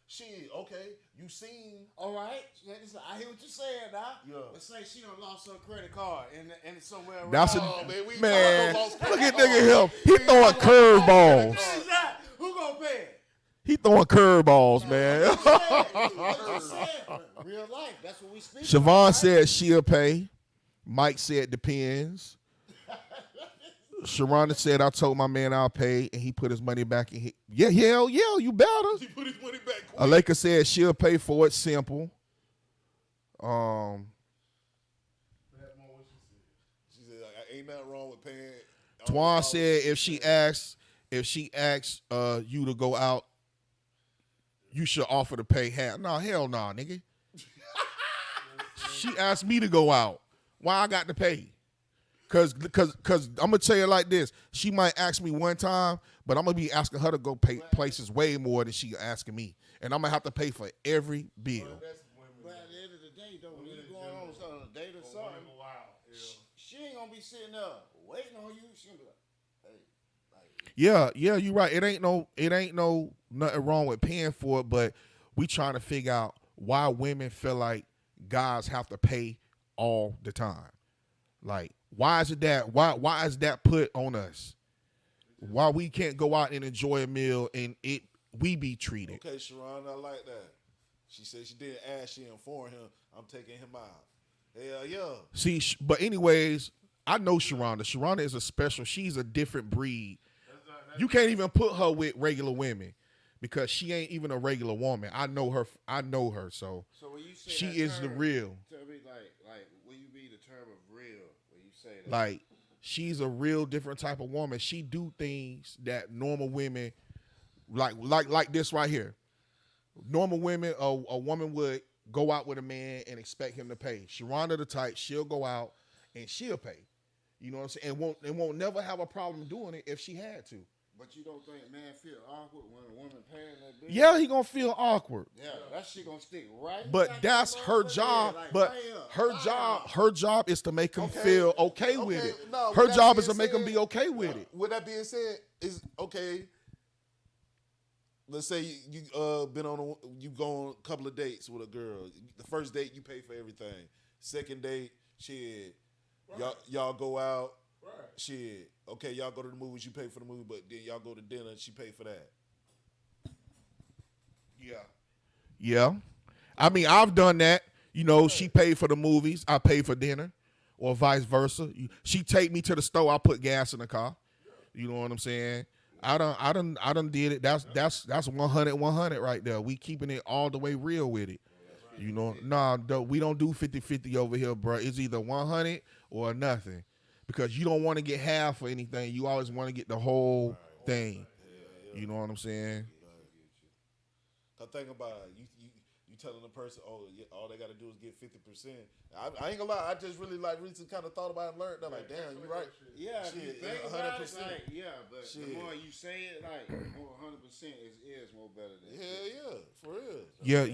Shit, okay. You seen? All right. I hear what you're saying now. Yeah. But say she done lost her credit card and it's somewhere around. that's a Oh, man, we man. talking about Look at nigga him. He throwing curveballs. What is that? Who gonna pay it? He throwing curveballs, man. Real life. That's what we speak. Siobhan said she'll pay. Mike said depends. Sharonda said I told my man I'll pay, and he put his money back in. Yeah, hell yeah, you better. He put his money back. Quick. Aleka said she'll pay for it. Simple. She said ain't nothing wrong with paying. Twan said if she asks you to go out, you should offer to pay half. No, hell no, nigga. She asked me to go out. Why I got to pay? Cause I'm gonna tell you like this. She might ask me one time, but I'm gonna be asking her to go pay places way more than she asking me, and I'm gonna have to pay for every bill. But at the end of the day, though, when you going on a date or something, she ain't gonna be sitting there waiting on you. She gonna be like, hey, Yeah, you're right. It ain't no nothing wrong with paying for it, but we trying to figure out why women feel like guys have to pay all the time. Like, why is it that why is that put on us? Why we can't go out and enjoy a meal and we be treated? Okay, Sharon, I like that. She said she didn't ask. She informed him. I'm taking him out. Hell yeah. See, but anyways, I know Sharonda. Sharonda is a special. She's a different breed. You can't even put her with regular women because she ain't even a regular woman. I know her. So so when you say she that is the term, real. Tell me, like, will you be the term of real when you say that? Like, she's a real different type of woman. She do things that normal women like this right here. Normal women, a woman would go out with a man and expect him to pay. Sharonda the type, she'll go out and she'll pay. You know what I'm saying? And won't never have a problem doing it if she had to. But you don't think man feel awkward when a woman paying that bill? Yeah, he gonna feel awkward. Yeah, that shit gonna stick right. But back that's in the her motherfucker job. head, like, But bam, her job is to make him Okay. feel okay with Okay, it. no, Her with that job is being to make him said- be okay with it. With that being said, is okay. Let's say you been on you go on a couple of dates with a girl. The first date you pay for everything. Second date, shit, y'all go out. Right. Shit, okay, y'all go to the movies. You pay for the movie, but then y'all go to dinner. She pay for that. Yeah. I mean, I've done that. You know, she paid for the movies, I pay for dinner, or vice versa. She take me to the store, I put gas in the car. You know what I'm saying? I done did it. That's 100 right there. We keeping it all the way real with it. You know, nah, we don't do 50-50 over here, bro. It's either 100 or nothing, because you don't want to get half or anything. You always want to get the whole thing. You know what I'm saying? Cause think about it, you telling the person, oh, yeah, all they got to do is get 50%. I ain't gonna lie, I just really recently kind of thought about it and learned that, like, damn, you right. Yeah, if you Shit, think 100%. about it, like, yeah, but Shit. the more you say it, like, more 100% is more better than Hell yeah, for real.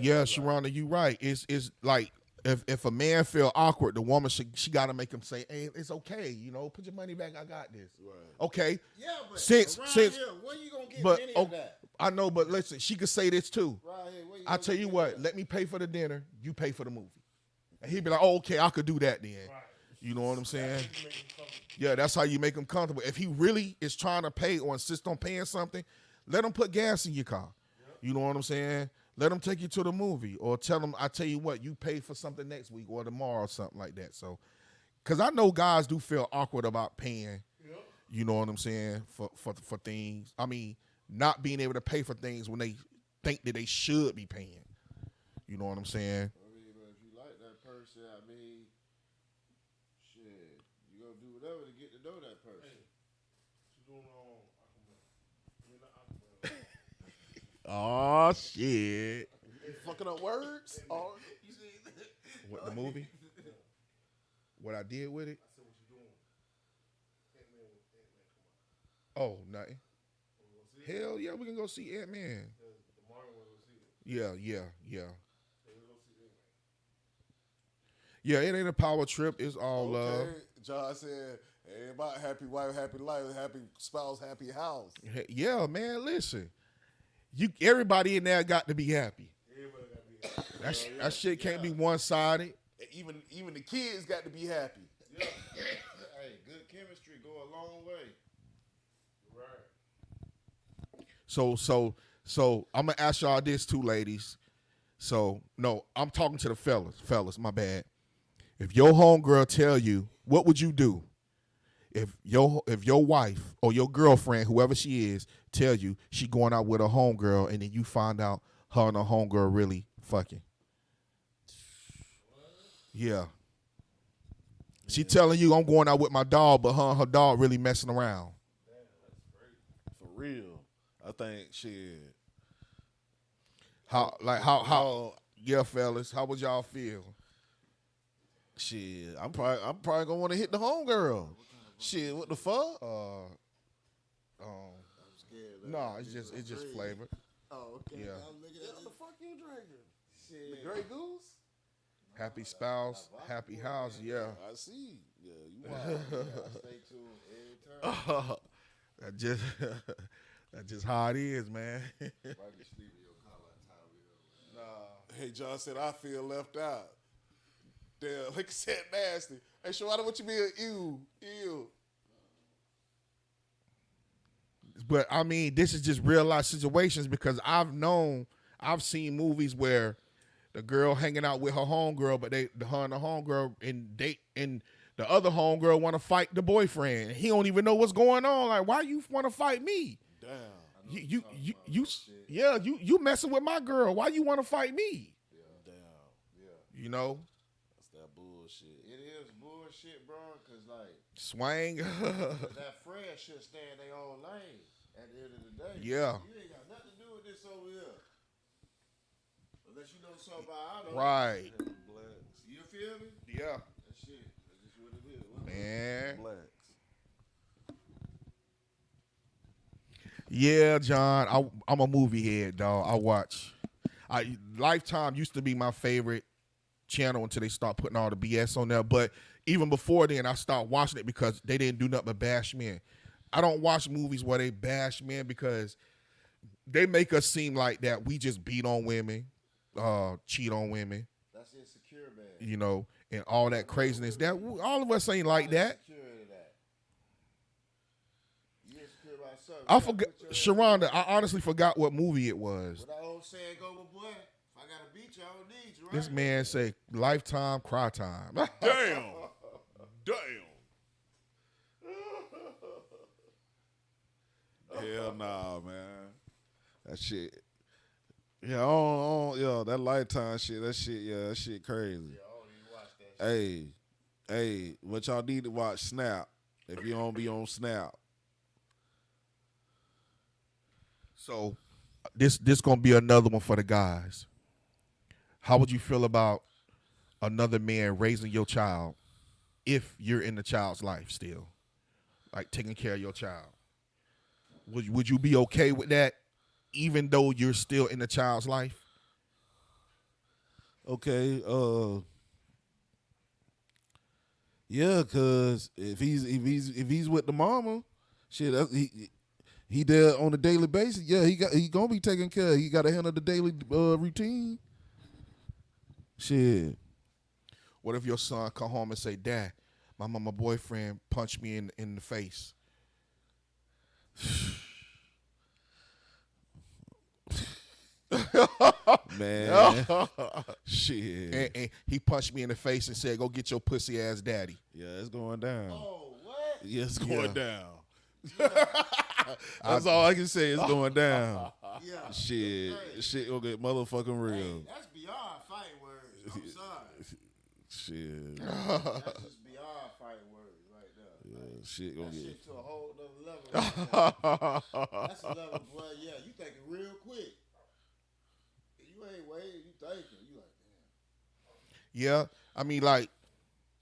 Yeah, Sharonda, you right. It's like if a man feel awkward, the woman she got to make him say, "Hey, it's okay. You know, put your money back. I got this." Right. Okay. Yeah, but Since around since here, where you gonna get but any oh, of that? I know, but listen, she could say this too. Right here, where you I gonna tell get you any what, of that? let me pay for the dinner. You pay for the movie, and he'd be like, "Oh, okay, I could do that then." You know what I'm saying? Yeah, that's how you make him comfortable. If he really is trying to pay or insist on paying something, let him put gas in your car. You know what I'm saying? Let him take you to the movie, or tell him, I tell you what, you pay for something next week or tomorrow or something like that. So, because I know guys do feel awkward about paying. You know what I'm saying, for things. I mean, not being able to pay for things when they think that they should be paying. You know what I'm saying? I mean, but if you like that person, I mean, shit, you gonna do whatever to get to know that person. Oh shit! Fucking up words. Oh, What, the movie? What I did with it? Oh, nothing. Hell yeah, we can go see Ant-Man. Yeah. Yeah, it ain't a power trip. It's all love. okay. John said, ain't about happy wife, happy life, happy spouse, happy house. Yeah, man. Listen, everybody in there got to be happy. That shit can't be one sided. Even the kids got to be happy. Hey, good chemistry go a long way. So I'm gonna ask y'all this too, ladies. So no, I'm talking to the fellas. Fellas, my bad. If your homegirl tell you, what would you do? If your wife or your girlfriend, whoever she is, tell you she going out with a homegirl, and then you find out her and her homegirl really fucking. Yeah. She telling you I'm going out with my dog, but her and her dog really messing around. For real. I think shit. How yeah, fellas, how would y'all feel? Shit. I'm probably gonna want to hit the homegirl. Shit, what the fuck? No, it's just flavor. Oh, okay. Yeah. I'm looking at What the fuck you drinking? shit. The Grey Goose? Happy spouse, happy house. Yeah. I see. Yeah, you wild. Stay tuned every time. That's just how it is, man. Why you sleep in your car like Tyrell? Hey, John said, I feel left out. Damn, like I said, nasty. Hey, Shawana, what you mean? Ew. But I mean, this is just real life situations, because I've seen movies where the girl hanging out with her homegirl, but her and the homegirl and the other homegirl want to fight the boyfriend. He don't even know what's going on. Like, why you want to fight me? Damn. You messing with my girl. Why you want to fight me? Damn. You know, That's that bullshit. It is bullshit, bro, because, like, swang. that friend should stay in their own lane at the end of the day. Yeah. You ain't got nothing to do with this over here. Unless you know something about I don't. Right. Blacks. You feel me? Yeah. That shit. That's just what it is. Man. Blacks. Yeah, John. I'm a movie head, dog. I watch. Lifetime used to be my favorite channel until they start putting all the BS on there. But even before then, I stopped watching it because they didn't do nothing but bash men. I don't watch movies where they bash men, because they make us seem like that we just beat on women, cheat on women, That's insecure, man. you know, and all that craziness. That all of us ain't like that. Insecure to that. You insecure about something. I You forgot, gotta put your- Sharonda. I honestly forgot what movie it was. What that old saying go, my boy? If I gotta beat you, I don't need you, right? This man say, "Lifetime, cry time." Damn. Hell nah, man. That shit. Yeah, yeah, that Lifetime shit, that shit crazy. Hey, what y'all need to watch Snap if you don't be on Snap. So this gonna be another one for the guys. How would you feel about another man raising your child if you're in the child's life still, like taking care of your child? Would you be okay with that, even though you're still in the child's life? Okay, yeah, cause if he's with the mama, shit, he there on a daily basis. Yeah, he gonna be taken care of. He got to handle the daily routine. Shit. What if your son come home and say, "Dad, my mama boyfriend punched me in the face"? Man, shit. And he punched me in the face and said, "Go get your pussy ass daddy." Yeah, it's going down. Oh, what? Yeah, it's going Yeah. down. That's all I can say. It's going down. Yeah. Shit gonna get motherfucking real. That's beyond fighting words. I'm sorry. Shit. That's just beyond fighting words right there. Yeah, shit gonna That get. shit to a whole nother level. Right there. That's a level, boy. Yeah, you thinking real quick. You ain't waiting. You thinking. You like, damn. Yeah, I mean, like,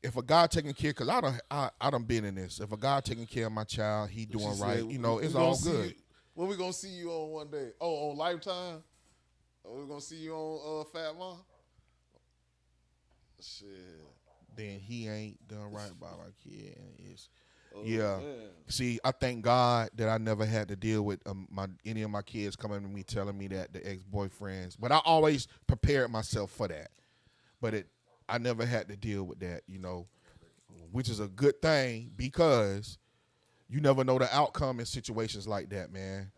if a guy taking care, cause I done been in this. If a guy taking care of my child, he doing She right. said, You know, we it's gonna all see good. you- When we gonna see you on one day? Oh, on Lifetime? Or we gonna see you on Fat Mom? Shit. Then he ain't done right by my kid. And it's Oh, yeah. man. See, I thank God that I never had to deal with any of my kids coming to me telling me that the ex-boyfriends. But I always prepared myself for that. But I never had to deal with that, you know, which is a good thing because you never know the outcome in situations like that, man.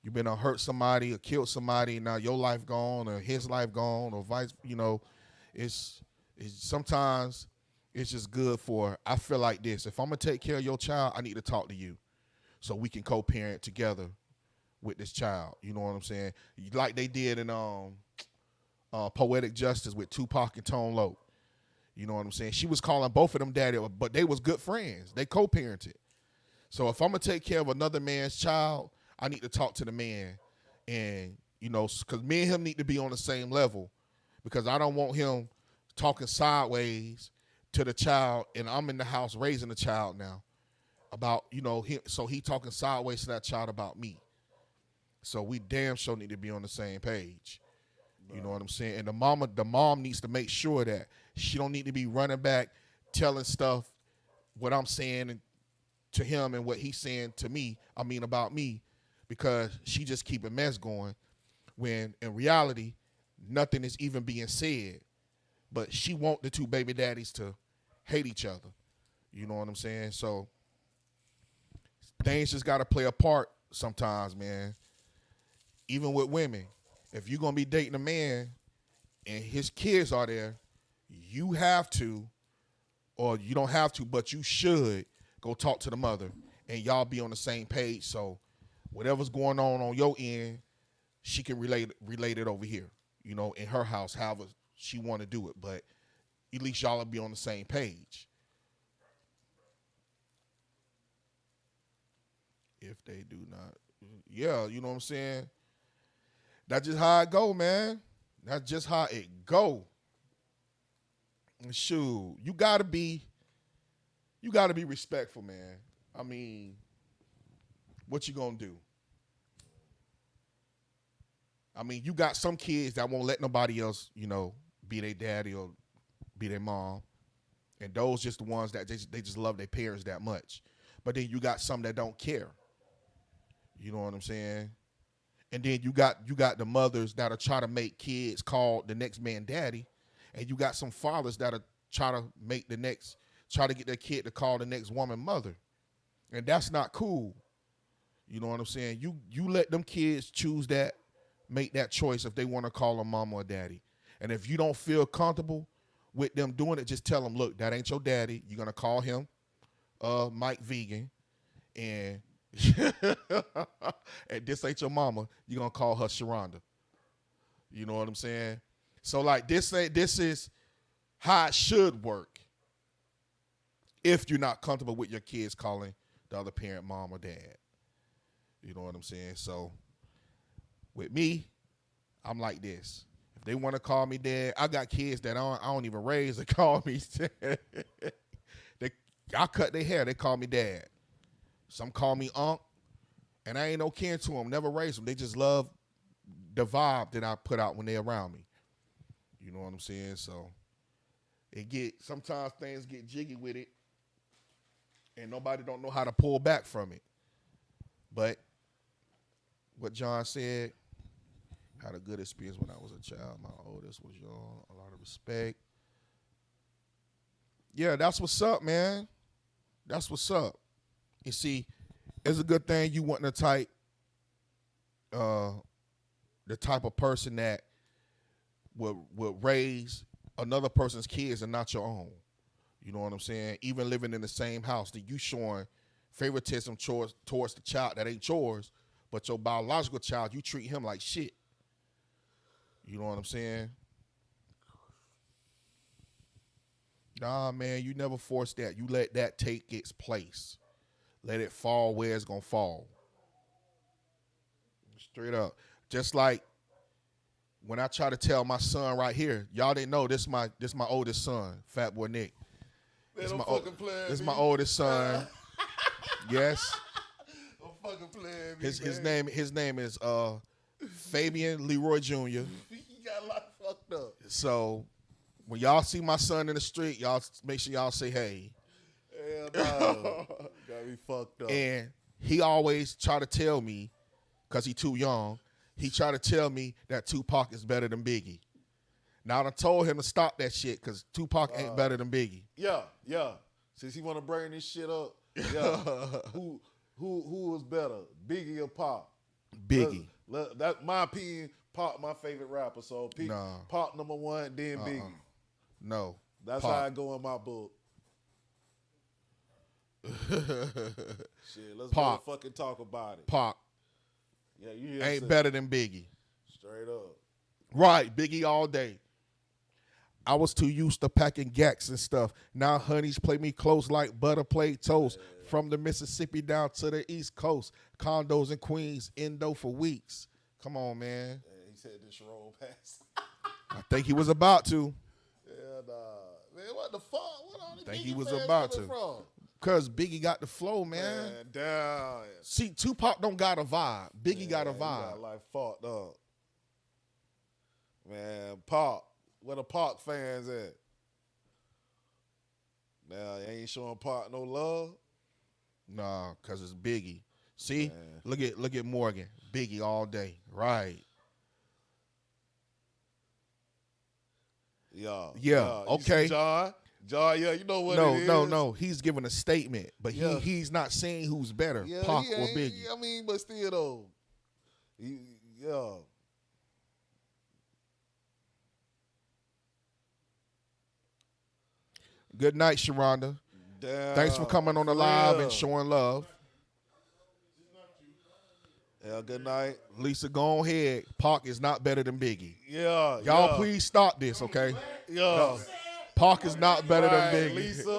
You've been to hurt somebody or killed somebody, and now your life gone or his life gone or vice. You know, it's sometimes it's just good for. I feel like this: if I'm gonna take care of your child, I need to talk to you, so we can co-parent together with this child. You know what I'm saying? Like they did in Poetic Justice with Tupac and Tone Loc. You know what I'm saying? She was calling both of them daddy, but they was good friends. They co-parented. So if I'm gonna take care of another man's child, I need to talk to the man, and you know, because me and him need to be on the same level, because I don't want him talking sideways to the child, and I'm in the house raising the child now about him, so he talking sideways to that child about me. So we damn sure need to be on the same page. You know what I'm saying? And the mom needs to make sure that she don't need to be running back telling stuff what I'm saying to him and what he's saying to me, I mean about me, because she just keep a mess going when in reality nothing is even being said. But she want the two baby daddies to hate each other. You know what I'm saying? So things just gotta play a part sometimes, man. Even with women. If you're gonna be dating a man and his kids are there, you have to, or you don't have to, but you should go talk to the mother and y'all be on the same page. So whatever's going on your end, she can relate it over here, you know, in her house, however she want to do it. But at least y'all will be on the same page. If they do not, yeah, you know what I'm saying? That's just how it go, man. That's just how it go. Shoot, you gotta be respectful, man. I mean, what you gonna do? I mean, you got some kids that won't let nobody else, you know, be their daddy or be their mom. And those just the ones that they just love their parents that much. But then you got some that don't care. You know what I'm saying? And then you got the mothers that'll try to make kids call the next man daddy. And you got some fathers that'll try to get their kid to call the next woman mother. And that's not cool. You know what I'm saying? You let them kids choose that, make that choice if they want to call them mama or daddy. And if you don't feel comfortable with them doing it, just tell them, look, that ain't your daddy. You're going to call him Mike Vegan. And and this ain't your mama. You're going to call her Sharonda. You know what I'm saying? So like this is how it should work if you're not comfortable with your kids calling the other parent mom or dad. You know what I'm saying? So with me, I'm like this. If they want to call me dad, I got kids that I don't even raise to call me dad. I cut their hair, they call me dad. Some call me unc, and I ain't no kin to them, never raised them. They just love the vibe that I put out when they're around me. You know what I'm saying? So sometimes things get jiggy with it, and nobody don't know how to pull back from it. But what John said, had a good experience when I was a child. My oldest was young, a lot of respect. Yeah, that's what's up, man. That's what's up. You see, it's a good thing you want the type of person that will raise another person's kids and not your own. You know what I'm saying? Even living in the same house, that you showing favoritism towards the child that ain't yours, but your biological child, you treat him like shit. You know what I'm saying? Nah, man, you never force that. You let that take its place. Let it fall where it's gonna fall. Straight up. Just like when I try to tell my son right here, y'all didn't know this my oldest son, Fat Boy Nick. This is my oldest son. Yes. Don't fucking play His name is Fabian Leroy Jr. You got a lot fucked up. So when y'all see my son in the street, y'all make sure y'all say hey. Hell no. Got me fucked up. And he always try to tell me, because he too young, he try to tell me that Tupac is better than Biggie. Now I done told him to stop that shit because Tupac ain't better than Biggie. Yeah. Since he want to bring this shit up, yeah. who was better, Biggie or Pac? Biggie. That's my opinion. Pac, my favorite rapper. So Pac number one, then Biggie. No. That's Pac. how I go in my book. Shit, let's Pac. go fucking talk about it. Pac Yeah, you ain't better than Biggie. Straight up. Right, Biggie all day. I was too used to packing gacks and stuff. Now honeys play me close like butter plate toast. From the Mississippi down to the East Coast. Condos in Queens, Indo for weeks. Come on, man. Yeah, he said this roll past. I think he was about to. Yeah, nah. Man, what the fuck? What all the Think Biggie he was fans about coming to. from? Because Biggie got the flow, man. Man, damn. See, Tupac don't got a vibe. Biggie got a He vibe. got like fucked up. Man, Pac. Where the Pac fans at? Now, you ain't showing Pac no love? Nah, because it's Biggie. See? Man. Look at Morgan. Biggie all day. Right. Yeah. Yeah, You okay. see John, yeah, you know what it is. No. He's giving a statement, but Yeah. he's not saying who's better, Yeah, Pac he or ain't- Biggie. I mean, but still though. Yeah. Good night, Sharonda. Damn. Thanks for coming on the live and showing love. Yeah, good night. Lisa, go ahead. Pac is not better than Biggie. Yeah. Y'all please stop this, okay? Yeah. Pac is not better Right, than Biggie. Lisa. You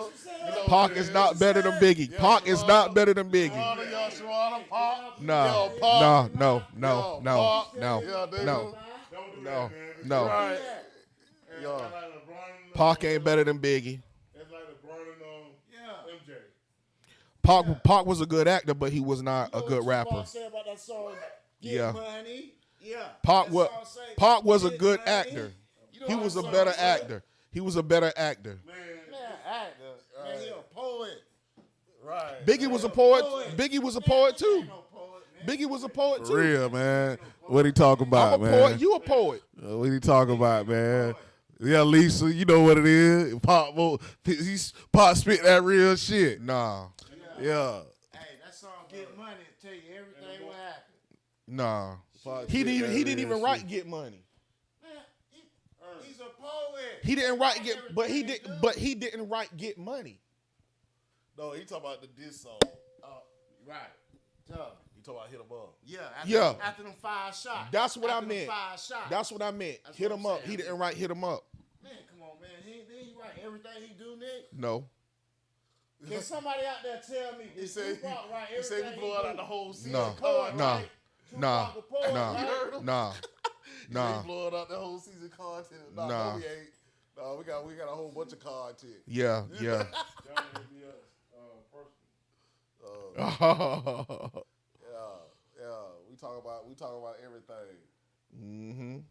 know Pac what is it not better than Biggie. Pac is not better than Biggie. Shawana, Pac. No, Yo, Pac. no. Right. Yo. Pac ain't better than Biggie. It's like the burning on MJ. Pac was a good actor, but he was not a good rapper. Say about that song, Get Yeah. Money. Yeah. Pac That was song say, a Get good Money. actor. You know He what was a that better song say? actor. He was a better actor. Man, actor. Man, he a poet. Right. Biggie was a poet. Biggie was a poet too. Biggie was a poet too. Real, man. What he talking I'm about, a poet. You a poet. What he talking about, man? Yeah, Lisa, you know what it is. Pop spit that real shit. Nah. Yeah. Hey, that song Get Money tell you everything what happened. Nah. Pop He spit that didn't real even shit. write Get Money. Man, he's a poet. He didn't write he didn't write Get Money. No, he talking about the diss song. Right. Tough. You talking about hit him up? Yeah. Yeah. After them 5 shots. That's what I After them meant. 5 shots. That's what I meant. That's Hit what him I'm up. saying. He didn't write hit him up. Man, come on, man. He write everything he do, Nick. No. Can somebody out there tell me? He said right he said he blew out the whole season. No. card, Nah. right? Nah. Tupac, Nah. right? Nah. He said Nah. he blowing out the whole season content. Nah, Nah. no, we ain't. No, we got a whole bunch of content. Yeah. Yeah. Johnny hit me up personally. Yeah. We talk about everything. Mm-hmm. Man,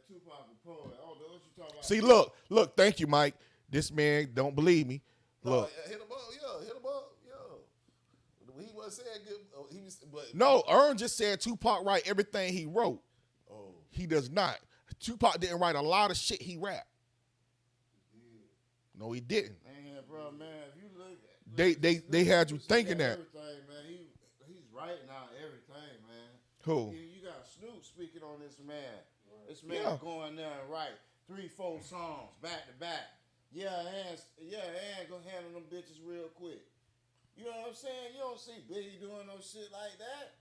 Tupac the poet. Oh, what you talking about? See, look. Thank you, Mike. This man don't believe me. Look. No, hit him up. Yeah, hit him up. Yeah. He wasn't saying good. He was, but No, Ern just said Tupac write everything he wrote. Oh, He does not. Tupac didn't write a lot of shit he rapped. No, he didn't. Man, bro, man, if you look at They had you thinking that. everything, man. He's writing out everything, man. Who? You got Snoop speaking on this man. This man Yeah. going there and write 3-4 songs back to back. And gonna handle them bitches real quick. You know what I'm saying? You don't see Biggie doing no shit like that.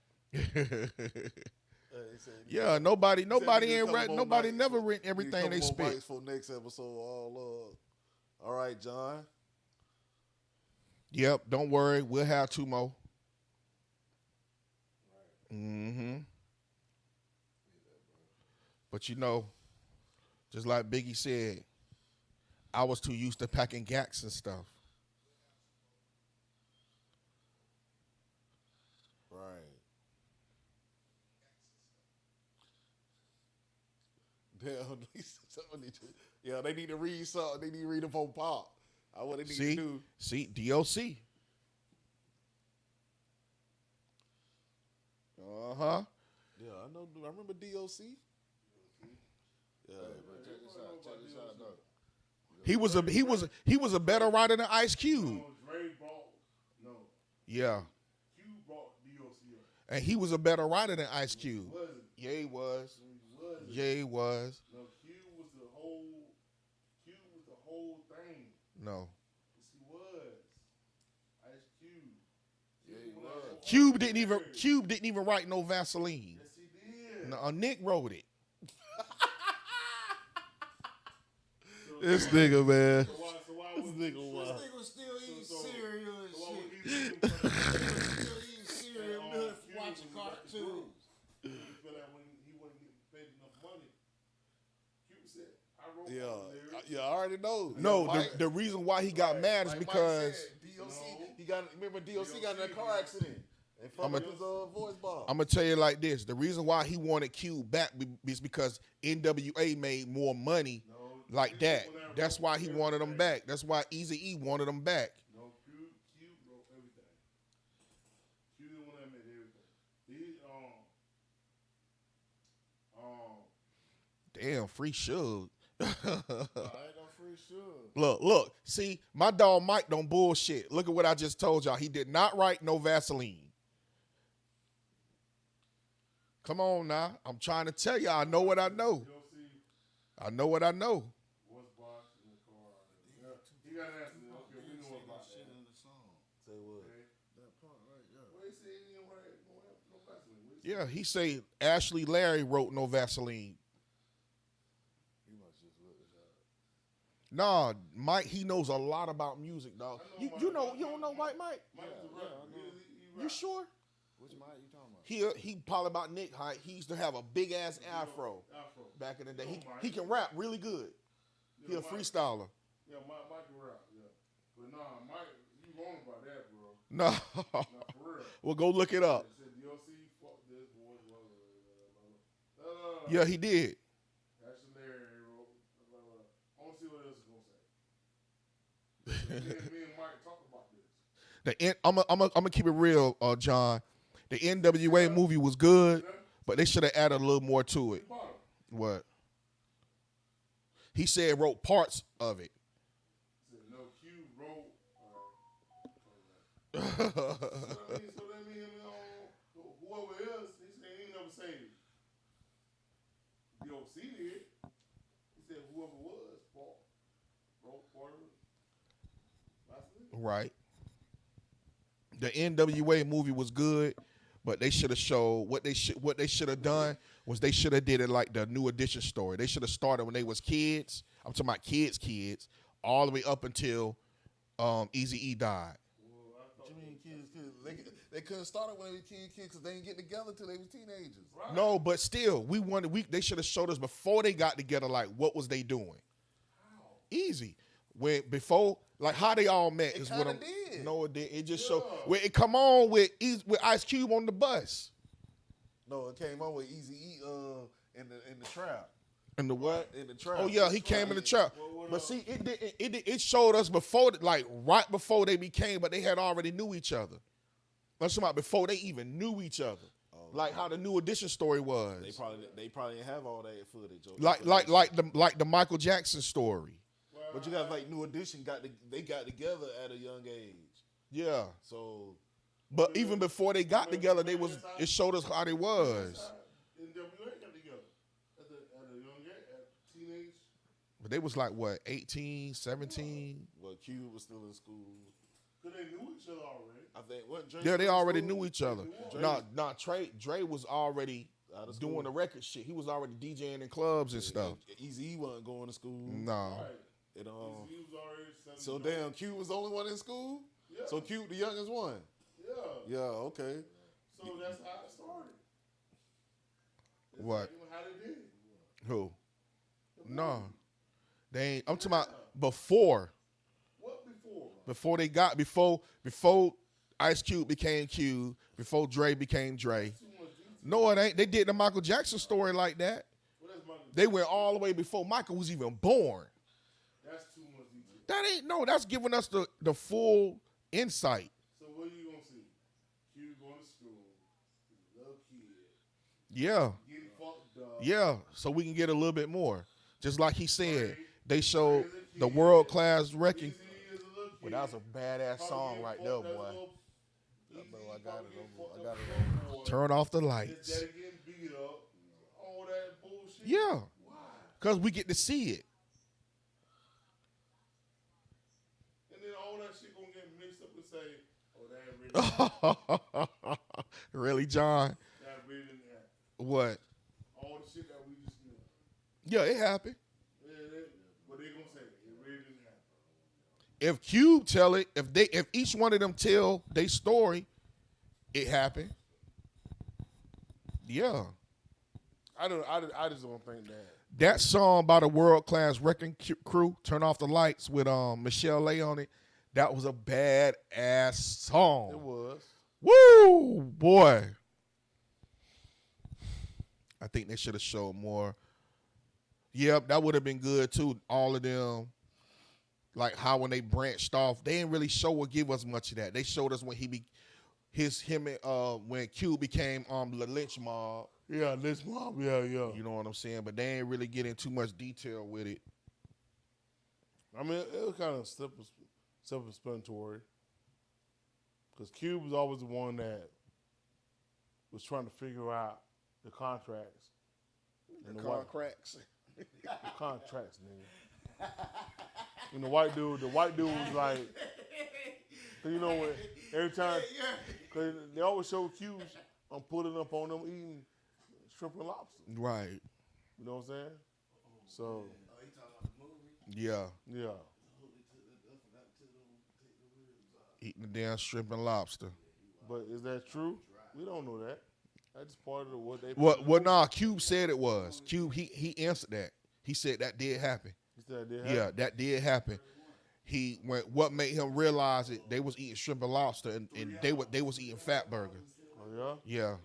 he said, Yeah, nobody he said he ain't need a read. couple Nobody more never nights. written everything they Need a couple more spit. nights for next episode. All right, John. Yep, don't worry. We'll have 2 more. Mm-hmm. But you know, just like Biggie said, I was too used to packing gats and stuff. Right. Damn. Yeah, they need to read something. They need to read them on Pop. What they need to do. See, DOC. Uh-huh. Yeah, I know. I remember DOC. Yeah, but Check this out, though. He was a better writer than Ice Cube. No, Dre brought, no, Yeah. Q brought DOC up. And he was a better writer than Ice Cube. Wasn't. Yeah, he was. He wasn't. Yeah, he was. No, Q was the whole thing. No. Yes, he was. Ice Cube. Yeah, he was. Cube didn't even write no Vaseline. Yes, he did. No, Nick wrote it. This nigga, man. So why was This nigga wild. This nigga was still eating cereal and why would shit. he do Still eating cereal, milk, watching cartoons. He feel like when he wasn't getting paid enough money, Q said, I wrote Yeah, all the lyrics. yeah, I already know. No, Yeah, Mike- the reason why he got mad is like Mike because said, DOC. Remember DOC got in a car accident and fucked up his voice box. I'm gonna tell you like this: the reason why he wanted Cube back is because NWA made more money like that. That's why he wanted them back. That's why Eazy-E wanted them back. No, Q wrote everything. Q the one that made everything. He Damn, free Suge. I ain't no free sugar. Look. See, my dog Mike don't bullshit. Look at what I just told y'all. He did not write no Vaseline. Come on now. I'm trying to tell y'all. I know what I know. DOC I know what I know. was boss in the car. Yeah, he got an accident. Okay, we know about that. Say what? Well, he said he didn't write no Vaseline. What he Yeah, he say Ashley Larry wrote no Vaseline. He must just look this up. Nah, Mike, he knows a lot about music, dog. I know You Mike. don't know Mike? Mike was a rapper. He You rap. sure? Which mic you talking about? He probably about Nick height. He used to have a big ass afro Afro. back in the day. Oh, Mike. He can rap really good. He a Mike. freestyler. Yeah, Mike can rap. Yeah, but nah, Mike, you wrong about that, bro. No, Nah, for real. well go look it up. He said DOC fuck this boy. Yeah, he did. That's Larry wrote. I want to see what else he's gonna say. me and Mike talk about this. I'm gonna keep it real, John. The NWA movie was good, but they should have added a little more to it. Bottom. What? He said wrote parts of it. He said no. Q wrote. So that mean whoever else, he said he ain't never say it. DOC did. He said whoever was wrote part of it. That's it. Right. The NWA movie was good, But they should have showed what they should have done was they should have did it like the New Edition story. They should have started when they was kids. I'm talking about kids, all the way up until Eazy-E died. What you mean kids? They couldn't start it when they were kids because they didn't get together until they was teenagers. Right. No, but still, they should have showed us before they got together, like what was they doing? Easy. Before how they all met is what I'm. did. No, it did. It just showed where it come on with Ice Cube on the bus. No, it came on with Eazy-E in the trap. And the what? In the trap. Oh yeah, he came in the trap. But see, it showed us before, like right before they became, but they had already knew each other. I'm talking about before they even knew each other. Like how the New Edition story was. They probably didn't have all that footage. Like the Michael Jackson story. But you got like New Edition they got together at a young age. Yeah. So But even before they got together, it showed us how they was. NWA got together at a young age, at teenage. But they was like what, 18, 17? well, Cube was still in school. Because they knew each other already. I think what Dre Yeah, they was in already school? knew each other. Nah, Dre was already Out of doing school. the record shit. He was already DJing in clubs and stuff. Eazy-E wasn't going to school. No. Right. It, He was already so 7 years damn, Cube was the only one in school? Yeah. So Cube the youngest one? old. Yeah, okay. So that's how it started. That's What? exactly how they did. Who? No. They ain't. I'm talking about before. What before? Before Ice Cube became Cube, before Dre became Dre. Too much detail. No, it ain't. They did the Michael Jackson story like that. Well, that's Michael They went all the way before Michael was even born. That's too much detail. That ain't that's giving us the full insight. So what are you gonna see? Q going to school, he's a little kid, Yeah. getting fucked up. Yeah. So we can get a little bit more. Just like he said, they Dre showed is a the kid. world class wrecking. Eazy-E is a little kid. Well, that was a badass Probably song getting right fucked there, up, boy. Eazy-E I got probably it getting over- fucked I got up it with some boy. Turn off the His lights. daddy getting beat up, all that bullshit. Yeah. Why? Because we get to see it. And then all that shit gonna get mixed up and say, oh, that really, Really, John? that really didn't happen. What? All the shit that we just knew. Yeah, it happened. Yeah, but they gonna say it really didn't happen. If Cube tell it, if each one of them tell their story, it happened. Yeah. I just don't think that. That song by the world class wrecking crew, Turn Off the Lights, with Michelle Lay on it, that was a bad ass song. It was. Woo, boy. I think they should have showed more. Yep, that would have been good too. All of them, like how when they branched off, they didn't really show or give us much of that. They showed us when when Q became the lynch mob. Yeah, this mob. Yeah. You know what I'm saying? But they ain't really get in too much detail with it. I mean, it was kind of self-explanatory. Because Cube was always the one that was trying to figure out the contracts. And the cracks. contracts, nigga. And the white dude was like, 'cause you know what? Every time, because they always show Q's on pulling up on them eating shrimp and lobster. Right. You know what I'm saying? So, Yeah. yeah. Eating the damn shrimp and lobster. But is that true? We don't know that. That's part of what they. Well, nah, Cube said it was. Cube, he answered that. He said that did happen. He said they Yeah, that did happen. What made him realize it, they was eating shrimp and lobster and they was eating fat burger. Oh yeah. Yeah.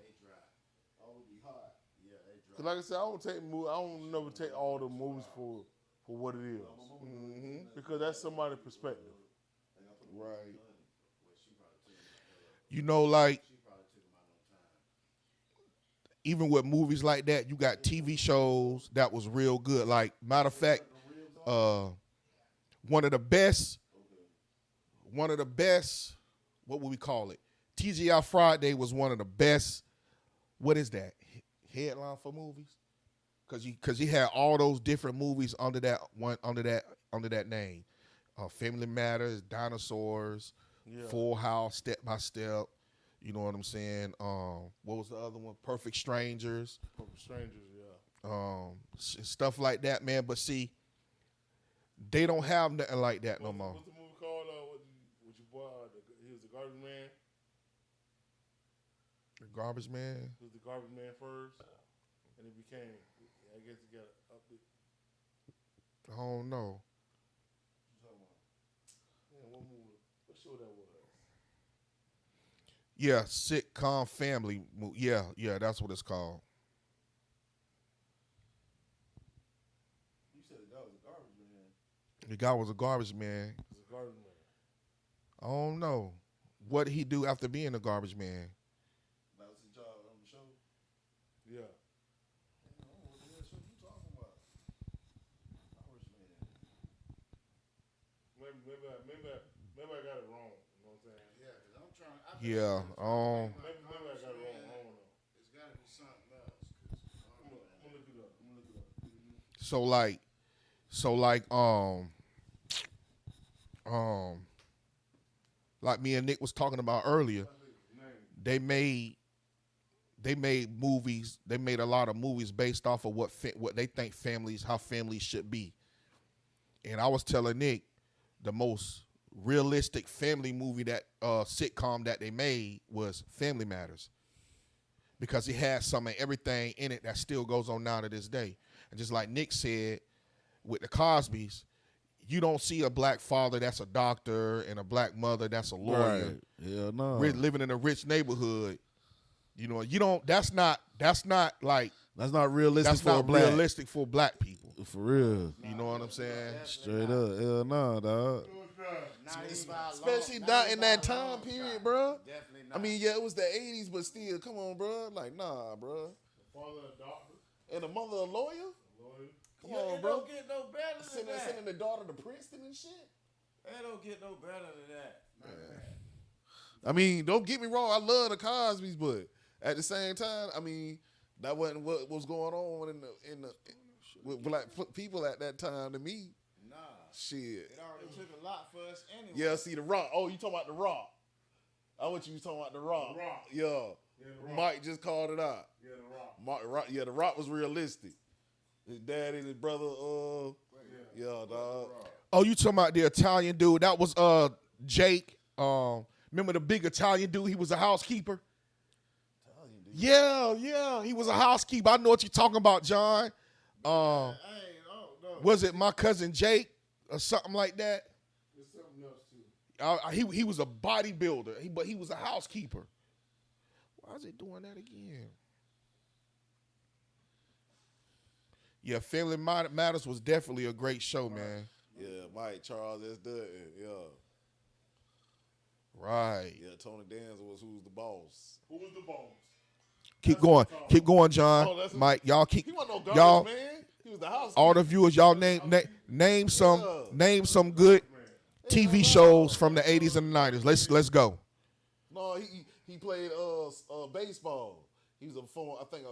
Cause like I said, I don't never take all the movies for what it is. Because that's somebody's perspective. Right. You know, like even with movies like that, you got TV shows that was real good. Like, matter of fact, one of the best, what would we call it? TGI Friday was one of the best, what is that? Headline for movies? Cause you had all those different movies under that name. Family Matters, Dinosaurs, Yeah. Full House, Step by Step. You know what I'm saying? What was the other one? Perfect Strangers. Perfect Strangers, yeah. Stuff like that, man. But see, they don't have nothing like that no more. What's the movie called? What your boy? He was the garbage man. The Garbage Man. He was the garbage man first, and he became. I guess he got up. I don't know. Man, what movie? What show that was? Yeah, sitcom family. Yeah, that's what it's called. You said the guy was a garbage man. The guy was a garbage man. He was a garbage man. I don't know what did he do after being a garbage man. That was his job on the show. Yeah. What the hell show you talking about? Garbage man. Maybe I got it wrong. You know what I'm saying? Yeah, because I'm trying. Yeah. Maybe I got it wrong. I don't know. It's got to be something else. 'Cause I'm gonna look it up. Like me and Nick was talking about earlier, they made movies. They made a lot of movies based off of what they think how families should be. And I was telling Nick, the most realistic family movie that sitcom that they made was Family Matters, because it had some of everything in it that still goes on now to this day. And just like Nick said, with the Cosbys, you don't see a black father that's a doctor and a black mother that's a lawyer. Hell no. Living in a rich neighborhood. You know, you don't. That's not like That's not realistic that's for a not black. realistic for black people. For real. You know what I'm saying? Straight up. Hell no, dog. not even by a Especially long- not in even that by a time long period, shot. bro. Definitely not. I mean, yeah, it was the 80s, but still, come on, bro. Like, nah, bro. Father, a doctor, And the mother a lawyer? lawyer. Come Yeah, on, it bro. don't get no better than Sending that. the daughter to Princeton and shit. It don't get no better than that. I mean, don't get me wrong. I love the Cosbys, but at the same time, I mean, that wasn't what was going on with black people at that time to me. Nah. Shit. It already took a lot for us anyway. Yeah, see, The Rock. Oh, you talking about The Rock. I want you was talking about The Rock. The Rock. Yeah. The Rock. Mike just called it out. Yeah, the rock. Yeah, The Rock was realistic. His dad and his brother, yeah, dog. Oh, you talking about the Italian dude? That was Jake. Remember the big Italian dude? He was a housekeeper. Yeah, he was a housekeeper. I know what you're talking about, John. Hey, oh, no. Was it My Cousin Jake or something like that? There's something else too. He was a bodybuilder, but he was a housekeeper. Why is it doing that again? Yeah, Family Matters was definitely a great show, man. Yeah, Mike Charles S. Dutton. Yeah. Right. Yeah, Tony Danza was who's the boss. Who was the boss? Keep going, John. Oh, that's what- Mike, y'all keep He wasn't no garbage y'all. man. He was the house. All the viewers, y'all name some good TV shows from the 80s and the 90s. Let's go. No, he played baseball. He was a former, I think,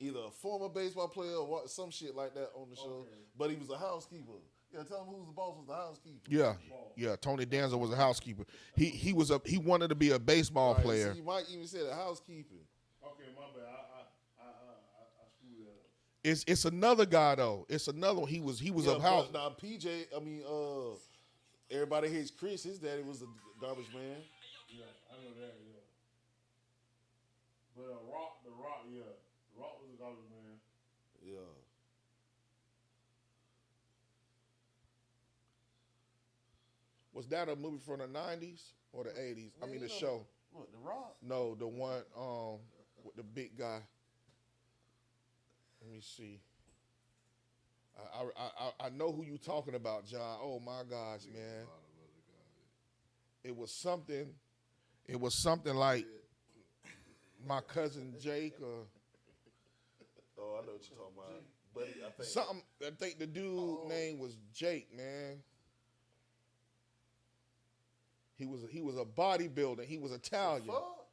either a former baseball player or some shit like that on the show. But he was a housekeeper. Yeah, tell him who's the boss was the housekeeper. Yeah. Tony Danza was a housekeeper. He wanted to be a baseball Right, player. see, Mike even said a housekeeper. Okay, my bad. I screwed that up. It's another guy though. It's another one. He was Yeah, a house. Now PJ, everybody hates Chris. His daddy was a garbage man. Yeah, I know that. Yeah. But the rock, yeah, the rock was a garbage man. Yeah. Was that a movie from the 90s or the 80s? I mean the show. What, The Rock? No, the one with the big guy. Let me see. I know who you talking about, John. Oh my gosh, man. It was something like My Cousin Jake or Oh, I know what you're talking about. Buddy, I think. something. I think the dude name was Jake, man. He was a bodybuilder. He was Italian. Fuck.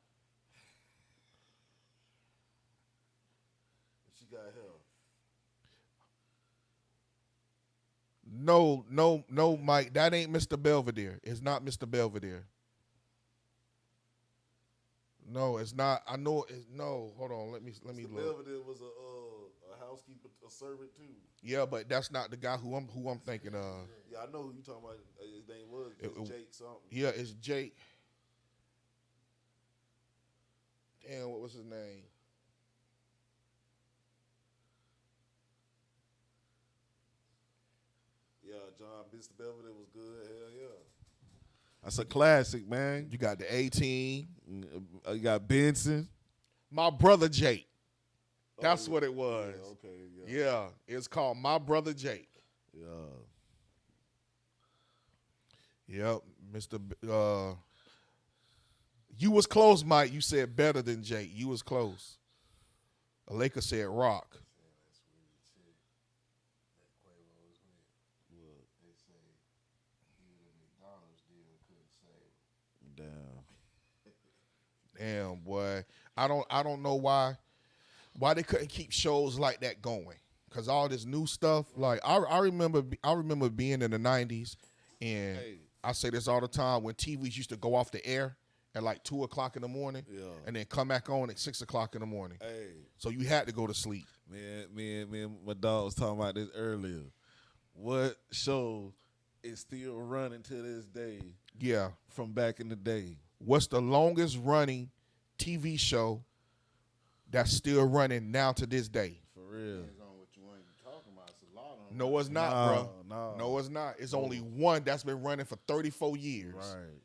She got hell. No, Mike. That ain't Mr. Belvedere. It's not Mr. Belvedere. No, it's not. I know it's no. Hold on. Let me Mr. look. Belvedere was a housekeeper, a servant too. Yeah, but that's not the guy who I'm thinking of. Yeah, I know who you talking about. His name was Jake something. Yeah, it's Jake. Damn, what was his name? Yeah, John Mr. Belvedere was good. Hell yeah. That's a classic, man. You got the 18. You got Benson. My brother Jake. That's Oh, what it was. Yeah, okay, yeah. Yeah, it's called My Brother Jake. Yeah. Yep, Mr. You was close, Mike. You said better than Jake. You was close. Aleka said Rock. Damn. Damn, boy. I don't know why they couldn't keep shows like that going. Cause all this new stuff, like I remember being in the 90s, and I say this all the time, when TVs used to go off the air at like 2 o'clock in the morning, Yeah. and then come back on at 6 o'clock in the morning. Hey, So you had to go to sleep. me and my dog was talking about this earlier. What show is still running to this day Yeah. from back in the day? What's the longest running TV show that's still running now to this day? For real. Depends on what you want to talk about. It's a lot on. No, it's not, No, bro. no. No, it's not. It's only one that's been running for 34 years. Right.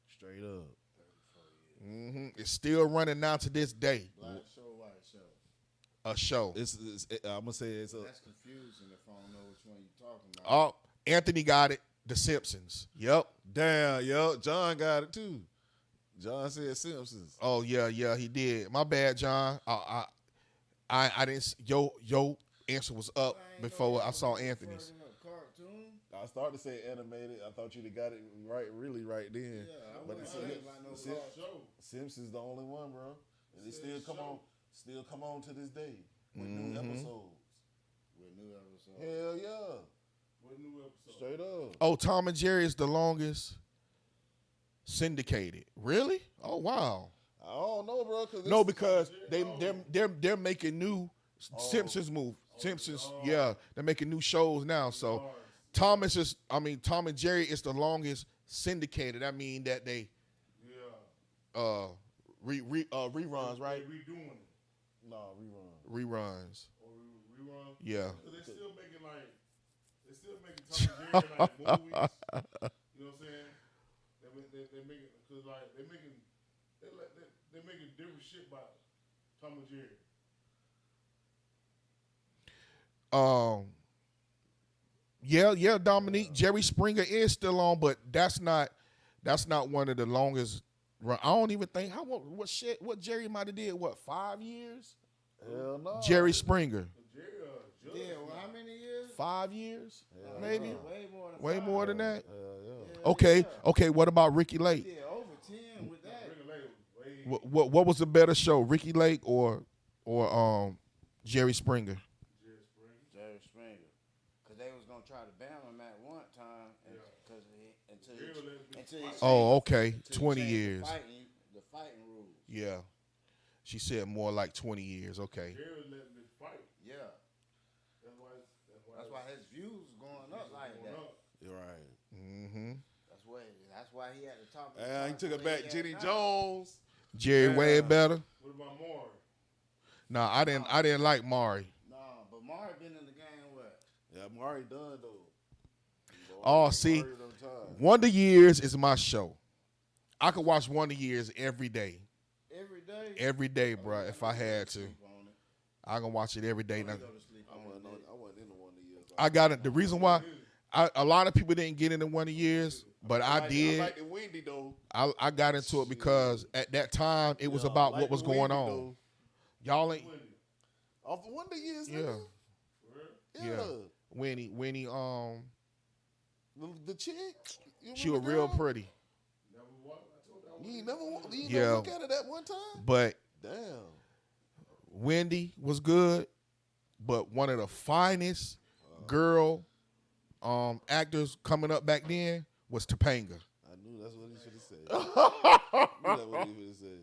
Straight up. It's still running now to this day. Black show, white show. A show. I'm gonna say it's a. That's confusing if I don't know which one you're talking about. Oh, Anthony got it. The Simpsons. Yep. Damn, yo, John got it too. John said Simpsons. Oh yeah, he did. My bad, John. I didn't. Yo answer was up before I saw Anthony's. Cartoon? I started to say animated. I thought you'd have got it really right then. Yeah, I but wouldn't it's say like no cartoon. Simpsons the only one, bro. And it still come on to this day with new episodes. With new episodes. Hell yeah, What new episode? straight up. Oh, Tom and Jerry is the longest syndicated. Really? Oh wow. I don't know, bro. No, because they're making new Simpsons move. Simpsons, yeah, they're making new shows now. So Tom and Jerry is the longest syndicated. I mean that they Yeah. reruns, right? They redoing it. no rerun. Reruns. Or rerun. Yeah. Cause they still making Tom and Jerry like movies. You know what I'm saying? They making, cause like they're making different shit about Tom and Jerry. Yeah, Dominique. Jerry Springer is still on, but that's not one of the longest run. I don't even think what Jerry might have did, 5 years? Hell no. Jerry Springer. Jerry, Judge, Yeah, well, how many years? 5 years? Maybe? Way more than Way five. more than that? Hell yeah. Okay, what about Ricky Lake? Yeah, over 10 with that. Ricky Lake, way What was the better show, Ricky Lake or Jerry Springer? Jerry Springer. Because they was going to try to ban him at one time. Until he Oh, okay, until he 20 changed years. The fighting rules. Yeah. She said more like 20 years. Okay. Jerry was letting it fight. Yeah. That's That's why his views was going up like going that. up. You're right. Mm-hmm. That's why he had to talk. And he took it back, Jenny Jones. Jerry way better. What about Maury? Nah, I didn't like Maury. No, but Maury been in the game what? Yeah, Maury done though. Oh, see, Maury done time. Wonder Years is my show. I could watch Wonder Years every day. Every day. Every day, bro, if I had to. Sleep on it. I can watch it every day. Now, Go to sleep I on wasn't, it. I wasn't in the one of the years. I got it. The reason why a lot of people didn't get into Wonder Years, but I I did. like the Wendy though. I got into it because at that time it was Yeah, about I like what was the going Wendy, on. though. Y'all ain't, Off the Wonder Years, yeah, nigga. yeah. Yeah. Winnie, The chick. You she was remember real girl? pretty, You ain't never Yeah. look at it at one time? but Damn. Wendy was good. But one of the finest girl actors coming up back then was Topanga. I knew that's what he should have say? What he said?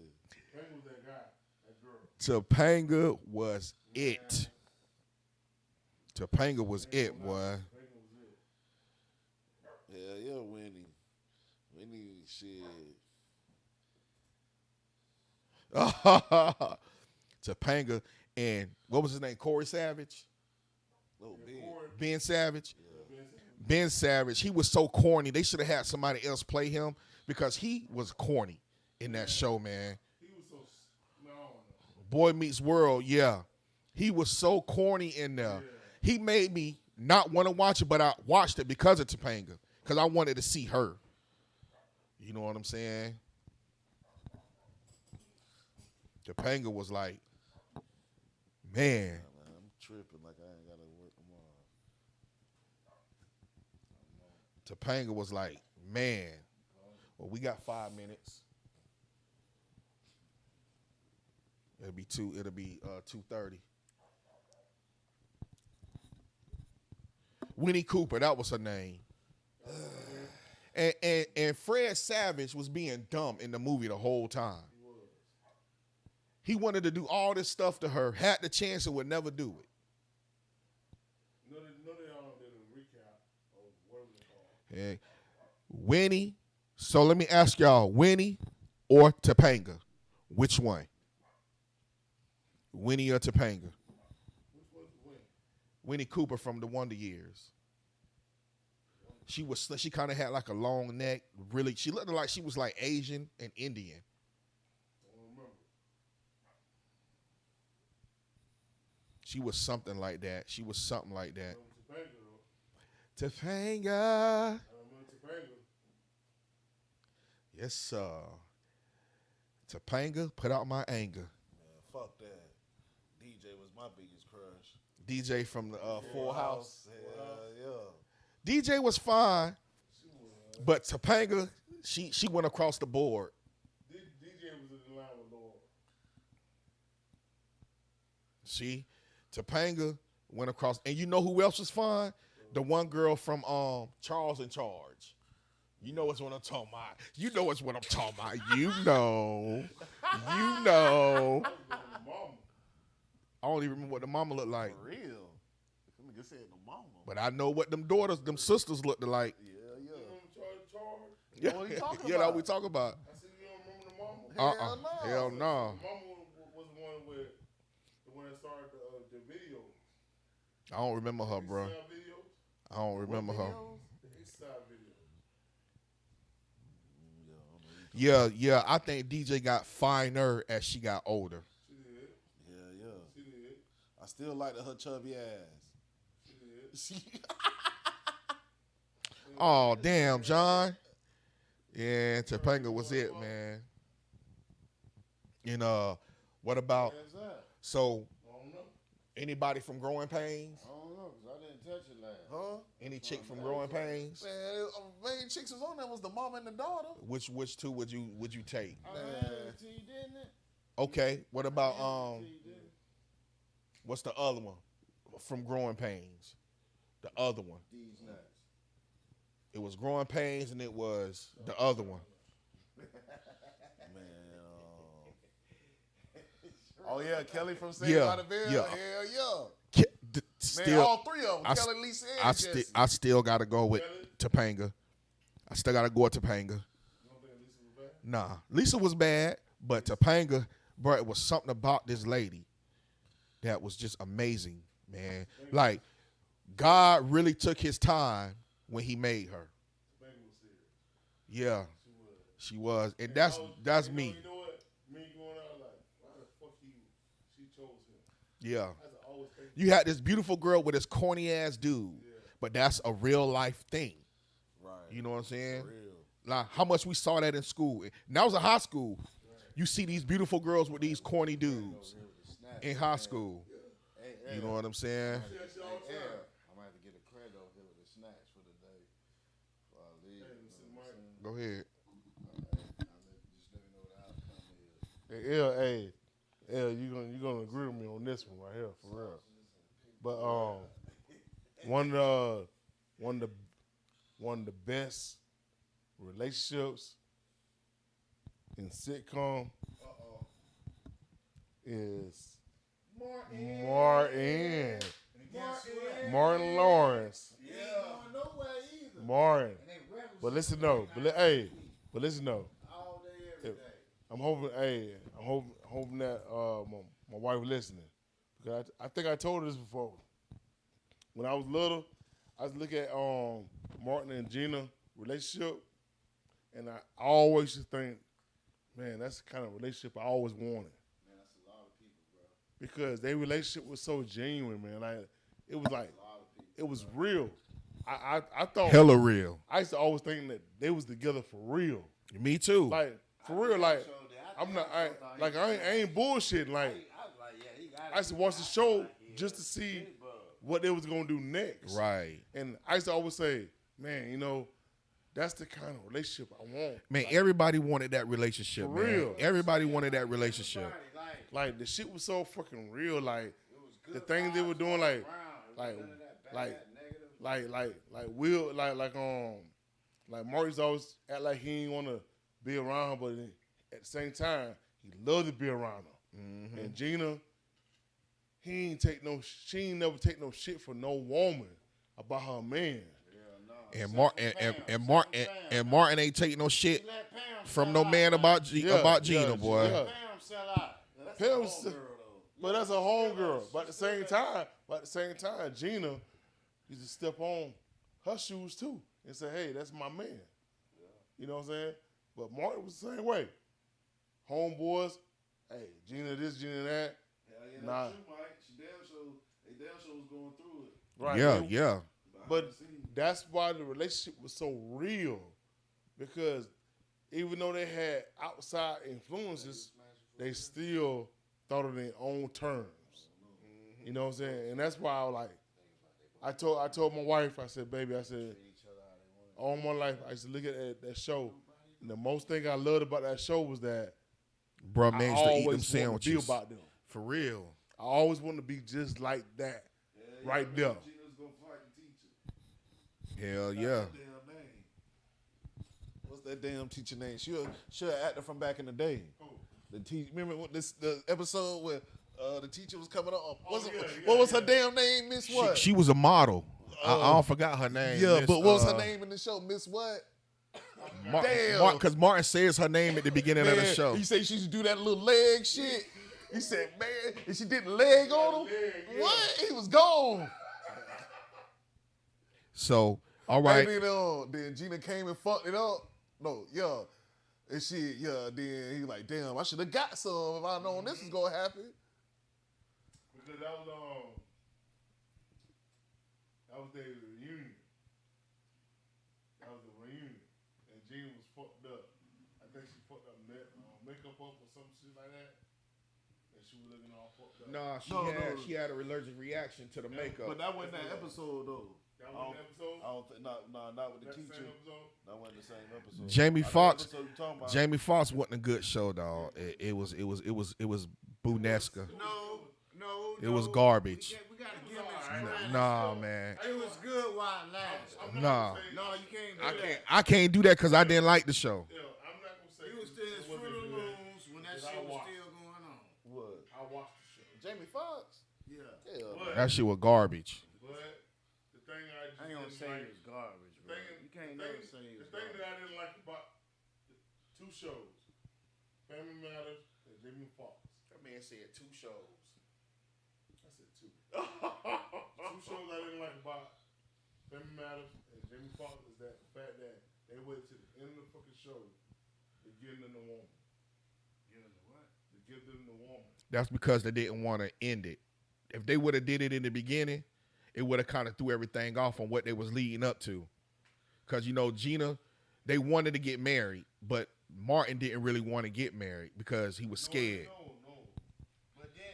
Pang was that guy, that girl. Topanga was it. Topanga was it, boy. Pang was it. Hell yeah, Winnie. Winnie, shit. Topanga and what was his name? Corey Savage? Little big. Ben Savage? Ben Savage. He was so corny. They should have had somebody else play him because he was corny in that show, man. He was so, man, I don't know. Boy Meets World, yeah. He was so corny in there. He made me not want to watch it, but I watched it because of Topanga. Because I wanted to see her. You know what I'm saying? Topanga was like, man. I'm tripping like I ain't got to work tomorrow. Topanga was like, man. Well, we got 5 minutes. It'll be 2:30. Winnie Cooper, that was her name. And Fred Savage was being dumb in the movie the whole time. He wanted to do all this stuff to her, had the chance and would never do it. None of y'all did a recap of whatever they call. And Winnie, so let me ask y'all, Winnie or Topanga? Which one? Winnie or Topanga? Which was the win? Winnie Cooper from the Wonder Years. She kind of had like a long neck. Really, she looked like she was like Asian and Indian. I don't remember. She was something like that. She was something like that. Topanga, though. Topanga. I remember Topanga. Yes, sir. Topanga, put out my anger. Man, fuck that. DJ was my biggest crush. DJ from the Full House. Hell yeah. DJ was fine, but Topanga, she went across the board. DJ was in the line with Laura. See, Topanga went across, and you know who else was fine? The one girl from Charles in Charge. You know what's what I'm talking about. You know what's what I'm talking about. You know. You know. Mama. I don't even remember what the mama looked like, For real. Nigga said no mama. but I know what them daughters, them sisters looked like. Yeah, You yeah. remember Charge? Yeah, what he talking yeah, that about? we talk about. I said, you don't remember the mama? Hell no. Hell no. Mama was the one with the one that started the video. I don't remember her, bro. East Side videos. I don't remember her. The East Side videos. Yeah. I think DJ got finer as she got older. She did. Yeah, yeah. She did. I still like her chubby ass. She did. Oh, damn, John. Yeah, Topanga was it, man. And what about Where's that? so I don't know. anybody from Growing Pains? I don't know, because I didn't touch it last. Huh? Any chick from Growing Pains? Man, main chicks was on there was the mama and the daughter. Which two would you take? I handed it to you, didn't it? Okay. What about Handed it to you, didn't it? what's the other one from Growing Pains? The other one. These nuts. It was Growing Pains and it was the other one. Man, oh yeah, Kelly from Saved Yeah, by the Bell. yeah. Hell yeah. Man, Still, all three of them. I Kelly, st- Lisa, and Jesse. I still gotta go with Topanga. I still gotta go with Topanga. You don't think Lisa was bad? Nah, Lisa was bad, but Topanga, bro, it was something about this lady that was just amazing, man. Like, God really took his time when he made her. Topanga was serious. Yeah, She was. she was. And that's You me. know what? Me going out like, why the fuck she chose him? Yeah. That's always think. You had this beautiful girl with this corny ass dude, but that's a real life thing. Right. You know what I'm saying? For real. Like how much we saw that in school. And that was in high school. You see these beautiful girls with these corny dudes in high school. Hey, You know what I'm saying? She that shit all the Yeah, time. I'm gonna have to get a credit over here with the snacks for the day. Before I leave. Hey, You Mr. know what I'm Mike. saying? Go ahead. Just let me know what the outcome is. Hey, you gonna agree with me on this one right here for real. But one of the best relationships in sitcom is Martin. Martin. Martin. Martin Lawrence. He ain't going nowhere either. Martin. And they rebels But listen though. But listen though. all day, every day. I'm hoping that my wife listening. Because I think I told her this before. When I was little, I was looking at Martin and Gina relationship, and I always just think, man, that's the kind of relationship I always wanted. Man, that's a lot of people, bro. Because their relationship was so genuine, man. It was like, it was real. I thought, Hella real. I used to always think that they was together for real. Me too. Like, for real, like, I'm not, I ain't bullshitting. Like, I used to watch the show just to see what they was gonna do next. Right. And I used to always say, man, you know, that's the kind of relationship I want. Man, everybody wanted that relationship, For man. real. Everybody wanted that relationship. Like the shit was so fucking real. Like the things they were doing, like Will, like Marty's always act like he ain't want to be around her, but at the same time, he loved to be around her. Mm-hmm. And Gina, she ain't never take no shit for no woman about her man. And Martin ain't taking no shit from no man about Gina, boy. Yeah. Pam sell out. That's Pam a whole sell- girl, though. But that's a homegirl. But at the same time, Gina used to step on her shoes too and say, "Hey, that's my man." You know what I'm saying? But Martin was the same way. Homeboys, hey, Gina this, Gina that. Hell yeah, Nah. that's true, Mike. They damn sure was going through it. Right? Yeah, man? yeah. But that's why the relationship was so real, because even though they had outside influences, they still thought of their own terms. You know what I'm saying? And that's why I told my wife, I said, baby, I said, all my life I used to look at that show, and the most thing I loved about that show was that Bro I managed to eat them always wanted to be sandwiches. about them. For real. I always wanted to be just like that, right there. Gina's gonna fight the teacher. Hell yeah. That damn name. What's that damn teacher name? She an actor from back in the day. The teacher. Remember what the episode where the teacher was coming up? What was her damn name? Miss what? She was a model. I don't forgot her name. Yeah, Miss, but what was her name in the show? Miss what? Damn. Because Martin says her name at the beginning of the Man, show. He said she used to do that little leg shit. He said, man, and she did the leg on him. What? He was gone. So, all right. And then Gina came and fucked it up. No, yeah. And then he like, damn, I should have got some if I known this was gonna happen. Because that was their reunion. That was the reunion, and Gina was fucked up. I think she fucked up makeup up or some shit like that, and she was looking all fucked up. Nah, she had an allergic reaction to the makeup. But that wasn't that episode though. That was the episode. I don't think not with the That teacher. same episode. That wasn't the same episode. Jamie I know Foxx. the episode you talking about. Jamie Foxx wasn't a good show, dog. It was Boonesca. No. It was garbage. We gotta give him his credit. Nah, man. It was good while it lasted. Nah. No, you can't do that. I can't do that because I didn't like the show. Yeah, I'm not gonna say He was still it his wasn't Fruit of the good. Looms when that Because I shit was watched. still going on. What? I watched the show, Jamie Foxx? Yeah. Yeah. but That shit was garbage. the thing I just I ain't gonna didn't say like, it was garbage, bro. You can't never say it was the thing garbage. that I didn't like about the two shows, Family Matters and Jamie Foxx. That man said 2 shows. I said two. Two shows I didn't like about Family Matters and Jamie Foxx is that the fact that they waited to the end of the fucking show to give them the woman. Give them the what? To give them the woman. That's because they didn't want to end it. If they would have did it in the beginning, it would have kind of threw everything off on what they was leading up to. Because, Gina, they wanted to get married, but Martin didn't really want to get married because he was scared. No. But then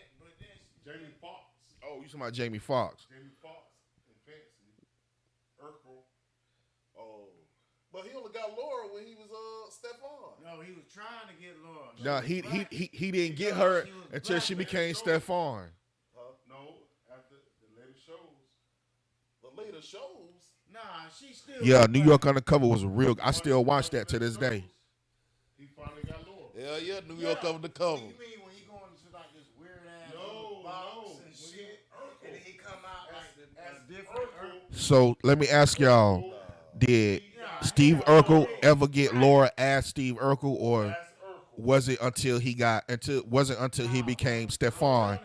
Jamie Foxx. Oh, you talking about Jamie Foxx? Jamie Foxx and Fancy. Urkel. Oh. But he only got Laura when he was Stephon. no, he was trying to get Laura. No, he didn't get her until she became Stephon. No, after the later shows. The later shows. Nah, she still. Yeah, New York Undercover was a real. I still watch that to this day. He finally got Laura. Hell yeah, New York covered the cover. What do you mean when he going into like this weird ass No, box no. and When shit, you- Urkel. and then he come out like As a different Urkel, So let me ask y'all: did Steve Urkel ever get Laura as Steve Urkel, or as Urkel. was it until he became Stefan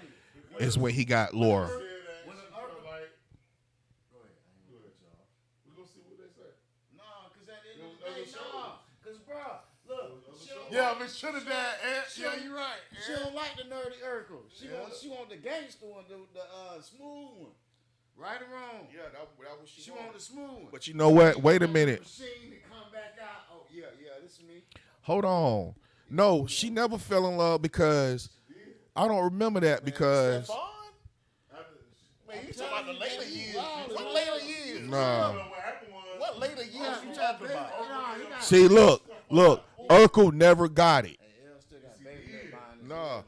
is when he got Laura? Said that she felt like, Go ahead. go ahead, y'all. We're gonna see what they say. No, cause at the end of Those the day, other shows. cause bro, look, she don't Yeah, like- Miss Trinidad, yeah, you right. She don't like the nerdy Urkel. She want the gangster one, the smooth one. Right or wrong? Yeah, that was She want the smooth one. But you know what? Wait a minute. Machine to come back out. Oh yeah, this is me. Hold on. No, she never fell in love because I don't remember that because Stefan? Man, you talking about the later years. What later years? nah. What happened was, What later years you talking about? See, look, Urkel never got it. L still got baby behind his Nah. head,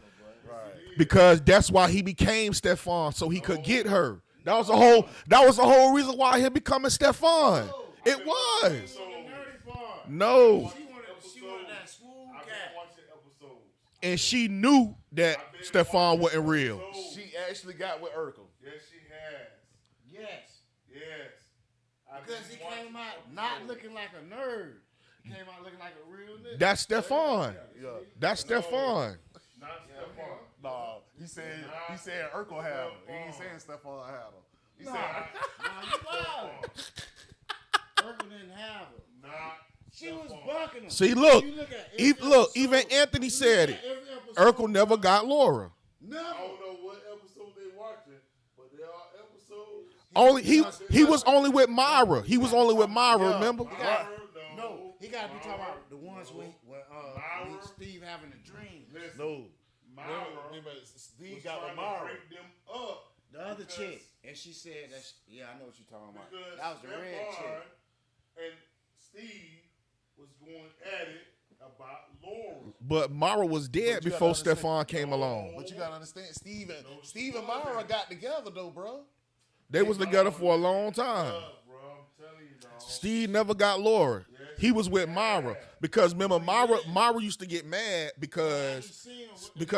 my boy. Because that's why he became Stefan, so he could get her. That was the whole reason why him becoming Stefan. It was. so nerdy part. No. She wanted that smooth I've been cat. watching episodes. And she knew that Stefan wasn't real. She actually got with Urkel. Yes, she has. Yes, Yes. I've because been he watching came out episodes. not looking like a nerd. He came out looking like a real nigga. That's Stefan. Yeah. That's Stefan. Not Stefan. No, he said Urkel had him. He ain't saying Stefan had him. He Nah, said you lied. Urkel didn't have her. Not She was Stefan. bucking him. See, look, You look at every look, episode. even Anthony You said look it. at every episode. Urkel never got Laura. Never. I don't know what episode they watching, but there are episodes. Only he was only with Myra. He was only with Myra. Remember? Myra, No, he got to be talking about the ones when Myra. Steve having a dream. Listen, no. Myra Steve was got trying with to Mara. break them up. The other Because- chick, and she said that. I know what you're talking about. Because That was the red Stefan chick. and Steve was going at it about Laura. But Myra was dead But you gotta before understand- Stefan came along. But you gotta understand, Steve and Myra got together though, bro. They was together for a long time. Bro, I'm telling you, dog. Steve never got Laura. He was with Myra because remember Myra used to get mad because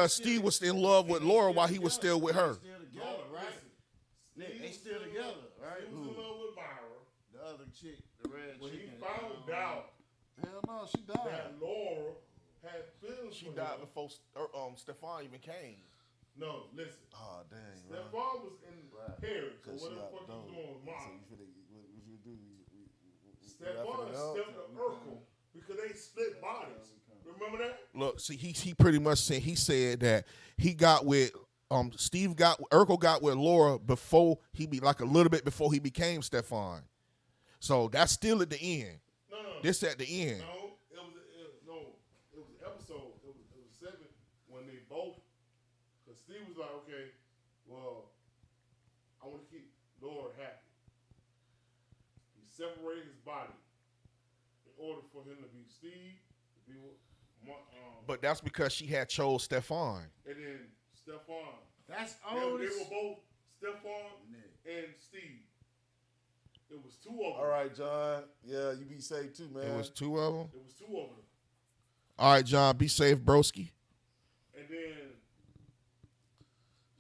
Steve was in love with Laura while he was still with her. Still together, right? They still together, right? He was in love with Myra. The other chick, the red When chick. he and- found out Hell no, she died. that Laura had feelings for him. before Stefan even came. No, listen. Oh dang, Stefan was in Paris, or Cause what she the got fuck dope. you doing with Myra. So what you do? Stefan stepped to Urkel because they split bodies. Remember that? Look, see, he pretty much said that he got with Urkel got with Laura before he be like a little bit before he became Stefan. So that's still at the end. No. This at the end. No, it was an episode. It was 7 when they both. Cause Steve was like, okay, well, I want to keep Laura happy. He separated his body in order for him to be Steve, to be with, But that's because she had chose Stefan. and then Stefan. That's They old. were both Stefan and Steve. It was 2 of them. All right, John. Yeah, you be safe too, man. It was 2 of them. It was 2 of them. All right, John, be safe, broski. And then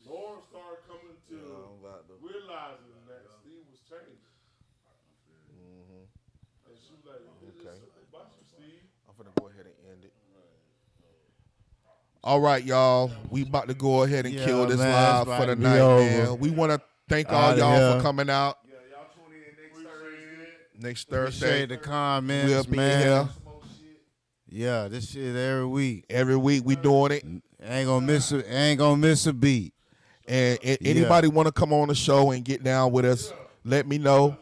Laura started coming to I'm about to. realizing that Steve was changing. And she was like, Okay. "It's about you, Steve." I'm gonna go ahead and end it. All right, y'all. We about to go ahead and Yeah, kill this man, live it's for the about to be night, over. man. We want to thank all Outta y'all here. for coming out Yeah, y'all tune in next Thursday. next Appreciate Thursday. the comments, We'll be man. here Some more shit. Yeah, this shit every week. every week. We doing it. Ain't gonna miss a beat. And anybody want to come on the show and get down with us, let me know.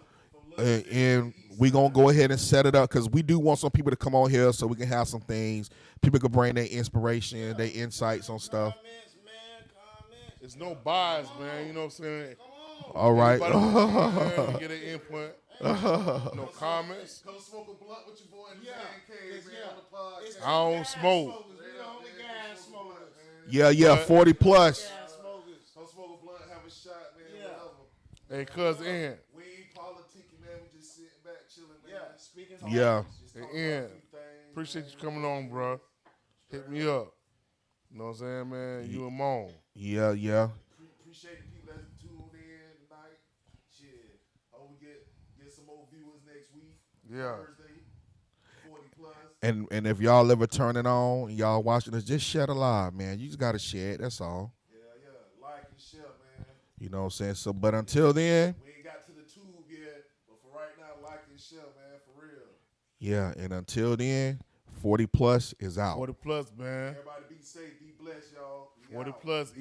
And we going to go ahead and set it up because we do want some people to come on here so we can have some things. People can bring their inspiration, their insights on stuff. Comments, man, comments. It's no bias, man. You know what I'm saying? All right. Everybody get an input. No comments. Come smoke a blunt with your boy in the Yeah, man cave, man, on the podcast. I don't smoke. Smokers, we the only gas smokers. Yeah, 40 plus. Gas smokers. Come smoke a blunt, have a shot, man, Yeah. whatever. Hey, cuz Ian. We ain't politicking, man. We just sitting back, chilling, man. Yeah, speaking. Yeah. Just Hey, talking Ian. about a few things, Appreciate man. you coming on, bro. Hit me up. You know what I'm saying, man? You and Moan. Yeah. Appreciate the people that tuned in tonight. Shit. Hope we get some more viewers next week. Yeah. Thursday, 40 plus. And if y'all ever turn it on, y'all watching us, just share the live, man. You just gotta share it. That's all. Yeah. Like and share, man. You know what I'm saying? So, but until then, We ain't got to the tube yet, but for right now, like and share, man, for real. yeah. And until then, 40 plus is out. 40 plus, man. Everybody be safe, be blessed, y'all. We 40 out. plus.